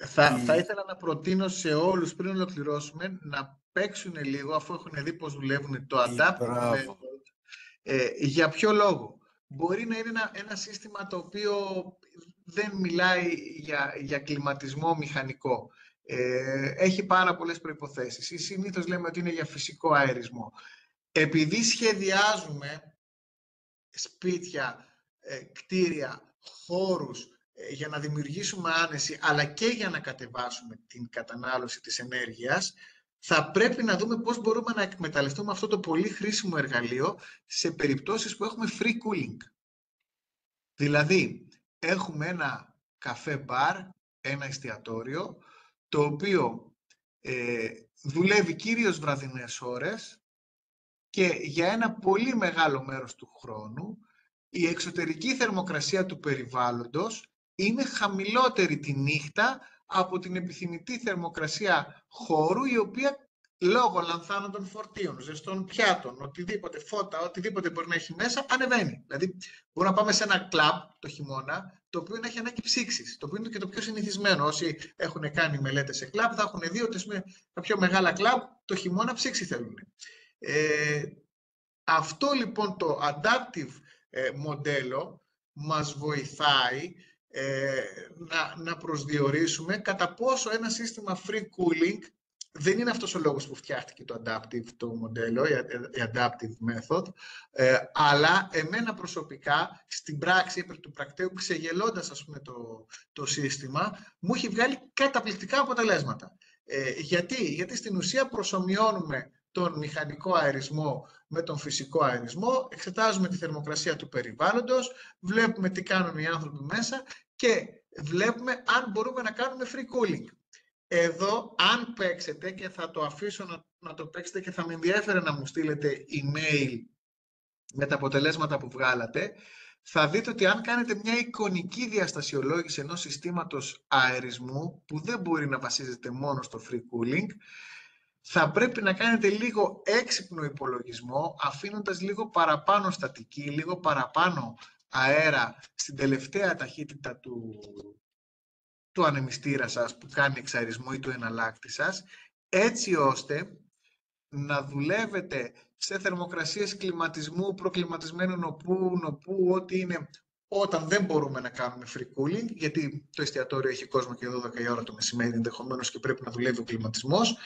Θα ήθελα να προτείνω σε όλους πριν ολοκληρώσουμε να παίξουν λίγο, αφού έχουν δει πώς δουλεύουν το Adaptive Method. Για ποιο λόγο? Μπορεί να είναι ένα σύστημα το οποίο δεν μιλάει για κλιματισμό μηχανικό. Έχει πάρα πολλές προϋποθέσεις. Ή συνήθως λέμε ότι είναι για φυσικό αερισμό. Επειδή σχεδιάζουμε σπίτια, κτίρια, χώρους για να δημιουργήσουμε άνεση, αλλά και για να κατεβάσουμε την κατανάλωση της ενέργειας, θα πρέπει να δούμε πώς μπορούμε να εκμεταλλευτούμε αυτό το πολύ χρήσιμο εργαλείο σε περιπτώσεις που έχουμε free cooling. Δηλαδή, έχουμε ένα καφέ μπαρ, ένα εστιατόριο, το οποίο δουλεύει κυρίως βραδινές ώρες και για ένα πολύ μεγάλο μέρος του χρόνου η εξωτερική θερμοκρασία του περιβάλλοντος είναι χαμηλότερη τη νύχτα από την επιθυμητή θερμοκρασία χώρου, η οποία λόγω λανθάνων φορτίων, ζεστών πιάτων, οτιδήποτε φώτα, οτιδήποτε μπορεί να έχει μέσα, ανεβαίνει. Δηλαδή, μπορούμε να πάμε σε ένα κλαμπ το χειμώνα, το οποίο να έχει ανάγκη ψήξης, το οποίο είναι και το πιο συνηθισμένο. Όσοι έχουν κάνει μελέτες σε κλαμπ, θα έχουν δει ότι τα πιο μεγάλα κλαμπ το χειμώνα ψήξη θέλουν. Αυτό λοιπόν το adaptive μοντέλο μας βοηθάει να προσδιορίσουμε κατά πόσο ένα σύστημα free cooling, δεν είναι αυτός ο λόγος που φτιάχτηκε το adaptive το μοντέλο, η adaptive method, αλλά εμένα προσωπικά στην πράξη, επί του πρακτέου, ξεγελώντας ας πούμε το σύστημα, μου έχει βγάλει καταπληκτικά αποτελέσματα. Γιατί στην ουσία προσομοιώνουμε τον μηχανικό αερισμό με τον φυσικό αερισμό, εξετάζουμε τη θερμοκρασία του περιβάλλοντος, βλέπουμε τι κάνουν οι άνθρωποι μέσα και βλέπουμε αν μπορούμε να κάνουμε free cooling. Εδώ, αν παίξετε, και θα το αφήσω να το παίξετε και θα με ενδιέφερε να μου στείλετε email με τα αποτελέσματα που βγάλατε. Θα δείτε ότι αν κάνετε μια εικονική διαστασιολόγηση ενός συστήματος αερισμού που δεν μπορεί να βασίζεται μόνο στο free cooling, θα πρέπει να κάνετε λίγο έξυπνο υπολογισμό, αφήνοντας λίγο παραπάνω στατική, λίγο παραπάνω αέρα στην τελευταία ταχύτητα του ανεμιστήρα σας που κάνει εξαερισμό ή του εναλλάκτη σας, έτσι ώστε να δουλεύετε σε θερμοκρασίες κλιματισμού, προκλιματισμένου νοπού, ό,τι είναι, όταν δεν μπορούμε να κάνουμε free cooling, γιατί το εστιατόριο έχει κόσμο και 12 η ώρα το μεσημέρι ενδεχομένως και πρέπει να δουλεύει ο κλιματισμός.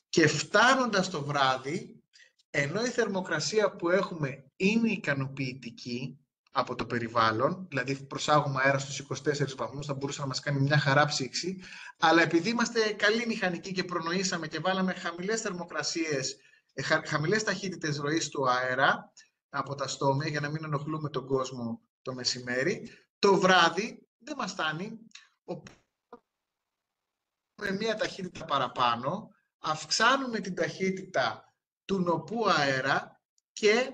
Και φτάνοντας το βράδυ, ενώ η θερμοκρασία που έχουμε είναι ικανοποιητική από το περιβάλλον, δηλαδή προσάγουμε αέρα στους 24 βαθμούς, θα μπορούσε να μας κάνει μια χαρά ψήξη, αλλά επειδή είμαστε καλοί μηχανικοί και προνοήσαμε και βάλαμε χαμηλές θερμοκρασίες, χαμηλές ταχύτητες ροής του αέρα από τα στόμια για να μην ενοχλούμε τον κόσμο το μεσημέρι, το βράδυ δεν μας φτάνει, με μια ταχύτητα παραπάνω, αυξάνουμε την ταχύτητα του νοπού αέρα και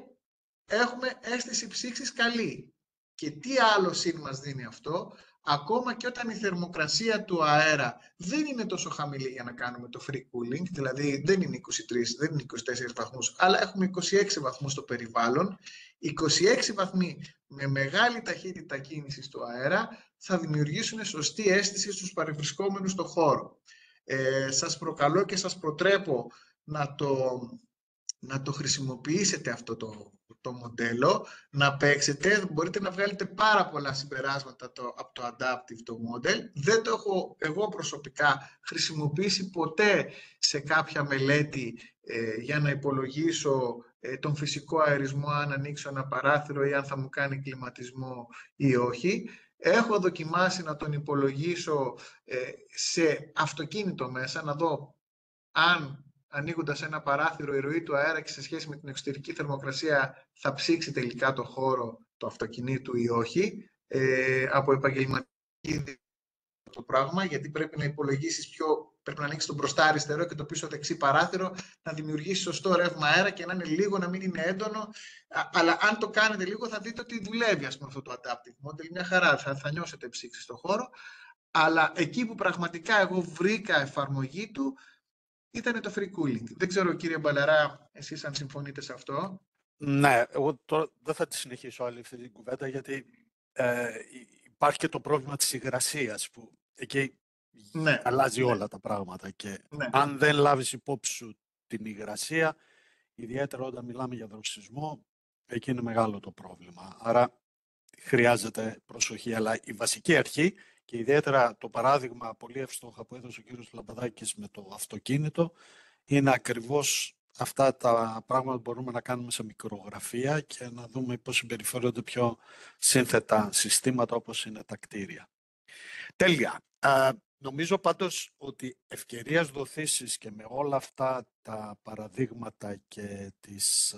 έχουμε αίσθηση ψήξης καλή. Και τι άλλο συν μας δίνει αυτό, ακόμα και όταν η θερμοκρασία του αέρα δεν είναι τόσο χαμηλή για να κάνουμε το free cooling, δηλαδή δεν είναι 23, δεν είναι 24 βαθμούς, αλλά έχουμε 26 βαθμούς στο περιβάλλον, 26 βαθμοί με μεγάλη ταχύτητα κίνησης του αέρα θα δημιουργήσουν σωστή αίσθηση στους παρευρισκόμενους στο χώρο. Σας προκαλώ και σας προτρέπω να το χρησιμοποιήσετε αυτό το μοντέλο, να παίξετε, μπορείτε να βγάλετε πάρα πολλά συμπεράσματα από το Adaptive το model. Δεν το έχω εγώ προσωπικά χρησιμοποιήσει ποτέ σε κάποια μελέτη για να υπολογίσω τον φυσικό αερισμό, αν ανοίξω ένα παράθυρο ή αν θα μου κάνει κλιματισμό ή όχι. Έχω δοκιμάσει να τον υπολογίσω σε αυτοκίνητο μέσα, να δω αν ανοίγοντας ένα παράθυρο η ροή του αέρα και σε σχέση με την εξωτερική θερμοκρασία θα ψήξει τελικά το χώρο του αυτοκινήτου ή όχι. Από επαγγελματική το πράγμα, γιατί πρέπει να υπολογίσεις πρέπει να ανοίξεις το μπροστά αριστερό και το πίσω δεξί παράθυρο, να δημιουργήσεις σωστό ρεύμα αέρα και να είναι λίγο, να μην είναι έντονο. Αλλά αν το κάνετε λίγο θα δείτε ότι δουλεύει αυτό το adaptive model, μια χαρά, θα νιώσετε ψήξη στο χώρο. Αλλά εκεί που πραγματικά εγώ βρήκα εφαρμογή του ήταν το free cooling. Δεν ξέρω, κύριε Μπαλαρά, εσείς αν συμφωνείτε σε αυτό. Ναι, εγώ τώρα δεν θα τη συνεχίσω άλλη αυτή την κουβέντα, γιατί υπάρχει και το πρόβλημα της υγρασίας, που εκεί αλλάζει όλα τα πράγματα. Και αν δεν λάβεις υπόψη σου την υγρασία, ιδιαίτερα όταν μιλάμε για δροσισμό, εκεί είναι μεγάλο το πρόβλημα. Άρα χρειάζεται προσοχή. Αλλά η βασική αρχή, και ιδιαίτερα το παράδειγμα πολύ εύστοχα που έδωσε ο κύριος Λαμπαδάκης με το αυτοκίνητο, είναι ακριβώς αυτά τα πράγματα που μπορούμε να κάνουμε σε μικρογραφία και να δούμε πώς συμπεριφέρονται πιο σύνθετα συστήματα όπως είναι τα κτίρια. Τέλεια. Νομίζω πάντως ότι ευκαιρίας δοθήσεις και με όλα αυτά τα παραδείγματα και τις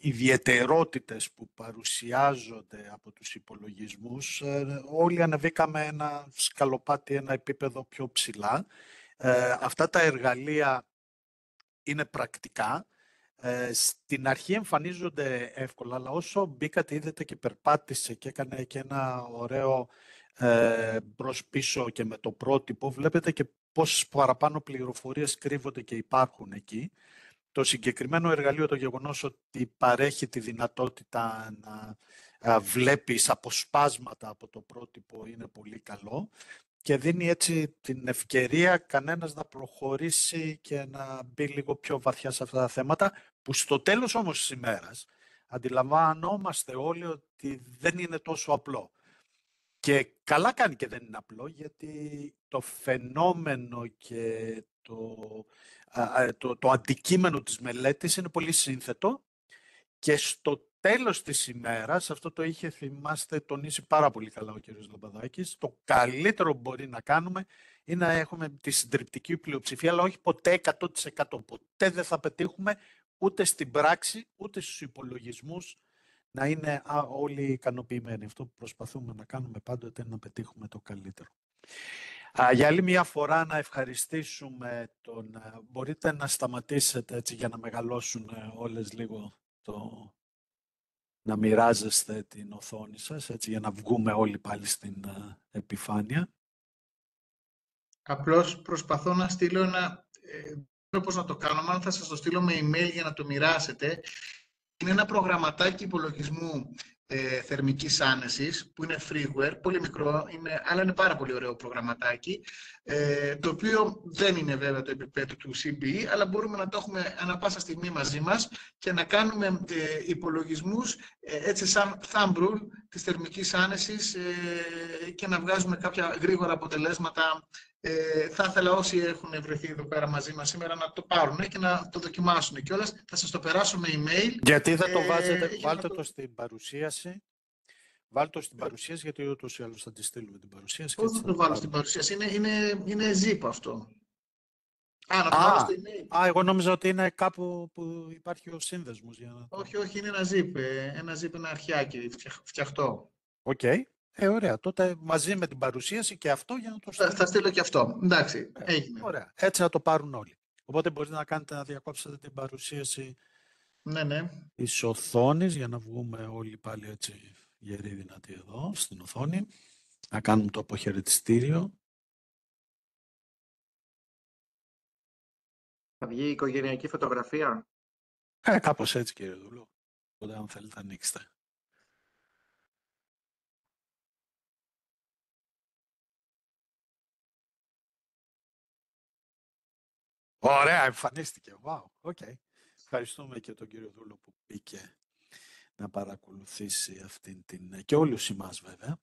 ιδιαιτερότητες που παρουσιάζονται από τους υπολογισμούς, όλοι ανεβήκαμε ένα σκαλοπάτι, ένα επίπεδο πιο ψηλά. Αυτά τα εργαλεία είναι πρακτικά. Στην αρχή εμφανίζονται εύκολα, αλλά όσο μπήκατε, είδατε και περπάτησε και έκανε και ένα ωραίο μπρος πίσω και με το πρότυπο, βλέπετε και πόσες παραπάνω πληροφορίες κρύβονται και υπάρχουν εκεί. Το συγκεκριμένο εργαλείο, το γεγονός ότι παρέχει τη δυνατότητα να βλέπεις αποσπάσματα από το πρότυπο, είναι πολύ καλό και δίνει έτσι την ευκαιρία κανένας να προχωρήσει και να μπει λίγο πιο βαθιά σε αυτά τα θέματα, που στο τέλος όμως της ημέρας αντιλαμβανόμαστε όλοι ότι δεν είναι τόσο απλό. Και καλά κάνει και δεν είναι απλό, γιατί το φαινόμενο και το αντικείμενο της μελέτης είναι πολύ σύνθετο και στο τέλος της ημέρας, αυτό το είχε, θυμάστε, τονίσει πάρα πολύ καλά ο κ. Λαμπαδάκης, το καλύτερο που μπορεί να κάνουμε είναι να έχουμε τη συντριπτική πλειοψηφία, αλλά όχι ποτέ 100%. Ποτέ δεν θα πετύχουμε ούτε στην πράξη, ούτε στους υπολογισμούς να είναι όλοι ικανοποιημένοι. Αυτό που προσπαθούμε να κάνουμε πάντοτε είναι να πετύχουμε το καλύτερο. Για άλλη μια φορά να ευχαριστήσουμε τον... Μπορείτε να σταματήσετε έτσι για να μεγαλώσουν όλες λίγο να μοιράζεστε την οθόνη σας, έτσι για να βγούμε όλοι πάλι στην επιφάνεια. Απλώς προσπαθώ να στείλω ένα... δεν ξέρω πώς να το κάνω, μάλλον θα σας το στείλω με email για να το μοιράσετε. Είναι ένα προγραμματάκι υπολογισμού θερμικής άνεσης, που είναι freeware, πολύ μικρό, αλλά είναι πάρα πολύ ωραίο προγραμματάκι, το οποίο δεν είναι βέβαια το επίπεδο του CBE, αλλά μπορούμε να το έχουμε ανά πάσα στιγμή μαζί μας και να κάνουμε υπολογισμούς έτσι σαν thumb rule της θερμικής άνεσης και να βγάζουμε κάποια γρήγορα αποτελέσματα. Θα ήθελα όσοι έχουν βρεθεί εδώ πέρα μαζί μας σήμερα να το πάρουν και να το δοκιμάσουν κιόλας. Θα σας το περάσω με email. Γιατί δεν το βάζετε, βάλτε το στην παρουσίαση. Βάλτε το στην παρουσίαση, γιατί ούτως ή άλλως θα τη στείλουμε την παρουσίαση. Πώς θα το βάλω στην παρουσίαση, είναι zip αυτό. Να το βάλω στο email. Εγώ νόμιζα ότι είναι κάπου που υπάρχει ο σύνδεσμος. Όχι, είναι ένα zip. Ένα αρχιάκι φτιαχτό. Οκ. Ωραία. Τότε μαζί με την παρουσίαση και αυτό για να το στείλω. Θα στείλω και αυτό. Εντάξει, έγινε. Ωραία. Έτσι να το πάρουν όλοι. Οπότε μπορείτε να κάνετε να διακόψετε την παρουσίαση της οθόνης για να βγούμε όλοι πάλι έτσι γεροί δυνατοί εδώ στην οθόνη. Να κάνουμε το αποχαιρετιστήριο. Θα βγει η οικογενειακή φωτογραφία. Κάπως έτσι, κύριε Δούλο. Οπότε αν θέλετε ανοίξτε. Ωραία, εμφανίστηκε. Wow, okay. Ευχαριστούμε και τον κύριο Δούλο που μπήκε να παρακολουθήσει αυτήν την... και όλους εμάς βέβαια.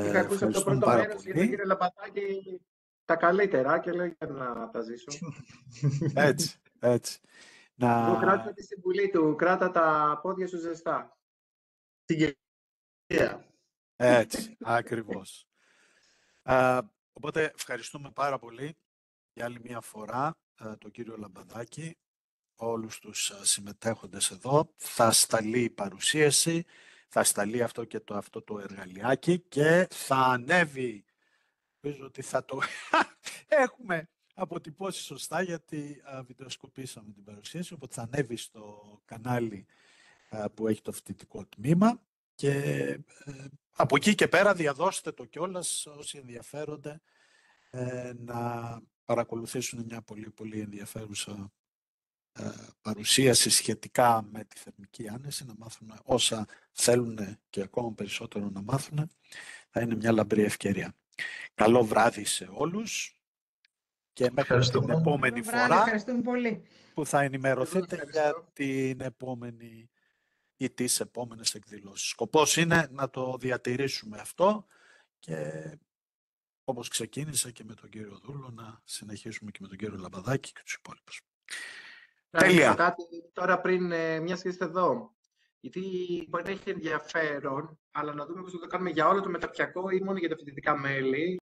Είχα ακούσει το πρώτο μέρος για τον κύριο Λαμπαδάκη τα καλύτερα και λέω για να τα ζήσω. Έτσι. Εγώ κράτησα τη συμβουλή του, κράτα τα πόδια σου ζεστά. Έτσι, ακριβώς. Οπότε ευχαριστούμε πάρα πολύ για άλλη μια φορά τον κύριο Λαμπαδάκη, όλους τους συμμετέχοντες εδώ. Θα σταλεί η παρουσίαση, θα σταλεί αυτό και αυτό το εργαλειάκι και θα ανέβει, νομίζω ότι θα το έχουμε αποτυπώσει σωστά γιατί βιντεοσκοπήσαμε την παρουσίαση, οπότε θα ανέβει στο κανάλι που έχει το φοιτητικό τμήμα και από εκεί και πέρα διαδώστε το κιόλας όσοι ενδιαφέρονται να παρακολουθήσουν μια πολύ πολύ ενδιαφέρουσα παρουσίαση σχετικά με τη θερμική άνεση, να μάθουν όσα θέλουν και ακόμα περισσότερο να μάθουν. Θα είναι μια λαμπρή ευκαιρία. Καλό βράδυ σε όλους και μέχρι την επόμενη φορά που θα ενημερωθείτε για την επόμενη ή τις επόμενες εκδηλώσεις. Σκοπός είναι να το διατηρήσουμε αυτό και όπως ξεκίνησα και με τον κύριο Δούλο να συνεχίσουμε και με τον κύριο Λαμπαδάκη και τους υπόλοιπους. Τέλεια. Κάτι τώρα πριν μια σχέση εδώ. Γιατί μπορεί να έχει ενδιαφέρον, αλλά να δούμε πώς θα το κάνουμε για όλο το μεταπτυχιακό ή μόνο για τα φοιτητικά μέλη.